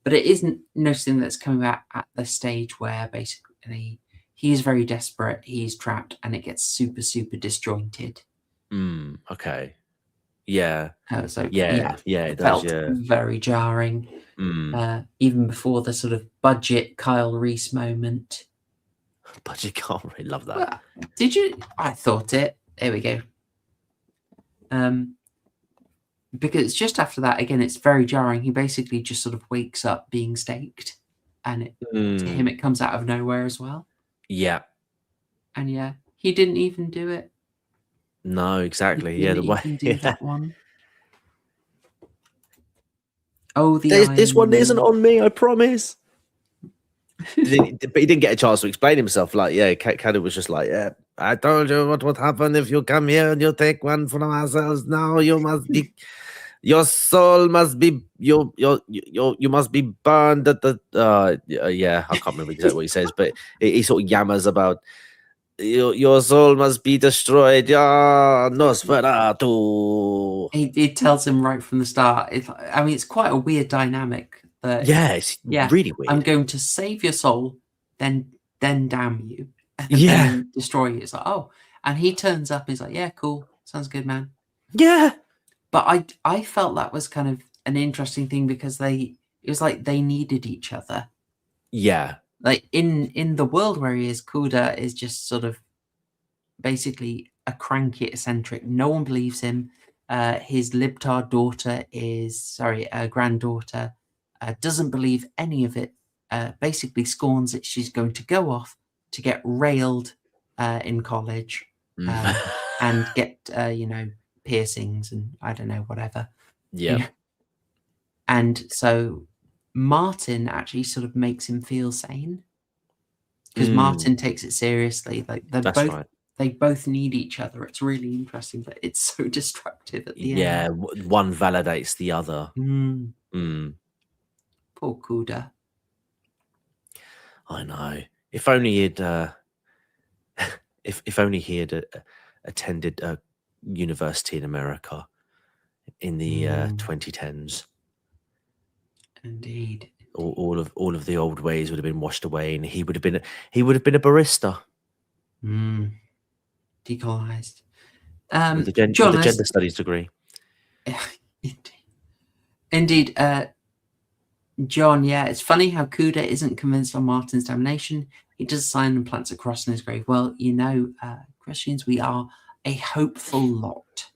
But it isn't noticing that's coming out at the stage where basically he's very desperate, he's trapped, and it gets super, super disjointed. Okay. Yeah. It felt very jarring. Even before the sort of budget Kyle Reese moment. Budget Kyle Reese, love that. Well, did you? I thought it. There we go. Because just after that, again, it's very jarring. He basically just sort of wakes up being staked, and to him it comes out of nowhere as well. Yeah. And yeah, he didn't even do it. No, exactly. He didn't The way even do that one. Oh, this one isn't on me, I promise. But he didn't get a chance to explain himself. Like, yeah, Caddy was just like, yeah, I told you what would happen if you come here and you take one from ourselves. Now you must be, your soul must be, you must be burned at the. Yeah, I can't remember exactly what he says, but he sort of yammers about your soul must be destroyed. Yeah, Nosferatu. He tells him right from the start. It's quite a weird dynamic. It's really weird. I'm going to save your soul, then damn you, and then destroy you. It's like, oh, and he turns up. He's like, yeah, cool, sounds good, man. Yeah, but I felt that was kind of an interesting thing because it was like they needed each other. Yeah, like in the world where he is, Kuda is just sort of basically a cranky eccentric. No one believes him. His libtard granddaughter. Doesn't believe any of it, basically scorns it. She's going to go off to get railed in college and get, piercings and I don't know, whatever. Yeah. And so Martin actually sort of makes him feel sane because Martin takes it seriously. Like they both need each other. It's really interesting, but it's so destructive at the end. Yeah, one validates the other. Poor Kuda. I know. If only he'd, if only he had attended a university in America in the 2010s. Indeed. All of the old ways would have been washed away, and he would have been a barista. Decolonized. With a gender studies degree. Indeed. John, yeah, it's funny how Kuda isn't convinced on Martin's damnation. He does a sign and plants a cross in his grave. Well, Christians, we are a hopeful lot.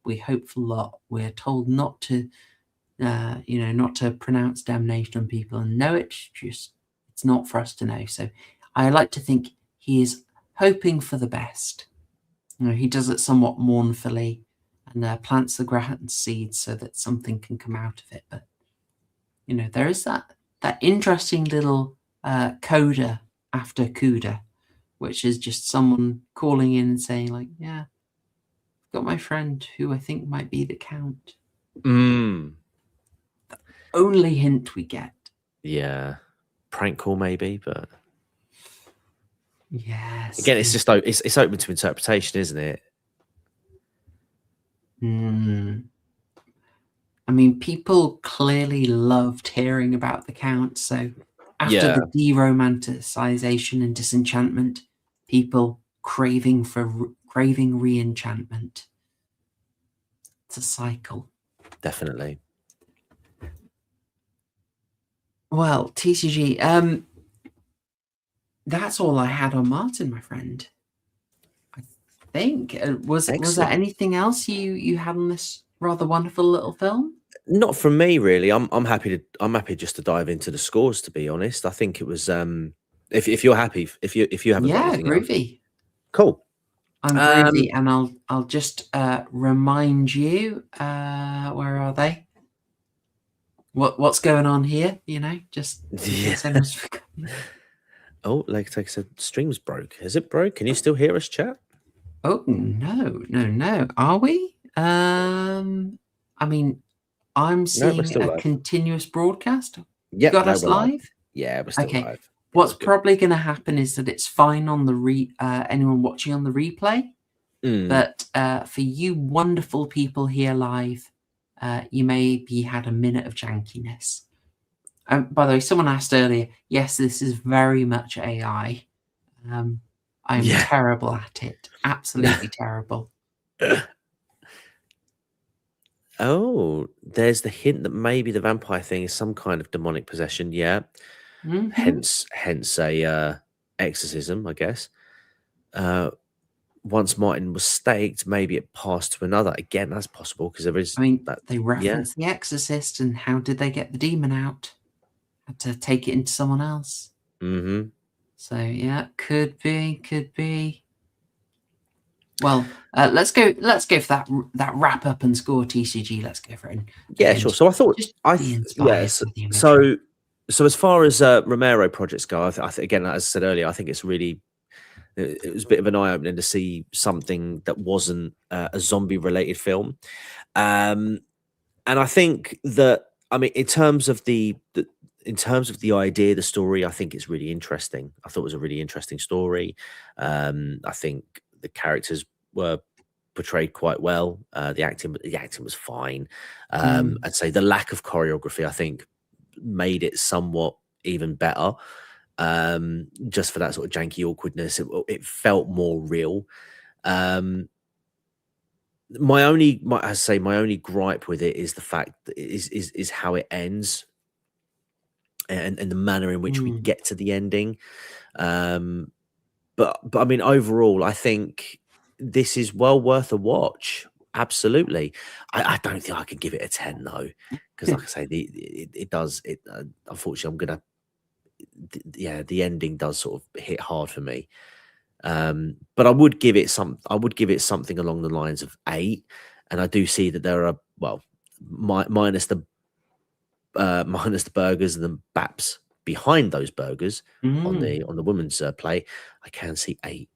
We're told not to, not to pronounce damnation on people and know it's not for us to know. So I like to think he is hoping for the best. You know, he does it somewhat mournfully and plants the ground seeds so that something can come out of it. But you know, there is that interesting little coda after CUDA, which is just someone calling in and saying, like, yeah, I've got my friend who I think might be the Count. Mm. The only hint we get. Yeah. Prank call maybe, but yes. Again, it's just it's open to interpretation, isn't it? I mean, people clearly loved hearing about the Count, so after the deromanticization and disenchantment, people craving re-enchantment. It's a cycle. Definitely. Well, TCG, that's all I had on Martin, my friend. I think was there anything else you had on this rather wonderful little film? Not from me, really. I'm happy just to dive into the scores. To be honest, I think it was. If you're happy, if you haven't got anything groovy. Else. Cool. I'm groovy, and I'll just remind you. Where are they? What's going on here? You know, just Oh, like I said, stream's broke. Is it broke? Can you still hear us, chat? Oh no. Are we? I mean, I'm seeing a continuous broadcast. Yeah, got us live. Yeah, we're still live. What's probably going to happen is that it's fine on the anyone watching on the replay, but for you wonderful people here live, you maybe had a minute of jankiness. By the way, someone asked earlier. Yes, this is very much AI. I'm terrible at it. Absolutely terrible. Oh, there's the hint that maybe the vampire thing is some kind of demonic possession. Yeah. Hence a exorcism, I guess. Once Martin was staked, maybe it passed to another. Again, that's possible because there is. I mean, they reference The Exorcist, and how did they get the demon out? Had to take it into someone else. Mm-hmm. So yeah, could be. Well, let's go for that wrap up and score, TCG. Let's go for it. Yeah, sure. So I thought So as far as Romero projects go, again, as I said earlier, I think it's really it was a bit of an eye opening to see something that wasn't a zombie related film, and I think that in terms of the idea, the story, I think it's really interesting. I thought it was a really interesting story. I think the characters were portrayed quite well. The acting was fine. I'd say the lack of choreography, I think, made it somewhat even better. Just for that sort of janky awkwardness, it felt more real. My only gripe with it is the fact that is how it ends. And the manner in which we get to the ending. But I mean, overall, I think this is well worth a watch. Absolutely. I don't think I can give it a 10 though, because like I say, it does. Unfortunately, the ending does sort of hit hard for me. But I would give it something along the lines of 8, and I do see that there are minus the burgers and the baps behind those burgers on the woman's plate. I can see 8,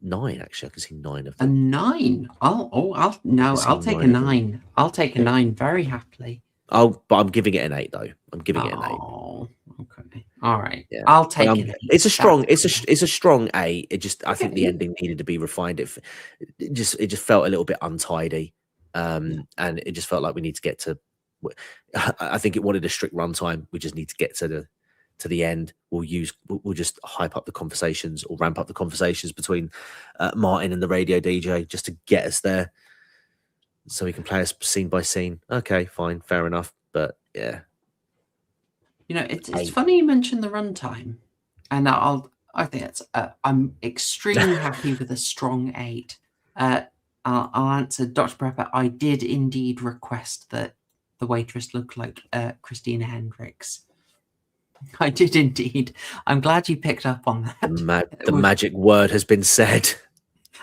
9. Actually, I can see 9 of them. A 9. I'll take a 9. I'll take a 9 very happily. But I'm giving it an 8 though. I'm giving it an 8. Oh, okay. All right. Yeah. I'll take an 8. It's a strong 8. It just I think the ending needed to be refined. It just felt a little bit untidy. And it just felt like we need to get to. I think it wanted a strict runtime. We just need to get to the end. We'll just hype up the conversations or ramp up the conversations between Martin and the radio DJ just to get us there, so we can play us scene by scene. Okay, fine, fair enough. But yeah, it's funny you mentioned the runtime, and I think it's I'm extremely happy with a strong 8. I'll answer Dr. Prepper. I did indeed request that the waitress look like Christina Hendricks. I did indeed. I'm glad you picked up on that. The magic word has been said.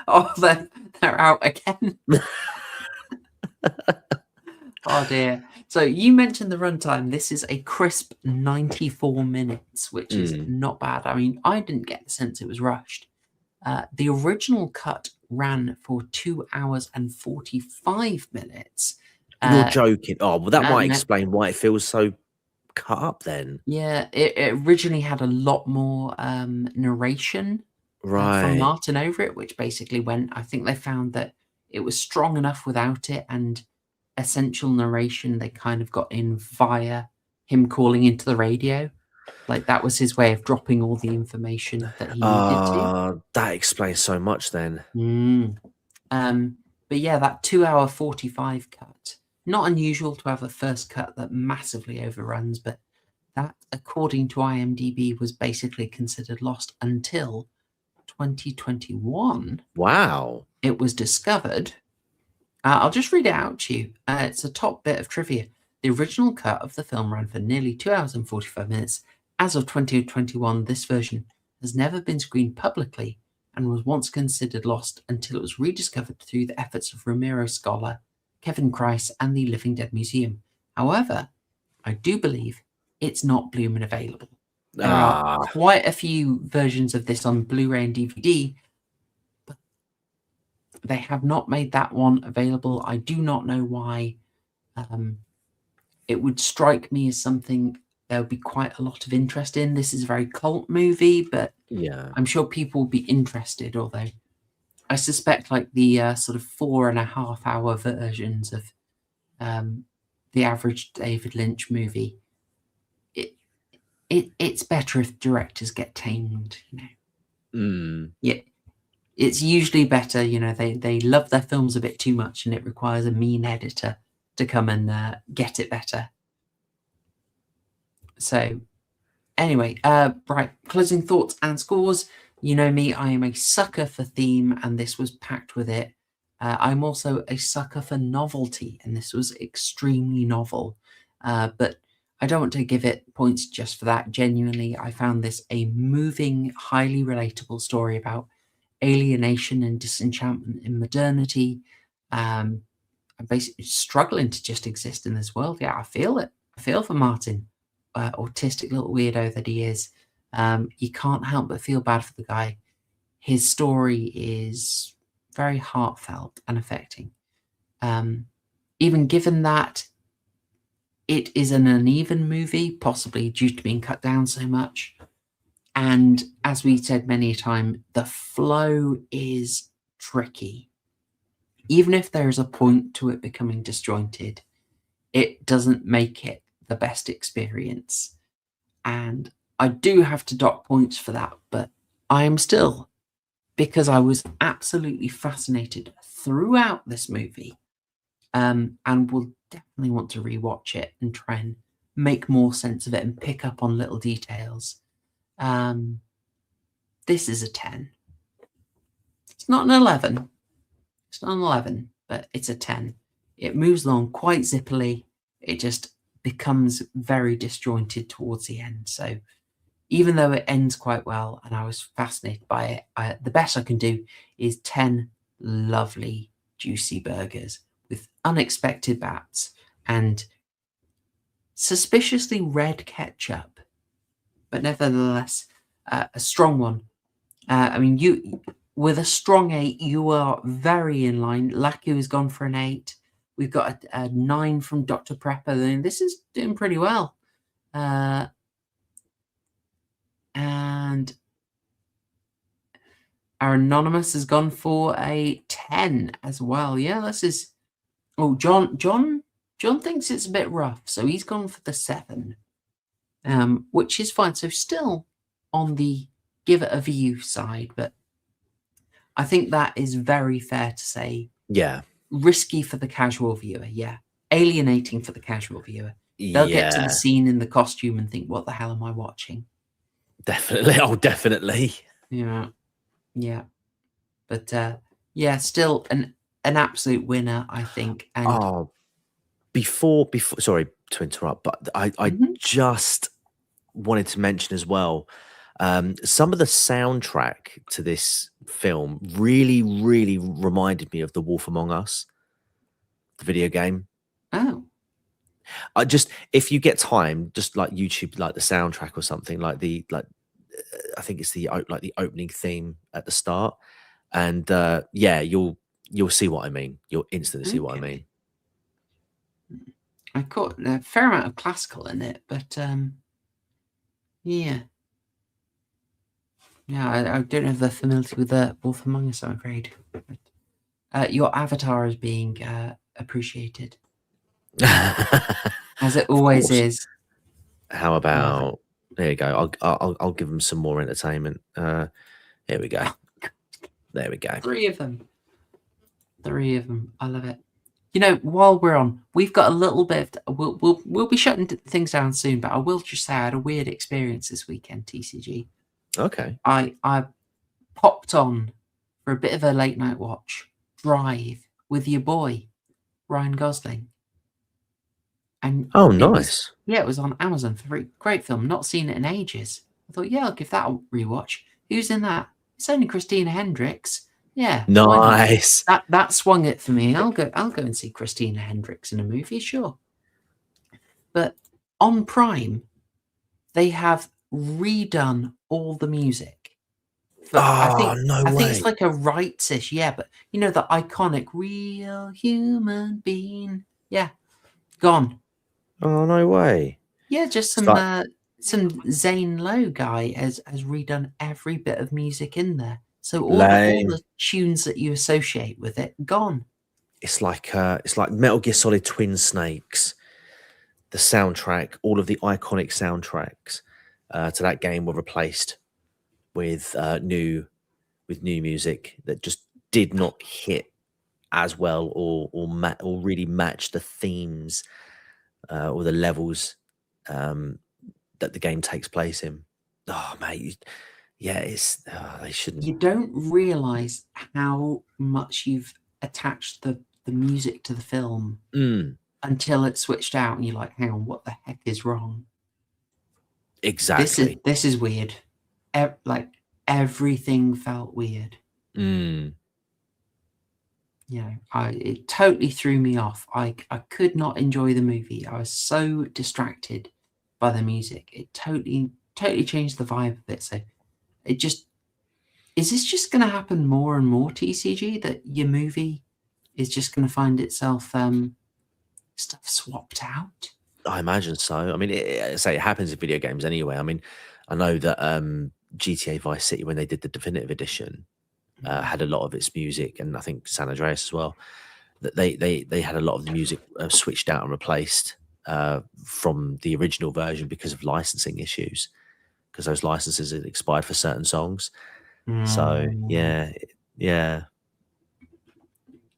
Oh, they're out again. Oh dear. So you mentioned the runtime. This is a crisp 94 minutes, which is not bad. I mean, I didn't get the sense it was rushed. The original cut ran for 2 hours and 45 minutes. You're joking. Oh, well, that might no. explain why it feels so cut up then. Yeah, it originally had a lot more narration from Right. Martin over it, which basically I think they found that it was strong enough without it, and essential narration they kind of got in via him calling into the radio. Like that was his way of dropping all the information that he needed to. That explains so much then. But yeah, that 2 hour 45 cut, not unusual to have a first cut that massively overruns, but that, according to IMDb, was basically considered lost until 2021. Wow. It was discovered. I'll just read it out to you. It's a top bit of trivia. The original cut of the film ran for nearly 2 hours and 45 minutes. As of 2021, this version has never been screened publicly and was once considered lost until it was rediscovered through the efforts of Romero scholar Kevin Kreis and the Living Dead Museum. However, I do believe it's not bloomin' available. There are quite a few versions of this on Blu-ray and DVD, but they have not made that one available. I do not know why. It would strike me as something there would be quite a lot of interest in. This is a very cult movie, but yeah, I'm sure people will be interested, although I suspect like the sort of 4.5 hour versions of the average David Lynch movie, it's better if directors get tamed, Yeah, it's usually better, they love their films a bit too much and it requires a mean editor to come and get it better. So anyway, right, closing thoughts and scores. You know me, I am a sucker for theme, and this was packed with it. I'm also a sucker for novelty, and this was extremely novel. But I don't want to give it points just for that. Genuinely, I found this a moving, highly relatable story about alienation and disenchantment in modernity. I'm basically struggling to just exist in this world. Yeah, I feel it. I feel for Martin. Autistic little weirdo that he is. You can't help but feel bad for the guy. His story is very heartfelt and affecting. Even given that it is an uneven movie, possibly due to being cut down so much. And as we said many a time, the flow is tricky. Even if there is a point to it becoming disjointed, it doesn't make it the best experience. And I do have to dock points for that, but I am still, because I was absolutely fascinated throughout this movie, and will definitely want to rewatch it and try and make more sense of it and pick up on little details. This is a 10. It's not an 11. It's not an 11, but it's a 10. It moves along quite zippily. It just becomes very disjointed towards the end. So even though it ends quite well and I was fascinated by it, the best I can do is 10 lovely, juicy burgers with unexpected bats and suspiciously red ketchup, but nevertheless a strong one. I mean, you with a strong 8, you are very in line. Laku has gone for an 8. We've got a 9 from Dr. Prepper. And this is doing pretty well. And our Anonymous has gone for a 10 as well. Yeah, this is... Oh, John thinks it's a bit rough, so he's gone for the 7, which is fine. So still on the give it a view side, but I think that is very fair to say. Yeah. Risky for the casual viewer, yeah. Alienating for the casual viewer. They'll get to the scene in the costume and think, what the hell am I watching? Definitely. Oh, definitely. Yeah. But yeah, still an absolute winner, I think. And before sorry to interrupt, but I just wanted to mention as well, some of the soundtrack to this film really, really reminded me of The Wolf Among Us, the video game. Oh, If you get time, just like YouTube, like the soundtrack or something, I think it's the opening theme at the start, and you'll see what I mean. You'll instantly see what I mean. I caught a fair amount of classical in it, but yeah. I don't have the familiarity with the Wolf Among Us, I'm afraid. But, your avatar is being appreciated, as it always is. How about there you go? I'll give them some more entertainment. Here we go. There we go. 3 of them. 3 of them. I love it. You know, while we're on, we've got a little bit. We'll be shutting things down soon, but I will just say I had a weird experience this weekend. TCG. Okay. I popped on for a bit of a late night watch. Drive with your boy Ryan Gosling. And nice. It was on Amazon for free. Great film. Not seen it in ages. I thought, I'll give that a rewatch. Who's in that? It's only Christina Hendricks. Yeah, nice. That swung it for me. I'll go and see Christina Hendricks in a movie, sure. But on Prime, they have redone all the music. I think it's like a rights-ish, but you know, the iconic real human being. Yeah, gone. Oh, no way. Yeah, just some Zane Lowe guy has redone every bit of music in there. So all the tunes that you associate with it, gone. It's like Metal Gear Solid Twin Snakes. The soundtrack, all of the iconic soundtracks to that game were replaced with new music that just did not hit as well or really match the themes or the levels that the game takes place in. Oh, mate. Yeah, they shouldn't. You don't realize how much you've attached the music to the film until it's switched out, and you're like, "Hang on, what the heck is wrong?" Exactly. This is weird. Like everything felt weird. You know, it totally threw me off. I could not enjoy the movie. I was so distracted by the music. It totally changed the vibe of it. So. Is this just going to happen more and more, TCG, that your movie is just going to find itself stuff swapped out? I imagine so. I mean, it happens in video games anyway. I mean, I know that GTA Vice City, when they did the definitive edition, had a lot of its music, and I think San Andreas as well, that they had a lot of the music switched out and replaced from the original version because of licensing issues. Because those licenses had expired for certain songs. So yeah.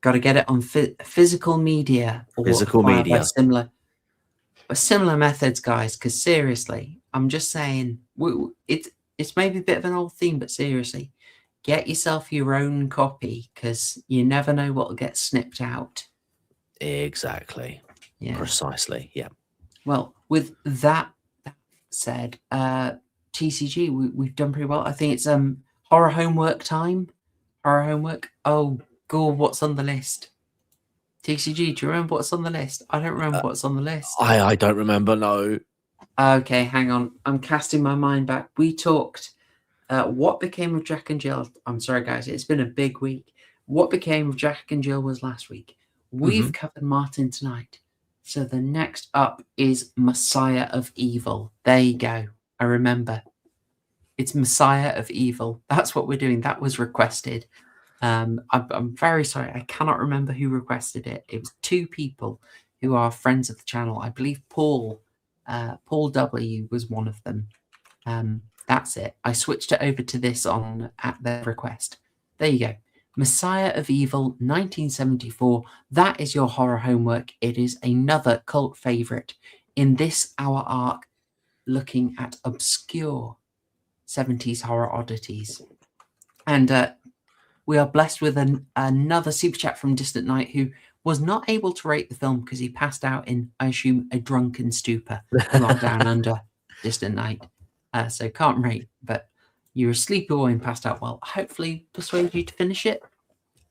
Got to get it on physical media or by similar methods, guys. Because seriously, I'm just saying, it's maybe a bit of an old theme, but seriously, get yourself your own copy, because you never know what will get snipped out. Exactly. Yeah. Precisely. Yeah. Well, with that said, TCG, we've done pretty well. I think it's horror homework time. Horror homework. Oh God, what's on the list? TCG, do you remember what's on the list? I don't remember what's on the list. I don't remember, no. Okay, hang on. I'm casting my mind back. We talked what became of Jack and Jill. I'm sorry, guys. It's been a big week. What became of Jack and Jill was last week. We've covered Martin tonight. So the next up is Messiah of Evil. There you go. I remember. It's Messiah of Evil. That's what we're doing. That was requested. I'm very sorry. I cannot remember who requested it. It was 2 people who are friends of the channel. I believe Paul W was one of them. That's it. I switched it over to this at their request. There you go. Messiah of Evil, 1974. That is your horror homework. It is another cult favorite in this hour arc, looking at obscure 70s horror oddities. And we are blessed with another super chat from Distant Night, who was not able to rate the film because he passed out in, I assume, a drunken stupor while down under. Distant Night. So can't rate, but you're a sleepy boy and passed out. Well, hopefully persuade you to finish it.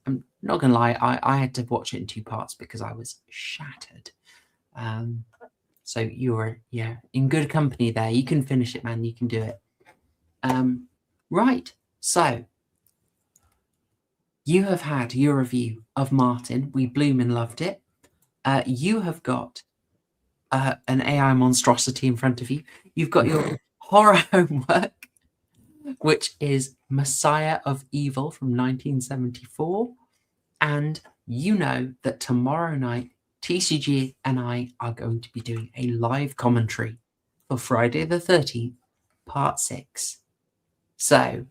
I'm not gonna lie, I had to watch it in 2 parts because I was shattered. So you're in good company there. You can finish it, man. You can do it. Right. So you have had your review of Martin. We bloomin' loved it. You have got an AI monstrosity in front of you. You've got your horror homework, which is Messiah of Evil from 1974. And you know that tomorrow night, TCG and I are going to be doing a live commentary for Friday the 13th, part 6. So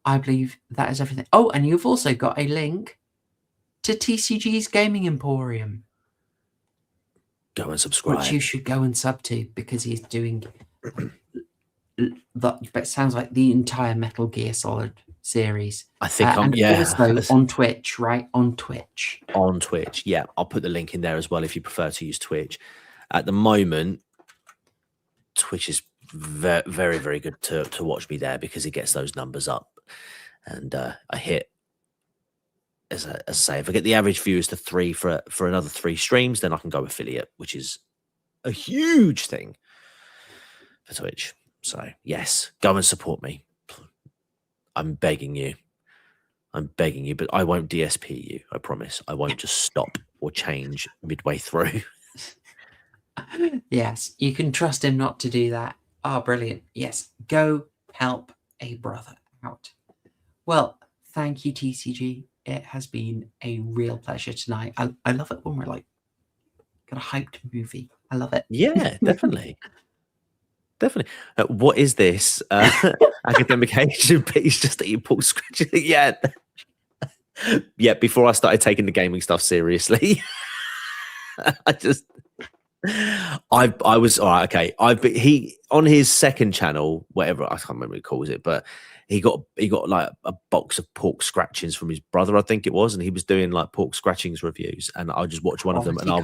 I believe that is everything. Oh, and you've also got a link to TCG's Gaming Emporium. Go and subscribe. Which you should go and sub to, because he's doing that. It sounds like the entire Metal Gear Solid series. I think also on Twitch, right? On Twitch. On Twitch, yeah. I'll put the link in there as well if you prefer to use Twitch. At the moment, Twitch is very, very, very good to watch me there because it gets those numbers up. And I hit, as I say, if I get the average viewers to 3 for another 3 streams, then I can go affiliate, which is a huge thing for Twitch. So yes, go and support me. I'm begging you. I'm begging you, but I won't DSP you. I promise. I won't just stop or change midway through. Yes, you can trust him not to do that. Oh, brilliant. Yes, go help a brother out. Well, thank you, TCG. It has been a real pleasure tonight. I love it when we're like, got a hyped movie. I love it. Yeah, definitely. Definitely. What is this? Academic Asian piece just that you pull scratching? Yeah. Yeah, before I started taking the gaming stuff seriously. I was all right, okay. He on his second channel, whatever, I can't remember what he calls it, but he got like a box of pork scratchings from his brother, I think it was, and he was doing like pork scratchings reviews, and I just watched one of them, and I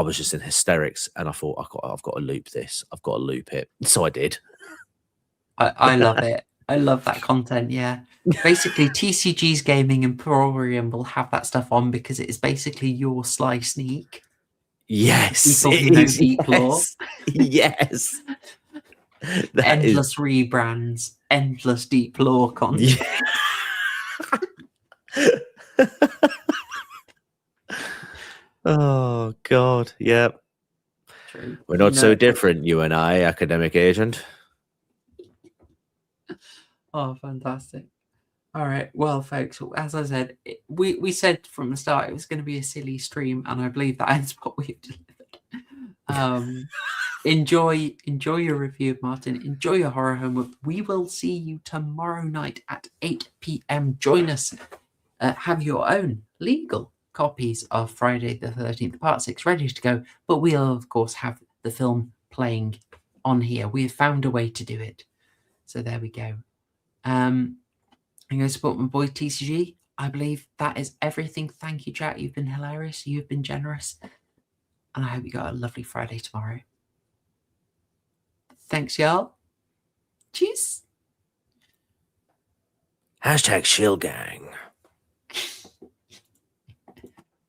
was just in hysterics, and I thought I've got to loop this. I've got to loop it. So I did. I love it. I love that content. Yeah. Basically, TCG's Gaming Emporium will have that stuff on because it is basically your Sly Sneak. Yes. People who know deep lore. Yes. Endless rebrands, endless deep lore content. Yeah. Oh God, yep. True. We're not so different, you and I, academic agent. Oh, fantastic. All right. Well, folks, as I said, we said from the start it was going to be a silly stream, and I believe that is what we've delivered. Enjoy your review of Martin. Enjoy your horror homework. We will see you tomorrow night at 8 p.m. Join us. Have your own legal copies of Friday the 13th, part 6 ready to go, but we'll of course have the film playing on here. We have found a way to do it, so there we go. I'm going to support my boy TCG. I believe that is everything. Thank you, chat. You've been hilarious. You've been generous, and I hope you got a lovely Friday tomorrow. Thanks, y'all. Cheers. #Shield Gang.